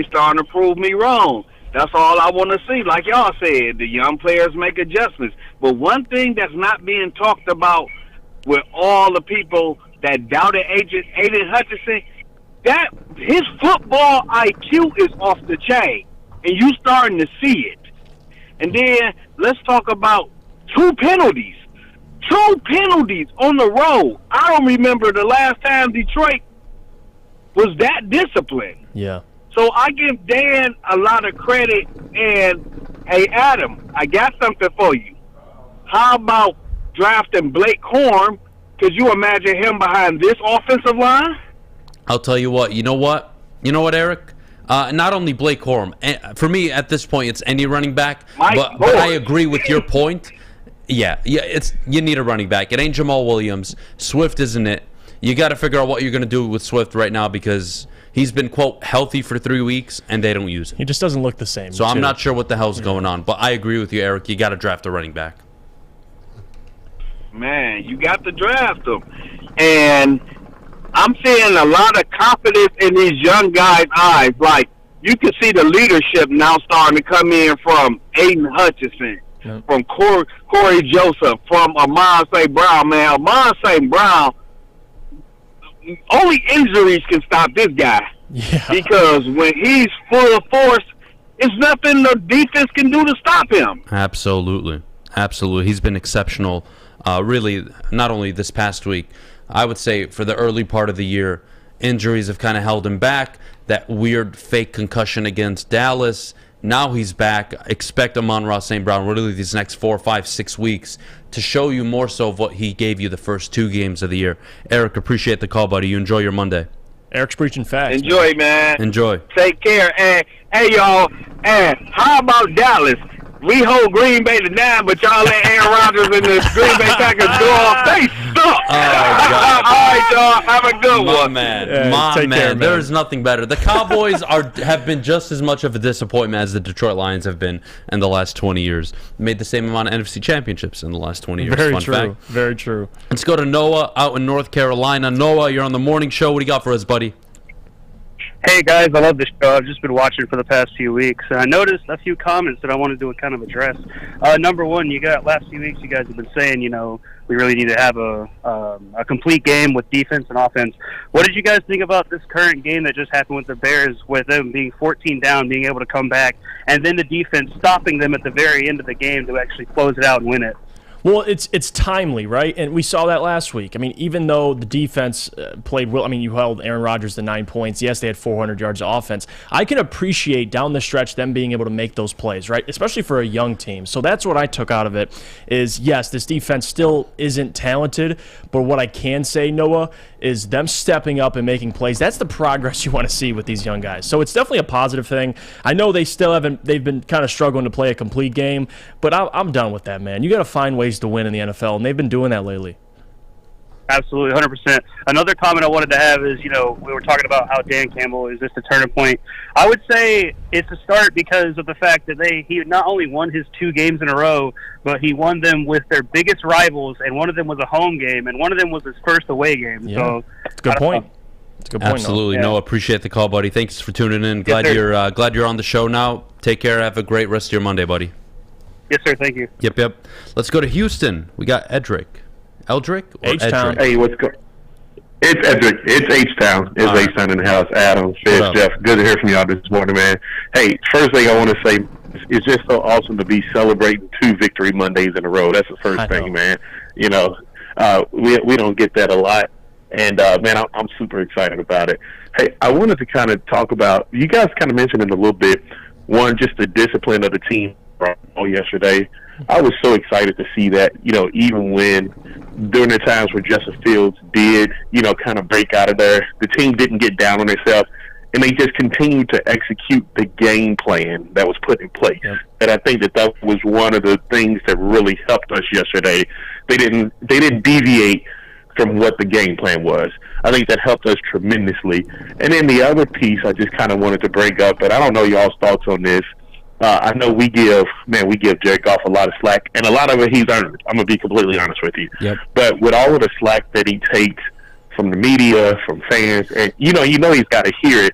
starting to prove me wrong. That's all I want to see. Like y'all said, the young players make adjustments. But one thing that's not being talked about with all the people that doubted Aidan Hutchinson, that his football IQ is off the chain, and you starting to see it. And then let's talk about 2 penalties. 2 penalties on the road. I don't remember the last time Detroit was that disciplined. Yeah. So I give Dan a lot of credit. And, hey, Adam, I got something for you. How about drafting Blake Corum? Could you imagine him behind this offensive line? I'll tell you what. You know what, Eric? Not only Blake Corum. For me, at this point, it's any running back. But I agree with your point. Yeah, you need a running back. It ain't Jamal Williams. Swift isn't it. You got to figure out what you're going to do with Swift right now because he's been, quote, healthy for 3 weeks, and they don't use him. He just doesn't look the same. So I'm not sure what the hell's going on. But I agree with you, Eric. You got to draft a running back. man, you got to draft them. And I'm seeing a lot of confidence in these young guys' eyes. Like, you can see the leadership now starting to come in from Aidan Hutchinson, from Corey Joseph, from Amon St. Brown, man. Amon St. Brown, only injuries can stop this guy. Yeah. Because when he's full of force, there's nothing the defense can do to stop him. Absolutely. He's been exceptional, really, not only this past week. I would say for the early part of the year, injuries have kind of held him back. That weird fake concussion against Dallas. Now he's back. Expect Amon-Ra St. Brown really these next 4, 5, 6 weeks to show you more so of what he gave you the first 2 games of the year. Eric, appreciate the call, buddy. You enjoy your Monday. Eric's preaching facts. Enjoy, man. Enjoy. Take care. And, hey, y'all, and how about Dallas? We hold Green Bay to 9, but y'all let Aaron Rodgers and the Green Bay Packers go off. They suck. Oh, God. All right, y'all. Have a good one. My man. There is nothing better. The Cowboys have been just as much of a disappointment as the Detroit Lions have been in the last 20 years. Made the same amount of NFC championships in the last 20 years. Very Fun true. fact. Very true. Let's go to Noah out in North Carolina. Noah, you're on the morning show. What do you got for us, buddy? Hey guys, I love this show. I've just been watching for the past few weeks. I noticed a few comments that I wanted to kind of address. Number one, last few weeks you guys have been saying, we really need to have a complete game with defense and offense. What did you guys think about this current game that just happened with the Bears, with them being 14 down, being able to come back, and then the defense stopping them at the very end of the game to actually close it out and win it? Well, it's timely, right? And we saw that last week. I mean, even though the defense played well, I mean, you held Aaron Rodgers to 9 points. Yes, they had 400 yards of offense. I can appreciate down the stretch them being able to make those plays, right? Especially for a young team. So that's what I took out of it is, yes, this defense still isn't talented, but what I can say, Noah, is them stepping up and making plays. That's the progress you want to see with these young guys. So it's definitely a positive thing. I know they've been kind of struggling to play a complete game, but I'm done with that, man. You got to find ways to win in the NFL, and they've been doing that lately. Absolutely, 100%. Another comment I wanted to have is, we were talking about how Dan Campbell is just a turning point. I would say it's a start because of the fact that he not only won his 2 games in a row, but he won them with their biggest rivals, and one of them was a home game, and one of them was his first away game. Yeah. So it's a good point. It's a good point. Absolutely, Noah. no. Appreciate the call, buddy. Thanks for tuning in. Glad you're on the show now. Take care. Have a great rest of your Monday, buddy. Yes, sir. Thank you. Yep. Let's go to Houston. We got Eldrick or H-Town. Hey, what's going? It's Edric. It's H-Town. It's H-Town in the house. Adham, Fish, Jeff. Good to hear from y'all this morning, man. Hey, first thing I want to say, it's just so awesome to be celebrating 2 victory Mondays in a row. That's the first thing, man. We don't get that a lot. And, man, I'm super excited about it. Hey, I wanted to kind of talk about, you guys kind of mentioned it a little bit, one, just the discipline of the team yesterday. I was so excited to see that, even when during the times where Justin Fields did, kind of break out of there, the team didn't get down on themselves, and they just continued to execute the game plan that was put in place. Yep. And I think that was one of the things that really helped us yesterday. They didn't deviate from what the game plan was. I think that helped us tremendously. And then the other piece I just kind of wanted to bring up, and I don't know y'all's thoughts on this. I know we give Jared Goff a lot of slack, and a lot of it he's earned. I'm going to be completely honest with you. Yep. But with all of the slack that he takes from the media, from fans, and he's got to hear it,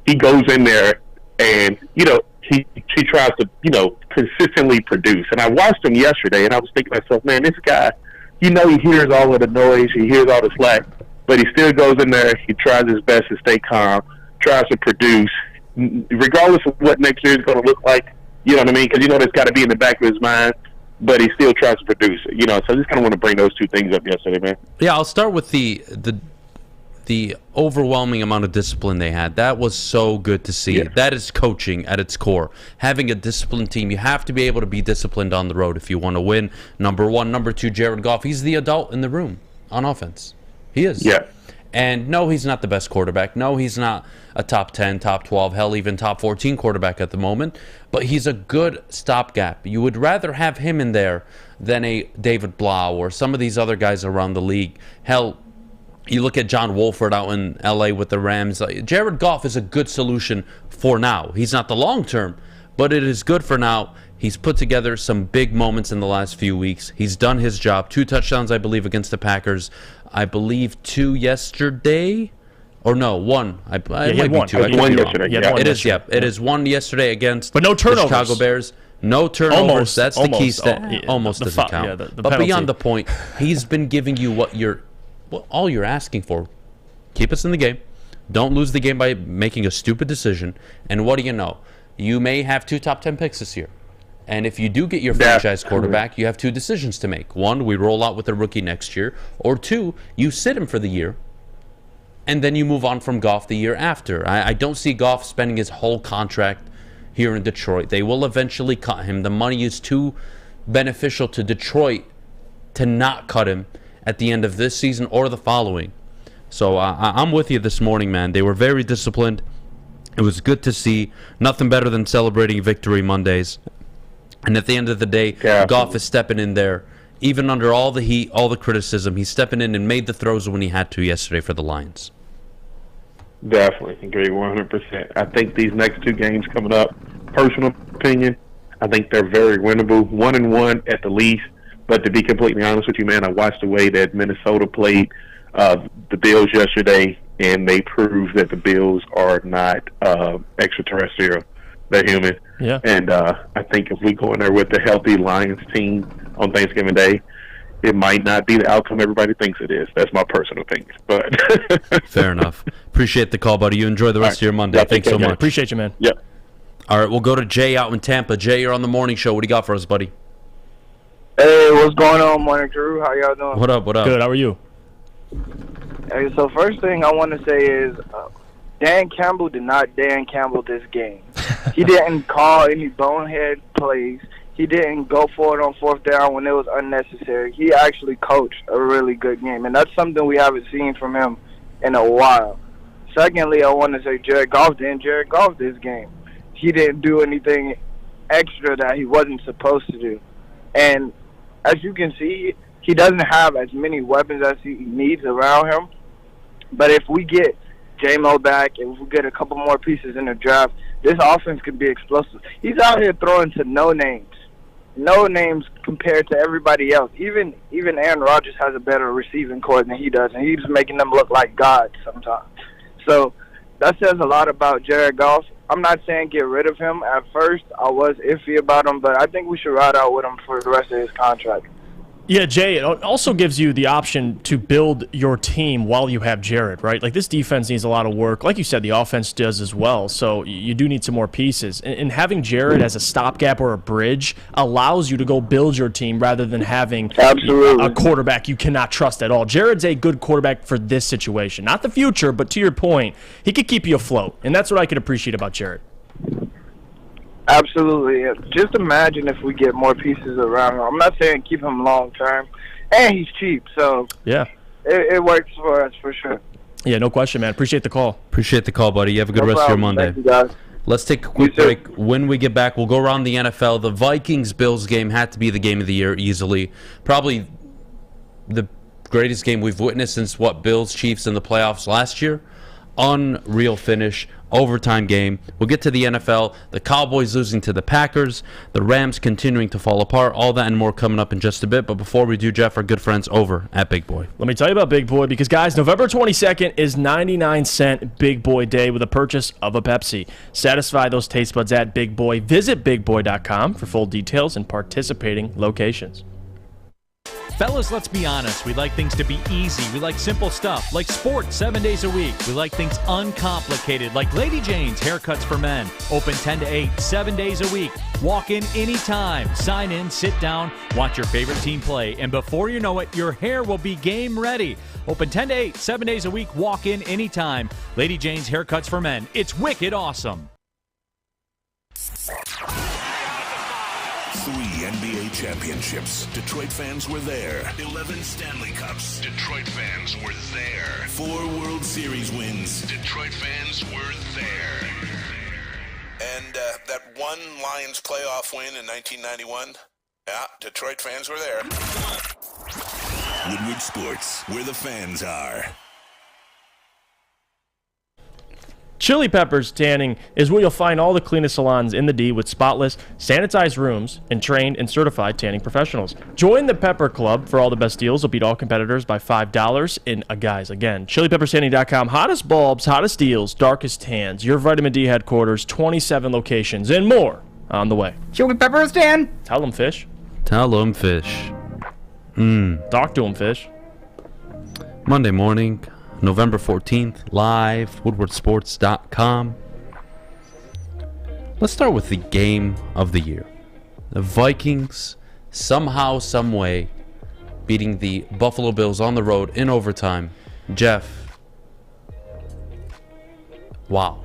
he goes in there and, he tries to, consistently produce. And I watched him yesterday, and I was thinking to myself, man, this guy, he hears all of the noise, he hears all the slack, but he still goes in there, he tries his best to stay calm, tries to produce, regardless of what next year is going to look like, you know what I mean? Because that's got to be in the back of his mind, but he still tries to produce it, So I just kind of want to bring those 2 things up yesterday, man. Yeah, I'll start with the overwhelming amount of discipline they had. That was so good to see. Yeah. That is coaching at its core. Having a disciplined team, you have to be able to be disciplined on the road if you want to win. Number 1. Number 2, Jared Goff, he's the adult in the room on offense. He is. Yeah. And no, he's not the best quarterback. No, he's not a top 10, top 12, hell, even top 14 quarterback at the moment. But he's a good stopgap. You would rather have him in there than a David Blau or some of these other guys around the league. Hell, you look at John Wolford out in L.A. with the Rams. Jared Goff is a good solution for now. He's not the long term, But it is good for now. He's put together some big moments in the last few weeks. He's done his job. 2 touchdowns, I believe, against the Packers. I believe 2 yesterday. Or no, 1. It might be 2. One yesterday. It is, yeah. It is 1 yesterday against but no turnovers. the Chicago Bears. No turnovers. Almost, That's the key stat. Almost the doesn't count. Yeah, the but penalty. beyond the point, he's been giving you all you're asking for. Keep us in the game. Don't lose the game by making a stupid decision. And what do you know? You may have 2 top 10 picks this year. And if you do get your franchise quarterback, you have 2 decisions to make. 1, we roll out with a rookie next year. Or 2, you sit him for the year. And then you move on from Goff the year after. I don't see Goff spending his whole contract here in Detroit. They will eventually cut him. The money is too beneficial to Detroit to not cut him at the end of this season or the following. So I'm with you this morning, man. They were very disciplined. It was good to see. Nothing better than celebrating victory Mondays. And at the end of the day, Goff is stepping in there. Even under all the heat, all the criticism, he's stepping in and made the throws when he had to yesterday for the Lions. Definitely agree 100%. I think these next 2 games coming up, personal opinion, I think they're very winnable. 1-1 at the least. But to be completely honest with you, man, I watched the way that Minnesota played the Bills yesterday, and they proved that the Bills are not extraterrestrial. They're human. Yeah. And I think if we go in there with the healthy Lions team on Thanksgiving Day, it might not be the outcome everybody thinks it is. That's my personal opinion. But fair enough. Appreciate the call, buddy. You enjoy the rest of your Monday. Thanks so much. Appreciate you, man. Yep. All right, we'll go to Jay out in Tampa. Jay, you're on the morning show. What do you got for us, buddy? Hey, what's going on, Morning Crew? How y'all doing? What up? Good. How are you? Hey, so first thing I want to say is Dan Campbell did not Dan Campbell this game. He didn't call any bonehead plays. He didn't go for it on 4th down when it was unnecessary. He actually coached a really good game, and that's something we haven't seen from him in a while. Secondly, I want to say Jared Goff didn't Jared Goff this game. He didn't do anything extra that he wasn't supposed to do. And as you can see, he doesn't have as many weapons as he needs around him. But if we get J-Mo back and if we get a couple more pieces in the draft, this offense could be explosive. He's out here throwing to no names compared to everybody else. Even Aaron Rodgers has a better receiving core than he does, and he's making them look like gods sometimes. So that says a lot about Jared Goff. I'm not saying get rid of him. At first, I was iffy about him, but I think we should ride out with him for the rest of his contract. Yeah, Jay, it also gives you the option to build your team while you have Jared, right? Like, this defense needs a lot of work. Like you said, the offense does as well, so you do need some more pieces. And having Jared as a stopgap or a bridge allows you to go build your team rather than having a quarterback you cannot trust at all. Jared's a good quarterback for this situation. Not the future, but to your point, he could keep you afloat, and that's what I could appreciate about Jared. Absolutely. Just imagine if we get more pieces around him. I'm not saying keep him long term, and he's cheap, so yeah, it works for us for sure. Yeah, no question, man. Appreciate the call. Appreciate the call, buddy. You have a good rest of your Monday. Thank you, guys. Let's take a quick break. When we get back, we'll go around the NFL. The Vikings-Bills game had to be the game of the year easily. Probably the greatest game we've witnessed since, Bills-Chiefs in the playoffs last year. Unreal finish, overtime game. We'll get to the NFL. The Cowboys losing to the Packers. The Rams continuing to fall apart. All that and more coming up in just a bit. But before we do, Jeff, our good friends over at Big Boy. Let me tell you about Big Boy because, guys, November 22nd is 99-cent Big Boy Day with a purchase of a Pepsi. Satisfy those taste buds at Big Boy. Visit BigBoy.com for full details and participating locations. Fellas, let's be honest. We like things to be easy. We like simple stuff, like sports 7 days a week. We like things uncomplicated, like Lady Jane's Haircuts for Men. Open 10 to 8, 7 days a week. Walk in anytime. Sign in, sit down, watch your favorite team play. And before you know it, your hair will be game ready. Open 10 to 8, 7 days a week. Walk in anytime. Lady Jane's Haircuts for Men. It's wicked awesome. 3 NBA championships. Detroit fans were there. 11 Stanley Cups. Detroit fans were there. 4 World Series wins. Detroit fans were there. And that one Lions playoff win in 1991, yeah, Detroit fans were there. Woodward Sports, where the fans are. Chili Peppers Tanning is where you'll find all the cleanest salons in the D with spotless, sanitized rooms and trained and certified tanning professionals. Join the Pepper Club for all the best deals. They'll beat all competitors by $5 in guys. Again, ChiliPeppersTanning.com. Hottest bulbs, hottest deals, darkest tans. Your vitamin D headquarters, 27 locations, and more on the way. Chili Peppers Tan. Tell them, Fish. Tell them, Fish. Talk to them, Fish. Monday morning, November 14th, live, woodwardsports.com. Let's start with the game of the year. The Vikings, somehow, some way, beating the Buffalo Bills on the road in overtime. Jeff. Wow.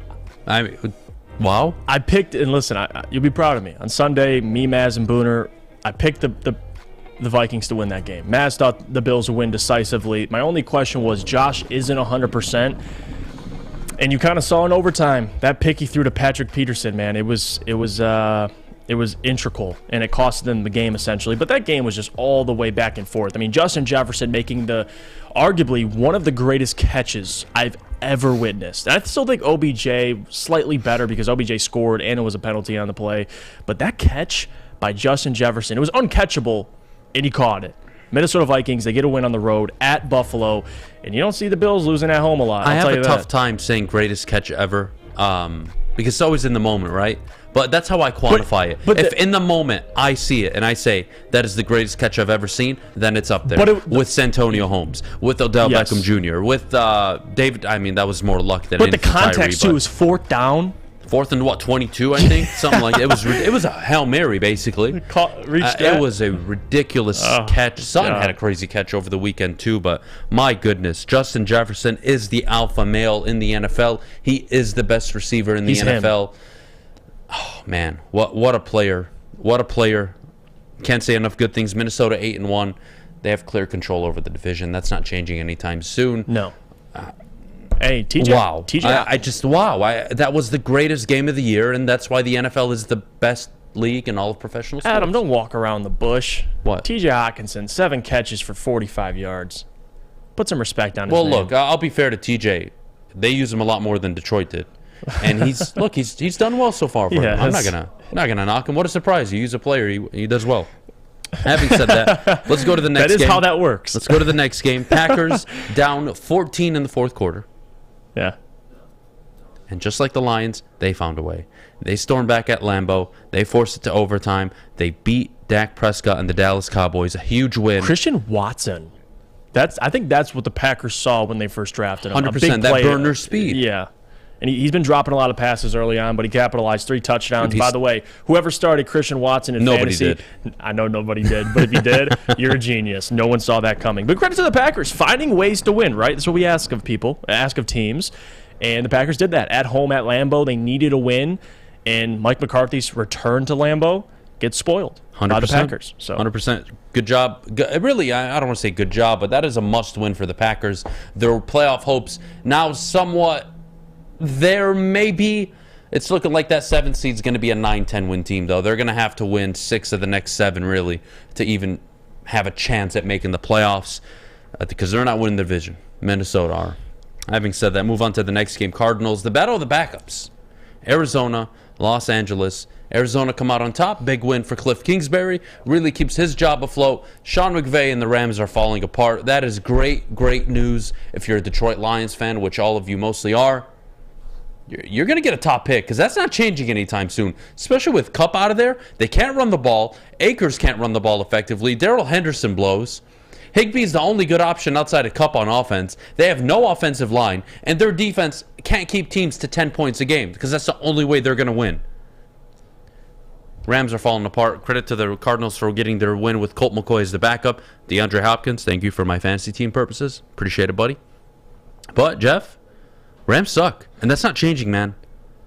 Wow. I picked, and listen, you'll be proud of me. On Sunday, me, Maz, and Booner, I picked the Vikings to win that game. Maz thought the Bills would win decisively. My only question was Josh isn't 100%, and you kind of saw in overtime that pick he threw to Patrick Peterson. Man, it was integral, and it cost them the game essentially. But that game was just all the way back and forth. I mean, Justin Jefferson making arguably one of the greatest catches I've ever witnessed. And I still think OBJ slightly better because OBJ scored and it was a penalty on the play. But that catch by Justin Jefferson, it was uncatchable. And he caught it. Minnesota Vikings, they get a win on the road at Buffalo, and you don't see the Bills losing at home a lot. I have a tough time saying greatest catch ever because it's always in the moment, right? But that's how I quantify it. But if in the moment I see it and I say that is the greatest catch I've ever seen, then it's up there with Santonio Holmes, with Odell Beckham Jr., with David. I mean, that was more luck than anything. But the context, too, is fourth down. Fourth and 22, I think, something like that. It was a Hail Mary, basically. It was a ridiculous catch. Sutton had a crazy catch over the weekend too, but my goodness, Justin Jefferson is the alpha male in the NFL. He is the best receiver in the NFL. Him. Oh man, what a player! What a player! Can't say enough good things. Minnesota 8-1. They have clear control over the division. That's not changing anytime soon. No. Hey, TJ. Wow. TJ. That was the greatest game of the year, and that's why the NFL is the best league in all of professional sports. Adam, don't walk around the bush. What? TJ Hawkinson, 7 catches for 45 yards. Put some respect on his name. Well, look, I'll be fair to TJ. They use him a lot more than Detroit did. And he's done well so far for him. I'm not gonna knock him. What a surprise. You use a player, he does well. Having said that, let's go to the next game. That is how that works. Let's go to the next game. Packers down 14 in the fourth quarter. Yeah. And just like the Lions, they found a way. They stormed back at Lambeau. They forced it to overtime. They beat Dak Prescott and the Dallas Cowboys. A huge win. Christian Watson. I think that's what the Packers saw when they first drafted him. 100%. That burner speed. Yeah. And he's been dropping a lot of passes early on, but he capitalized 3 touchdowns. By the way, whoever started Christian Watson in fantasy, did. I know nobody did, but if you did, you're a genius. No one saw that coming. But credit to the Packers, finding ways to win, right? That's what we ask of people, ask of teams. And the Packers did that. At home at Lambeau, they needed a win. And Mike McCarthy's return to Lambeau gets spoiled 100%. by the Packers. So 100%. Good job. Really, I don't want to say good job, but that is a must-win for the Packers. Their playoff hopes now somewhat... There may be, it's looking like that 7th seed is going to be a 9-10 win team, though. They're going to have to win 6 of the next 7, really, to even have a chance at making the playoffs because they're not winning the division. Minnesota are. Having said that, move on to the next game. Cardinals, the battle of the backups. Arizona, Los Angeles. Arizona come out on top. Big win for Cliff Kingsbury. Really keeps his job afloat. Sean McVay and the Rams are falling apart. That is great, great news if you're a Detroit Lions fan, which all of you mostly are. You're going to get a top pick because that's not changing anytime soon, especially with Kupp out of there. They can't run the ball. Akers can't run the ball effectively. Darrell Henderson blows. Higbee's the only good option outside of Kupp on offense. They have no offensive line, and their defense can't keep teams to 10 points a game because that's the only way they're going to win. Rams are falling apart. Credit to the Cardinals for getting their win with Colt McCoy as the backup. DeAndre Hopkins, thank you for my fantasy team purposes. Appreciate it, buddy. But, Jeff... Rams suck, and that's not changing, man.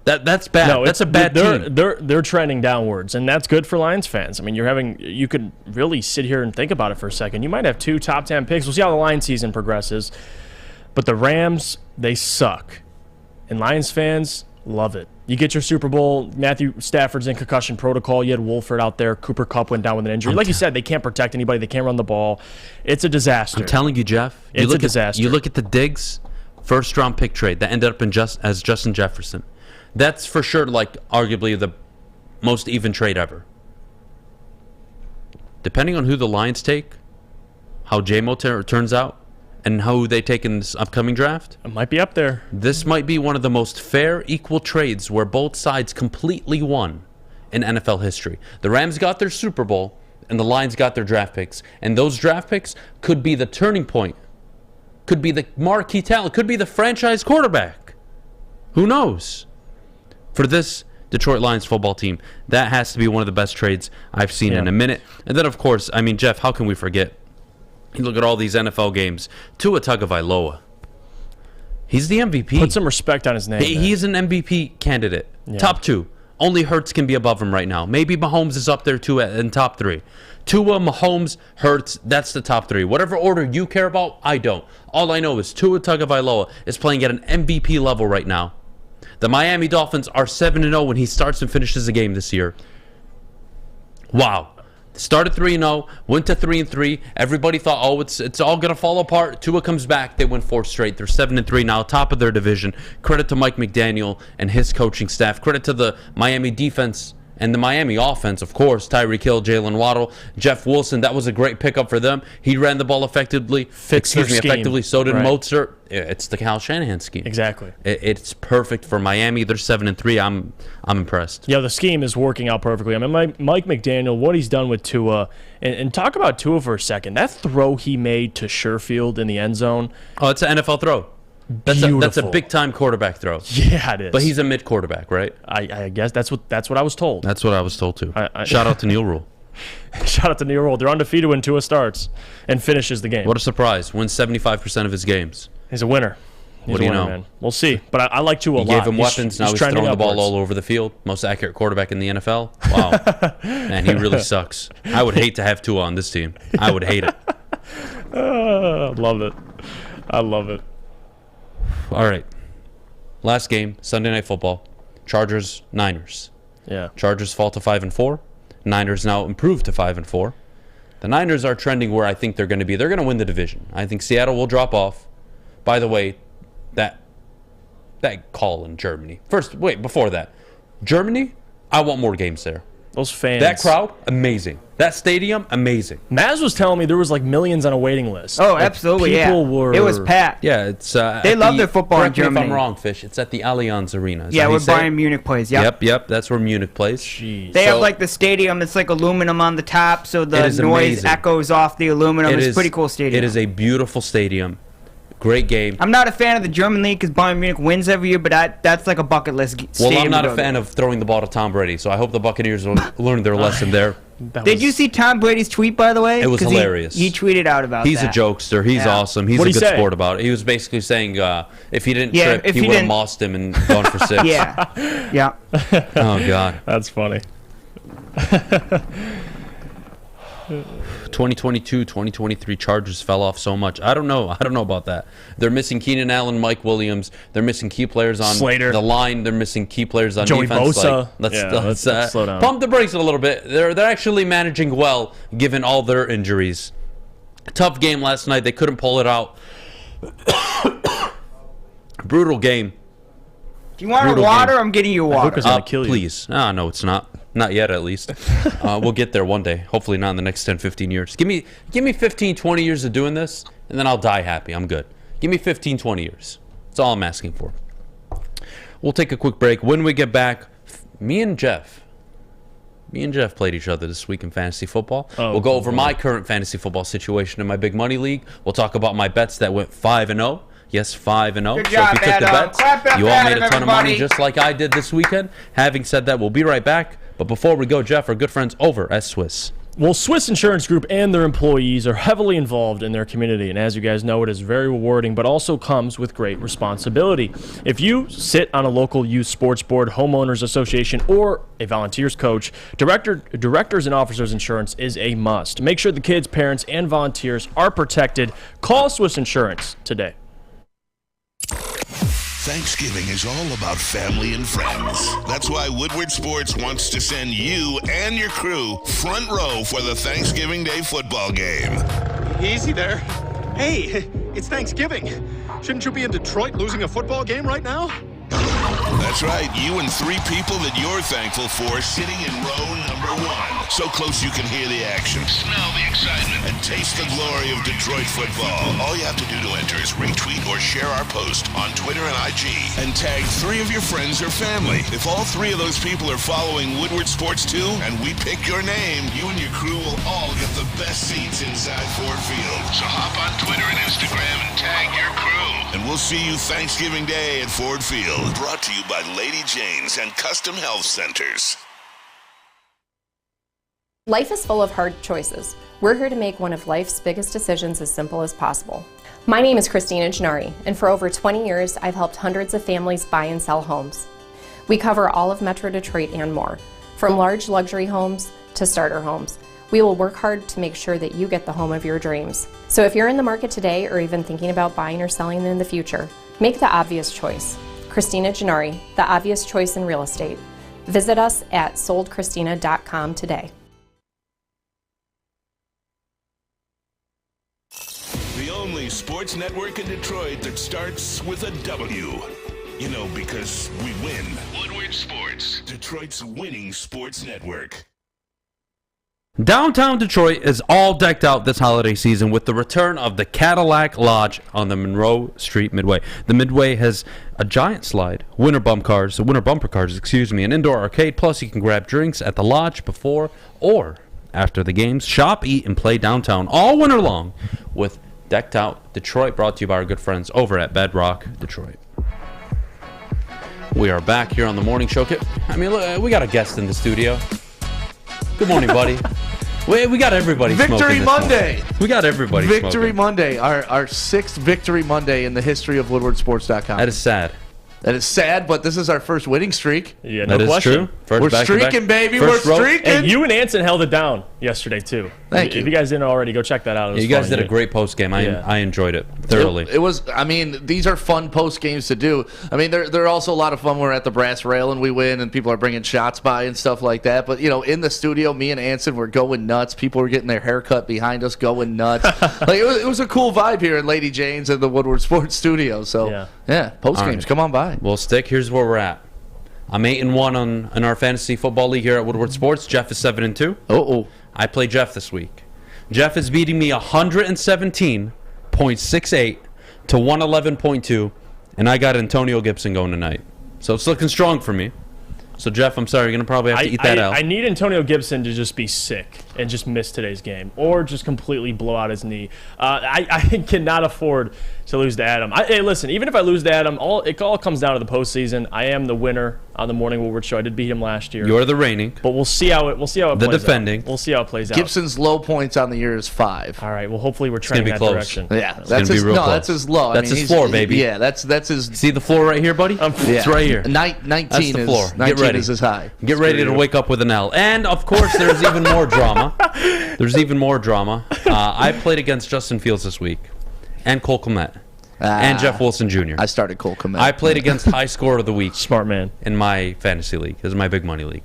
That's bad. No, that's a bad team. They're trending downwards, and that's good for Lions fans. I mean, you could really sit here and think about it for a second. You might have 2 top 10 picks. We'll see how the Lions season progresses. But the Rams, they suck, and Lions fans love it. You get your Super Bowl. Matthew Stafford's in concussion protocol. You had Wolford out there. Cooper Kupp went down with an injury. Like you said, they can't protect anybody. They can't run the ball. It's a disaster. I'm telling you, Jeff. It's a disaster. You look at the Diggs. first-round pick trade that ended up as Justin Jefferson. That's for sure, like, arguably the most even trade ever. Depending on who the Lions take, how J-Mo turns out, and who they take in this upcoming draft, it might be up there. This might be one of the most fair, equal trades where both sides completely won in NFL history. The Rams got their Super Bowl, and the Lions got their draft picks. And those draft picks could be the turning point, could be the marquee talent, could be the franchise quarterback. Who knows? For this Detroit Lions football team, that has to be one of the best trades I've seen in a minute. And then, of course, I mean, Jeff, how can we forget? You look at all these NFL games. Tua Tagovailoa. He's the MVP. Put some respect on his name. He's an MVP candidate. Yeah. Top 2. Only Hurts can be above him right now. Maybe Mahomes is up there too in top 3. Tua, Mahomes, Hurts, that's the top 3. Whatever order you care about, I don't. All I know is Tua Tagovailoa is playing at an MVP level right now. The Miami Dolphins are 7-0 when he starts and finishes a game this year. Wow. Started 3-0, went to 3-3. Everybody thought, oh, it's all going to fall apart. Tua comes back. They win 4 straight. They're 7-3 now, top of their division. Credit to Mike McDaniel and his coaching staff. Credit to the Miami defense and the Miami offense, of course. Tyreek Hill, Jalen Waddle, Jeff Wilson. That was a great pickup for them. He ran the ball effectively. Effectively. So did Mozart. It's the Kyle Shanahan scheme. Exactly. It's perfect for Miami. They're 7-3. I'm impressed. Yeah, the scheme is working out perfectly. I mean, Mike McDaniel, what he's done with Tua, and talk about Tua for a second. That throw he made to Sherfield in the end zone. Oh, it's an NFL throw. That's a big-time quarterback throw. Yeah, it is. But he's a mid-quarterback, right? I guess that's what I was told. That's what I was told, too. Shout out to Neil Rule. Shout out to Neil Rule. They're undefeated when Tua starts and finishes the game. What a surprise. Wins 75% of his games. He's a winner. What do you know? Man. We'll see. But I like Tua a lot. He gave him weapons. Now he's throwing the ball all over the field. Most accurate quarterback in the NFL. Wow. Man, he really sucks. I would hate to have Tua on this team. I would hate it. Love it. I love it. All right. Last game, Sunday Night Football. Chargers, Niners. Yeah. Chargers fall to 5-4. Niners now improve to 5-4. The Niners are trending where I think they're going to be. They're going to win the division. I think Seattle will drop off. By the way, that call in Germany. Before that. Germany, I want more games there. Those fans. That crowd, amazing. That stadium, amazing. Maz was telling me there was like millions on a waiting list. Oh, absolutely, people were. It was packed. Yeah, it's. They love their football in Germany. Correct me if I'm wrong, Fish. It's at the Allianz Arena. Yeah, where Bayern Munich plays. Yep. That's where Munich plays. Jeez. They have like the stadium. It's like aluminum on the top, so the noise amazing. echoes off the aluminum. It's a pretty cool stadium. It is a beautiful stadium. Great game. I'm not a fan of the German league because Bayern Munich wins every year, but that's like a bucket list stadium. Well, I'm not a fan of throwing the ball to Tom Brady, so I hope the Buccaneers will learn their lesson there. Did you see Tom Brady's tweet, by the way? It was hilarious. He tweeted out about He's that. a jokester. He's awesome. He's a good sport about it. He was basically saying if he didn't trip, he would have mossed him and gone for 6. Yeah. Oh, God. That's funny. 2022, 2023 Chargers fell off so much. I don't know about that. They're missing Keenan Allen, Mike Williams. They're missing key players on Slater. The line. They're missing key players on Joey defense. Bosa. Let's slow down. Pump the brakes a little bit. They're actually managing well given all their injuries. Tough game last night. They couldn't pull it out. Brutal game. Do you want water? I'm getting you water. I hope it's gonna kill you. Please. No, it's not. Not yet, at least. We'll get there one day. Hopefully not in the next 10, 15 years. Give me 15, 20 years of doing this, and then I'll die happy. I'm good. Give me 15, 20 years. That's all I'm asking for. We'll take a quick break. When we get back, me and Jeff played each other this week in fantasy football. We'll go over my current fantasy football situation in my big money league. We'll talk about my bets that went 5-0. Yes, 5-0. Good so job, if you took the Adham. bets, Clap it up you all for made a Adham, ton of money everybody. just like I did this weekend. Having said that, we'll be right back. But before we go, Jeff, our good friends over at Swiss. Well, Swiss Insurance Group and their employees are heavily involved in their community, and as you guys know, it is very rewarding, but also comes with great responsibility. If you sit on a local youth sports board, homeowners association, or a volunteers coach, directors and officers insurance is a must. Make sure the kids, parents, and volunteers are protected. Call Swiss Insurance today. Thanksgiving is all about family and friends. That's why Woodward Sports wants to send you and your crew front row for the Thanksgiving Day football game. Easy there. Hey, it's Thanksgiving. Shouldn't you be in Detroit losing a football game right now? That's right, you and 3 people that you're thankful for sitting in row number 1. So close you can hear the action, smell the excitement, and taste the glory of Detroit football. All you have to do to enter is retweet or share our post on Twitter and IG, and tag 3 of your friends or family. If all 3 of those people are following Woodward Sports too, and we pick your name, you and your crew will all get the best seats inside Ford Field. So hop on Twitter and Instagram and tag your crew. And we'll see you Thanksgiving Day at Ford Field. Brought to you by Lady Jane's and Custom Health Centers. Life is full of hard choices. We're here to make one of life's biggest decisions as simple as possible. My name is Christina Gennari, and for over 20 years, I've helped hundreds of families buy and sell homes. We cover all of Metro Detroit and more, from large luxury homes to starter homes. We will work hard to make sure that you get the home of your dreams. So if you're in the market today or even thinking about buying or selling in the future, make the obvious choice. Christina Gennari, the obvious choice in real estate. Visit us at soldchristina.com today. The only sports network in Detroit that starts with a W. You know, because we win. Woodward Sports, Detroit's winning sports network. Downtown Detroit is all decked out this holiday season with the return of the Cadillac Lodge on the Monroe Street Midway. The Midway has a giant slide, winter bumper cars, an indoor arcade, plus you can grab drinks at the lodge before or after the games. Shop, eat, and play downtown all winter long with Decked Out Detroit, brought to you by our good friends over at Bedrock Detroit. We are back here on the morning show. I mean, look, we got a guest in the studio. Good morning, buddy. We got everybody Victory Monday. We got everybody Victory Monday. Our 6th Victory Monday in the history of WoodwardSports.com. That is sad. That is sad, but this is our first winning streak. Yeah, no question. True. We're streaking, baby. We're streaking. And you and Anson held it down yesterday, too. Thank you. If you guys didn't already, go check that out. It was you guys fun, did a great post game. I enjoyed it thoroughly. It was, I mean, these are fun post games to do. I mean, they're also a lot of fun when we're at the brass rail and we win and people are bringing shots by and stuff like that. But, you know, in the studio, me and Anson were going nuts. People were getting their haircut behind us, going nuts. Like, it was a cool vibe here in Lady Jane's and the Woodward Sports Studio. So, yeah post games, come on by. Well, Stick, here's where we're at. I'm 8-1 in our fantasy football league here at Woodward Sports. Jeff is 7-2. I play Jeff this week. Jeff is beating me 117.68 to 111.2, and I got Antonio Gibson going tonight. So it's looking strong for me. So, Jeff, I'm sorry, you're going to probably have to eat that out. I need Antonio Gibson to just be sick and just miss today's game or just completely blow out his knee. I cannot afford to lose to Adham. Hey, listen, even if I lose to Adham, it all comes down to the postseason. I am the winner on the Morning Woodward Show. I did beat him last year. You're the reigning. But we'll see how it plays out. The defending. We'll see how it plays out. Gibson's low points on the year is 5. All right, well, hopefully we're trending that direction. Yeah, that's his low. That's his floor, baby. Yeah, that's his. See the floor right here, buddy? It's right here. 19 that's the floor. 19 Get ready. is his high. Get ready to wake up with an L. And, of course, there's even more drama. I played against Justin Fields this week and Cole Kmet and Jeff Wilson Jr. I started Cole Kmet. I played against high scorer of the week. Smart man. In my fantasy league. This is my big money league.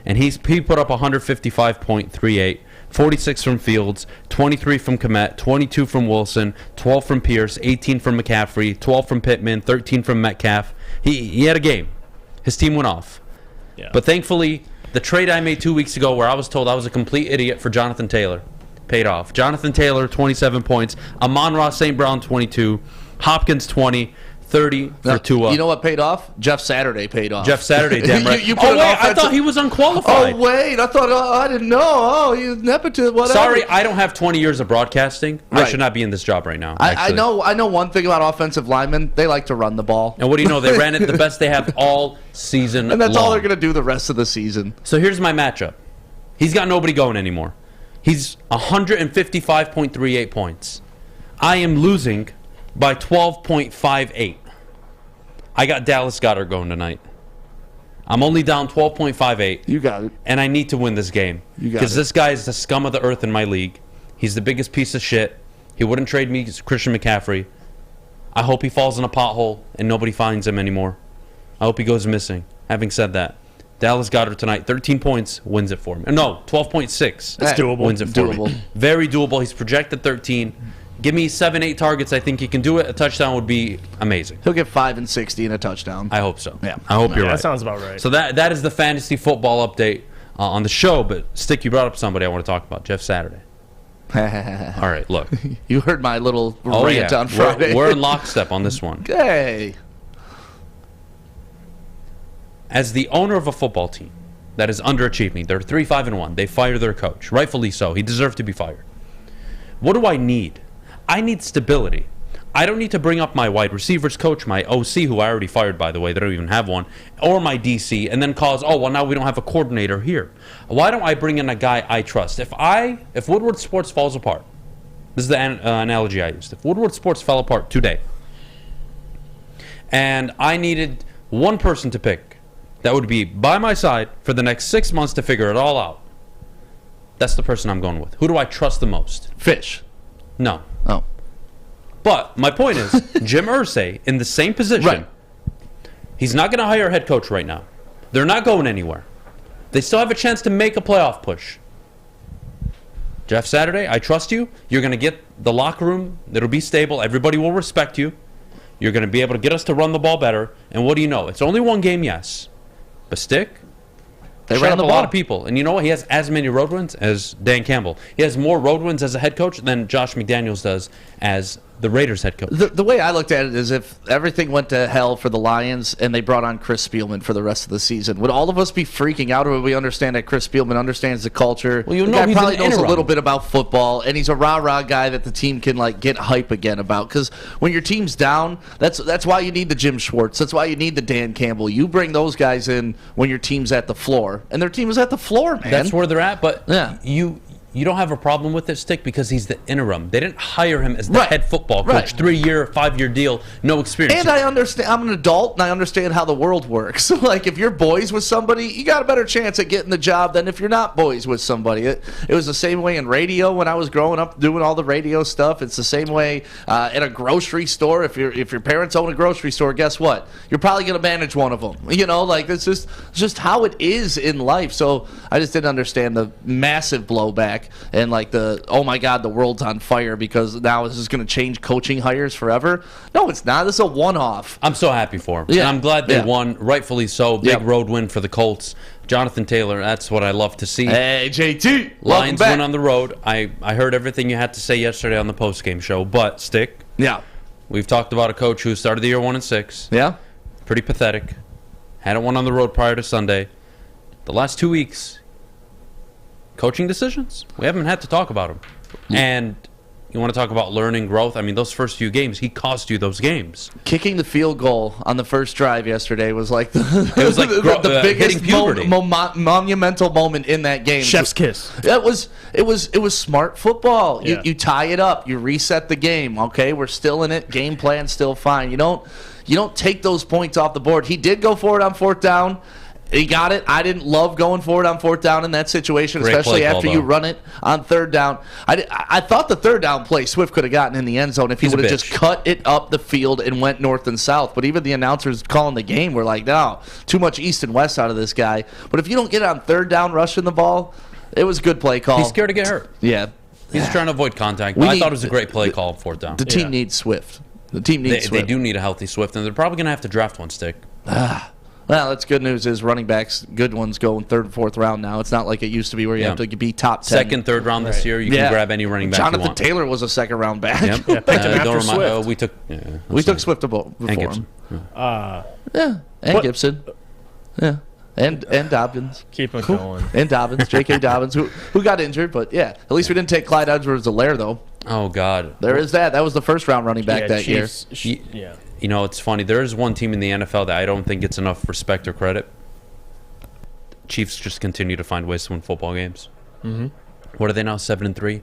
And he put up 155.38, 46 from Fields, 23 from Kmet, 22 from Wilson, 12 from Pierce, 18 from McCaffrey, 12 from Pittman, 13 from Metcalf. He had a game. His team went off. Yeah. But thankfully, the trade I made 2 weeks ago where I was told I was a complete idiot for Jonathan Taylor paid off. Jonathan Taylor, 27 points. Amon-Ra St. Brown, 22. Hopkins, 20. 30 for Tua. You know what paid off? Jeff Saturday paid off. Jeff Saturday, damn right. I thought he was unqualified. Oh, wait. I thought, I didn't know. Oh, he's nepotism, whatever. Sorry, I don't have 20 years of broadcasting. Right. I should not be in this job right now. I know one thing about offensive linemen. They like to run the ball. And what do you know? They ran it the best they have all season and that's long. all they're going to do the rest of the season. So here's my matchup. He's got nobody going anymore. He's 155.38 points. I am losing by 12.58. I got Dallas Goedert going tonight. I'm only down 12.58. You got it. And I need to win this game. Because this guy is the scum of the earth in my league. He's the biggest piece of shit. He wouldn't trade me Christian McCaffrey. I hope he falls in a pothole and nobody finds him anymore. I hope he goes missing. Having said that, Dallas Goedert tonight, 13 points, wins it for me. No, 12.6. That's doable. Wins it for me. Very doable. He's projected 13. Give me 7-8 targets. I think he can do it. A touchdown would be amazing. He'll get 5 and 60 and a touchdown. I hope so. Yeah. I hope you're right. That sounds about right. So that is the fantasy football update on the show. But Stick, you brought up somebody I want to talk about, Jeff Saturday. All right, look. You heard my little rant on Friday. We're in lockstep on this one. Hey. As the owner of a football team that is underachieving, they're 3-5-1. They fire their coach, rightfully so. He deserved to be fired. What do I need? I need stability. I don't need to bring up my wide receivers coach, my OC, who I already fired, by the way. They don't even have one, or my DC, and then cause, now we don't have a coordinator here. Why don't I bring in a guy I trust? If Woodward Sports falls apart, this is the analogy I used. If Woodward Sports fell apart today, and I needed one person to pick that would be by my side for the next 6 months to figure it all out, that's the person I'm going with. Who do I trust the most? Fish. No. Oh. But my point is, Jim Irsay, in the same position, he's not going to hire a head coach right now. They're not going anywhere. They still have a chance to make a playoff push. Jeff Saturday, I trust you. You're going to get the locker room. It'll be stable. Everybody will respect you. You're going to be able to get us to run the ball better. And what do you know? It's only one game, yes. But Stick, they ran a lot of people. And you know what? He has as many road wins as Dan Campbell. He has more road wins as a head coach than Josh McDaniels does as the Raiders head coach. The way I looked at it is if everything went to hell for the Lions and they brought on Chris Spielman for the rest of the season, would all of us be freaking out, or would we understand that Chris Spielman understands the culture? Well, the guy probably knows a little bit about football, and he's a rah-rah guy that the team can get hype again about. Because when your team's down, that's why you need the Jim Schwartz. That's why you need the Dan Campbell. You bring those guys in when your team's at the floor, and their team is at the floor, man. That's where they're at, but you don't have a problem with it, Stick, because he's the interim. They didn't hire him as the head football coach. 3-year, 5-year deal, no experience. And I understand. I'm an adult, and I understand how the world works. If you're boys with somebody, you got a better chance at getting the job than if you're not boys with somebody. It was the same way in radio when I was growing up doing all the radio stuff. It's the same way at a grocery store. If your parents own a grocery store, guess what? You're probably going to manage one of them. It's just how it is in life. So I just didn't understand the massive blowback. And oh my God, the world's on fire because now this is going to change coaching hires forever. No, it's not. This is a one-off. I'm so happy for him. Yeah. And I'm glad they won, rightfully so. Big road win for the Colts. Jonathan Taylor, that's what I love to see. Hey, JT. Lions win on the road. I heard everything you had to say yesterday on the postgame show, but Stick. Yeah. We've talked about a coach who started the year 1-6. Yeah. Pretty pathetic. Hadn't won on the road prior to Sunday. The last 2 weeks, coaching decisions, we haven't had to talk about them. And you want to talk about learning, growth? I mean, those first few games, he cost you those games. Kicking the field goal on the first drive yesterday was the biggest monumental moment in that game. Chef's kiss. It was smart football. Yeah. You tie it up. You reset the game. Okay, we're still in it. Game plan still fine. You don't take those points off the board. He did go for it on 4th down. He got it. I didn't love going for it on 4th down in that situation, especially after you run it on 3rd down. I thought the 3rd down play Swift could have gotten in the end zone if he would have just cut it up the field and went north and south. But even the announcers calling the game were like, no, too much east and west out of this guy. But if you don't get it on 3rd down rushing the ball, it was a good play call. He's scared to get hurt. Yeah. He's trying to avoid contact. But I thought it was a great play call on 4th down. The team needs Swift. The team needs Swift. They do need a healthy Swift, and they're probably going to have to draft one, Stick. Well, that's good news is running backs, good ones, go in 3rd and 4th round now. It's not like it used to be where you have to be top 10. 2nd, 3rd round this year, you can grab any running back Jonathan you want. Taylor was a 2nd round back. Yep. Picked him after Swift. We took Swift before and Gibson. And Gibson. Yeah. And Dobbins. Keep it going. And Dobbins, J.K. Dobbins, who got injured. But, at least we didn't take Clyde Edwards-Helaire, though. Oh, God. There is that. That was the 1st round running back that year. Yeah. You know, it's funny. There is one team in the NFL that I don't think gets enough respect or credit. Chiefs just continue to find ways to win football games. Mm-hmm. What are they now? 7-3,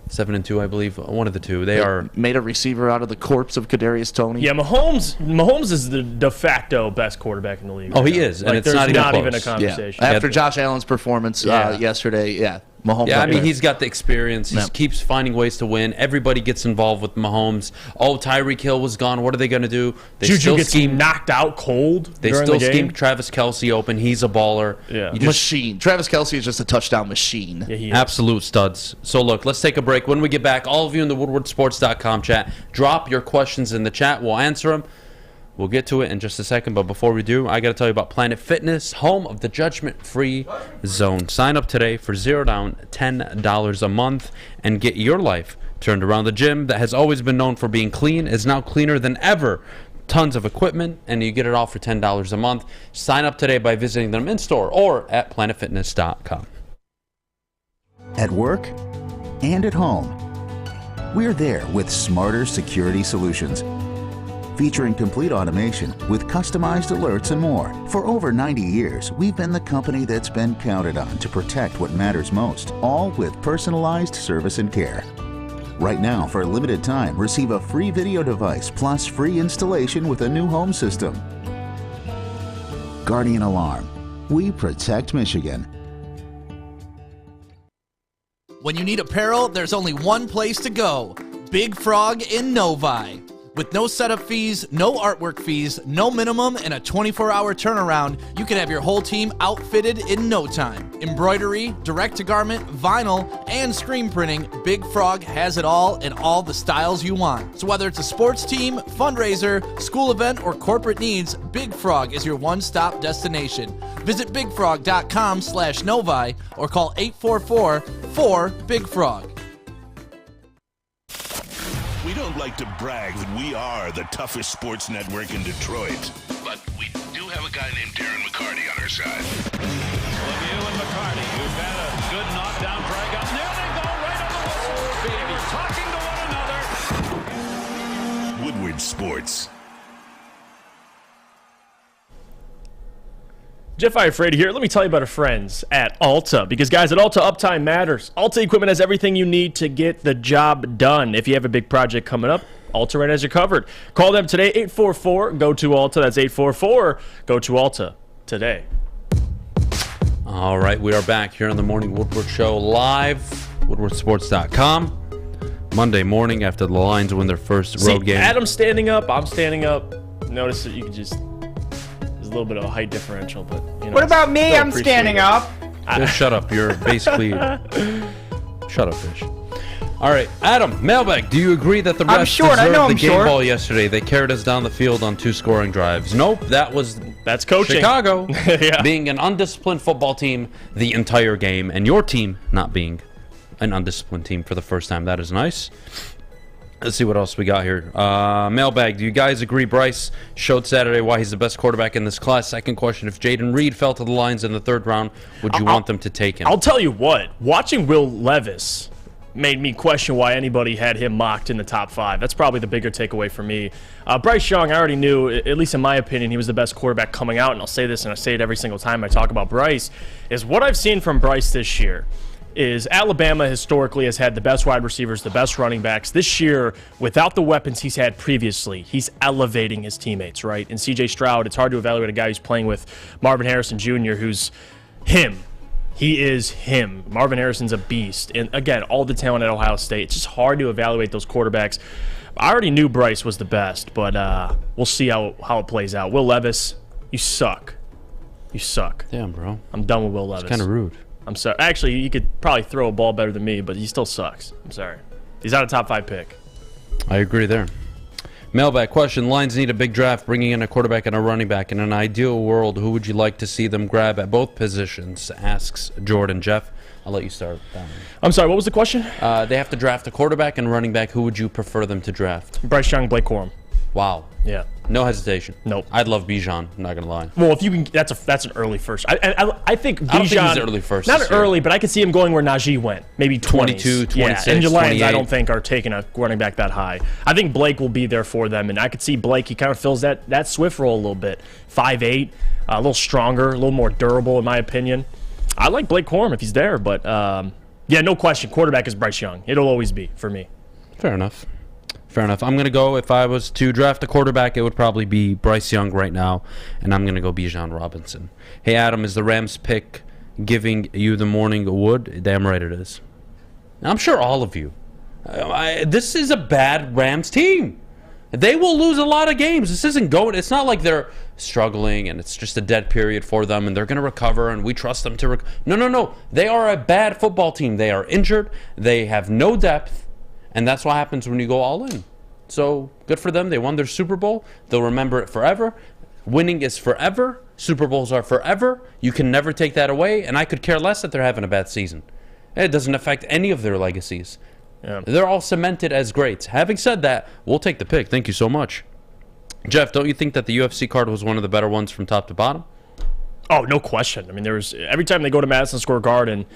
7-2, I believe. One of the two. They are made a receiver out of the corpse of Kadarius Toney. Yeah, Mahomes is the de facto best quarterback in the league. Oh, he is, and it's not not even a conversation. Yeah. After Josh Allen's performance yesterday, Mahomes. Yeah, I up mean, there. he's got the experience. He keeps finding ways to win. Everybody gets involved with Mahomes. Oh, Tyreek Hill was gone. What are they going to do? They Juju still gets knocked out cold. They during still the game. scheme Travis Kelce open. He's a baller. Yeah. Machine. Travis Kelce is just a touchdown machine. Yeah, he is. Absolute studs. So, look, let's take a break. When we get back, all of you in the WoodwardSports.com chat, drop your questions in the chat. We'll answer them. We'll get to it in just a second, but before we do, I got to tell you about Planet Fitness, home of the judgment-free zone. Sign up today for $0 down, $10 a month, and get your life turned around. The gym that has always been known for being clean is now cleaner than ever. Tons of equipment, and you get it all for $10 a month. Sign up today by visiting them in-store or at planetfitness.com. At work and at home, we're there with smarter security solutions. Featuring complete automation with customized alerts and more. For over 90 years, we've been the company that's been counted on to protect what matters most, all with personalized service and care. Right now, for a limited time, receive a free video device plus free installation with a new home system. Guardian Alarm. We protect Michigan. When you need apparel, there's only one place to go. Big Frog in Novi. With no setup fees, no artwork fees, no minimum, and a 24-hour turnaround, you can have your whole team outfitted in no time. Embroidery, direct-to-garment, vinyl, and screen printing, Big Frog has it all in all the styles you want. So whether it's a sports team, fundraiser, school event, or corporate needs, Big Frog is your one-stop destination. Visit bigfrog.com/Novi or call 844-4-BIG-FROG. We don't like to brag that we are the toughest sports network in Detroit, but we do have a guy named Darren McCarty on our side. Lemieux and McCarty, who've had a good knockdown drag up. There they go, right on the whistle, baby. Talking to one another. Woodward Sports. Jeff Iafrate here. Let me tell you about our friends at Alta. Because, guys, at Alta, uptime matters. Alta Equipment has everything you need to get the job done. If you have a big project coming up, Alta right has you covered. Call them today, 844-GO-TO-ALTA. That's 844-GO-TO-ALTA today. All right, we are back here on the Morning Woodward Show live, woodwardsports.com. Monday morning after the Lions win their first road game. Adam's standing up. I'm standing up. Notice that you can just... a little bit of a height differential, but you know. What about me? I'm standing up. Just shut up. You're basically... Shut up, fish. All right, Adam, Mailbag, do you agree that the refs deserved the game ball yesterday? They carried us down the field on 2 scoring drives. Nope, that's coaching. Chicago Yeah. being an undisciplined football team the entire game, and your team not being an undisciplined team for the first time. That is nice. Let's see what else we got here. Mailbag, do you guys agree Bryce showed Saturday why he's the best quarterback in this class? Second question, if Jaden Reed fell to the Lions in the 3rd round, would you want them to take him? I'll tell you what, watching Will Levis made me question why anybody had him mocked in the top 5. That's probably the bigger takeaway for me. Bryce Young, I already knew, at least in my opinion, he was the best quarterback coming out, and I'll say this, and I say it every single time I talk about Bryce, is what I've seen from Bryce this year is Alabama historically has had the best wide receivers, the best running backs. This year, without the weapons he's had previously, he's elevating his teammates, right? And C.J. Stroud, it's hard to evaluate a guy who's playing with Marvin Harrison Jr., who's him. He is him. Marvin Harrison's a beast. And again, all the talent at Ohio State. It's just hard to evaluate those quarterbacks. I already knew Bryce was the best, but we'll see how it plays out. Will Levis, you suck. You suck. Damn, bro. I'm done with Will Levis. It's kind of rude. I'm sorry. Actually, he could probably throw a ball better than me, but he still sucks. I'm sorry. He's not a top 5 pick. I agree there. Mailbag question. Lions need a big draft, bringing in a quarterback and a running back. In an ideal world, who would you like to see them grab at both positions? Asks Jordan. Jeff, I'll let you start. I'm sorry, what was the question? They have to draft a quarterback and running back. Who would you prefer them to draft? Bryce Young, Blake Corum. Wow. Yeah. No hesitation. Nope. I'd love Beydoun. I'm not gonna lie. Well, if you can, that's an early first. I think Beydoun. I don't think he's early first. Not early, but I could see him going where Najee went, maybe 22, 26, yeah, and the Lions, 28. I don't think are taking a running back that high. I think Blake will be there for them, and I could see Blake. He kind of fills that Swift role a little bit. 5'8", a little stronger, a little more durable, in my opinion. I like Blake Corum if he's there, but yeah, no question. Quarterback is Bryce Young. It'll always be for me. Fair enough. Fair enough. I'm going to go, if I was to draft a quarterback, it would probably be Bryce Young right now, and I'm going to go Bijan Robinson. Hey, Adam, is the Rams pick giving you the morning wood? Damn right it is. I'm sure all of you. This is a bad Rams team. They will lose a lot of games. This isn't going. It's not like they're struggling and it's just a dead period for them and they're going to recover and we trust them to. No. They are a bad football team. They are injured. They have no depth, and that's what happens when you go all in. So good for them. They won their Super Bowl. They'll remember it forever. Winning is forever. Super Bowls are forever. You can never take that away. And I could care less that they're having a bad season. It doesn't affect any of their legacies. Yeah. They're all cemented as greats. Having said that, we'll take the pick. Thank you so much. Jeff, don't you think that the UFC card was one of the better ones from top to bottom? Oh, no question. I mean, every time they go to Madison Square Garden,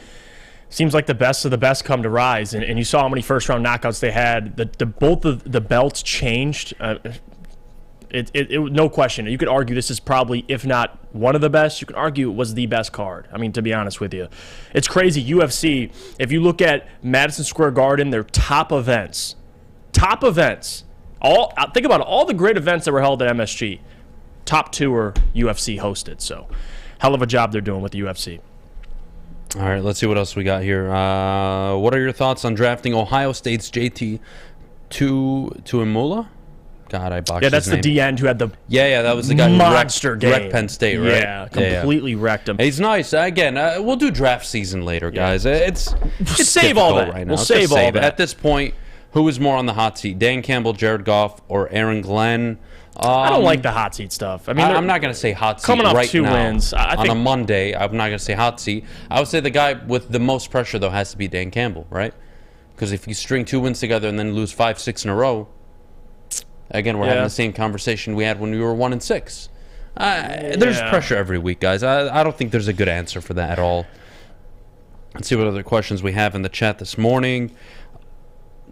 seems like the best of the best come to rise. And you saw how many first-round knockouts they had. Both of the belts changed. No question. You could argue this is probably, if not one of the best, you could argue it was the best card. I mean, to be honest with you. It's crazy. UFC, if you look at Madison Square Garden, their top events. Think about all the great events that were held at MSG. Top 2 are UFC hosted. So, hell of a job they're doing with the UFC. All right, let's see what else we got here. What are your thoughts on drafting Ohio State's JT Tuimoloau? God, I botched that's his name. the D end who had the that was the guy monster who wrecked Penn State, right? Yeah, completely wrecked him. He's nice. Again, we'll do draft season later, guys. It's save all that. Right now. We'll save all that. At this point, who is more on the hot seat? Dan Campbell, Jared Goff, or Aaron Glenn? I don't like the hot seat stuff. I mean, I'm not going to say hot seat coming off right 2 now. wins. On a Monday, I'm not going to say hot seat. I would say the guy with the most pressure, though, has to be Dan Campbell, right? Because if you string 2 wins together and then lose 5, 6 in a row, again, we're having the same conversation we had when we were 1-6. There's pressure every week, guys. I don't think there's a good answer for that at all. Let's see what other questions we have in the chat this morning.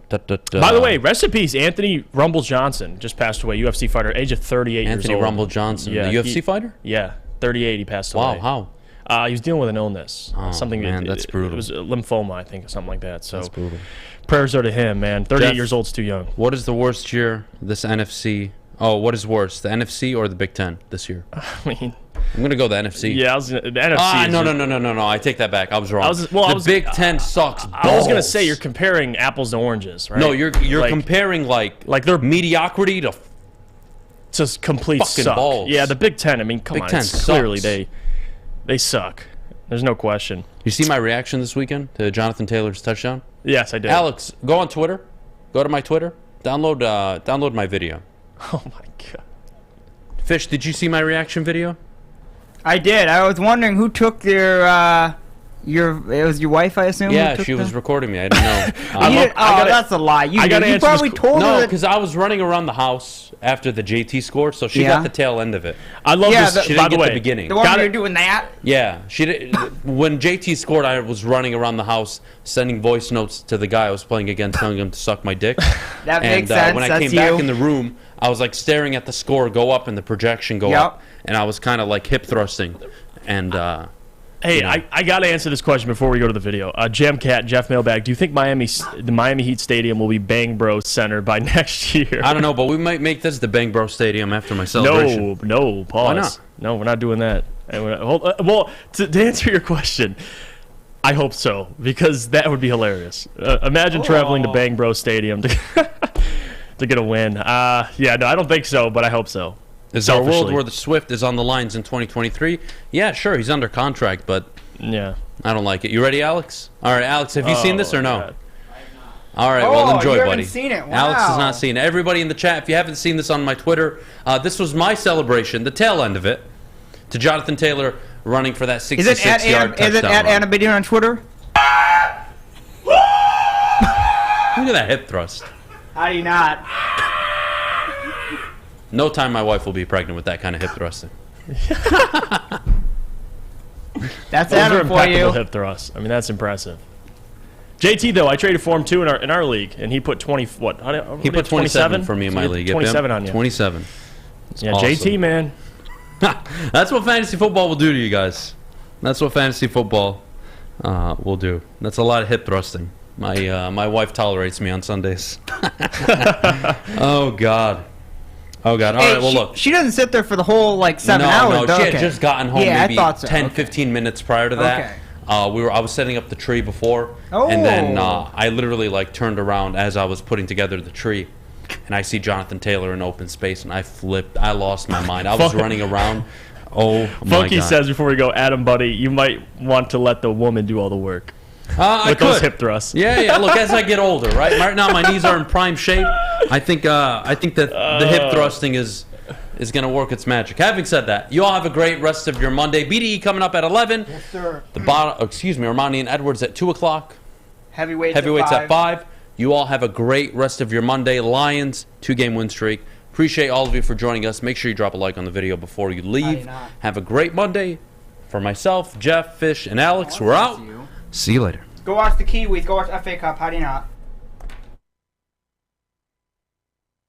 By the way, rest in peace, Anthony Rumble Johnson just passed away. UFC fighter, age of 38 years old. Anthony Rumble Johnson, the UFC fighter? Yeah, 38. He passed away. Wow, how? He was dealing with an illness. Something. Man, that's brutal. It was lymphoma, I think, or something like that. So that's brutal. Prayers are to him, man. 38 Jeff, years old's too young. What is the worst year this NFC? Oh, what is worse, the NFC or the Big Ten this year? I mean, I'm going to go the NFC. Yeah, the NFC. No. I take that back. I was wrong. The Big Ten sucks balls. I was going to say you're comparing apples to oranges, right? No, you're comparing like their mediocrity to complete fucking suck. balls. Yeah, the Big Ten. I mean, come Big on. Ten clearly they suck. There's no question. You see my reaction this weekend to Jonathan Taylor's touchdown? Yes, I did. Alex, go on Twitter. Go to my Twitter. Download my video. Oh my god. Fish, did you see my reaction video? I did. I was wondering who took it was your wife, I assume? Yeah, she was recording me. I didn't know. That's a lie. You probably told her. No, because I was running around the house after the JT score, so she got the tail end of it. I love this. She didn't get the beginning. The one where you're doing that? Yeah. She did, when JT scored, I was running around the house sending voice notes to the guy I was playing against, telling him to suck my dick. That makes sense. When I came back in the room, I was like staring at the score go up and the projection go up, and I was kind of like hip thrusting. And hey, I got to answer this question before we go to the video. Jamcat, Jeff Mailbag, do you think the Miami Heat Stadium will be Bang Bros Center by next year? I don't know, but we might make this the Bang Bros Stadium after my celebration. No, pause. Why not? No, we're not doing that. Well, to answer your question, I hope so, because that would be hilarious. Imagine traveling to Bang Bros Stadium to get a win. No, I don't think so, but I hope so. Is there a world where the Swift is on the lines in 2023? Yeah, sure. He's under contract, but yeah, I don't like it. You ready, Alex? All right, Alex, have you seen this or no? God. All right, well, enjoy, you buddy. Haven't seen it. Wow. Alex has not seen it. Everybody in the chat, if you haven't seen this on my Twitter, this was my celebration, the tail end of it, to Jonathan Taylor running for that 66-yard touchdown. Is it at Anna Beydoun on Twitter? Look at that hip thrust. How do you not? No time my wife will be pregnant with that kind of hip thrusting. That's Those for you. Hip thrust. I mean, that's impressive. JT, though, I traded for him too in our league, and he put 20. What? He put 27 for me in my league. 27 on you. 27. Yeah, awesome. JT, man. That's what fantasy football will do to you guys. That's what fantasy football will do. That's a lot of hip thrusting. My wife tolerates me on Sundays. Oh God. All right, well, look. She doesn't sit there for the whole, 7 hours. No, she had just gotten home maybe I thought so. 10, 15 minutes prior to that. Okay. I was setting up the tree before, and then I literally like turned around as I was putting together the tree, and I see Jonathan Taylor in open space, and I flipped. I lost my mind. I was running around. Oh my Funky God. says before we go, Adam, buddy, you might want to let the woman do all the work. I with those could. hip thrusts. Yeah. Look, as I get older, right now my knees are in prime shape. I think that the hip thrusting is going to work its magic. Having said that, you all have a great rest of your Monday. BDE coming up at 11. Yes, sir. Armani and Edwards at 2 o'clock. Heavyweights at 5. You all have a great rest of your Monday. Lions, 2-game win streak. Appreciate all of you for joining us. Make sure you drop a like on the video before you leave. Have a great Monday. For myself, Jeff, Fish, and Alex, we're out. See you later. Go watch the Kiwis. Go watch FA Cup. How do you not?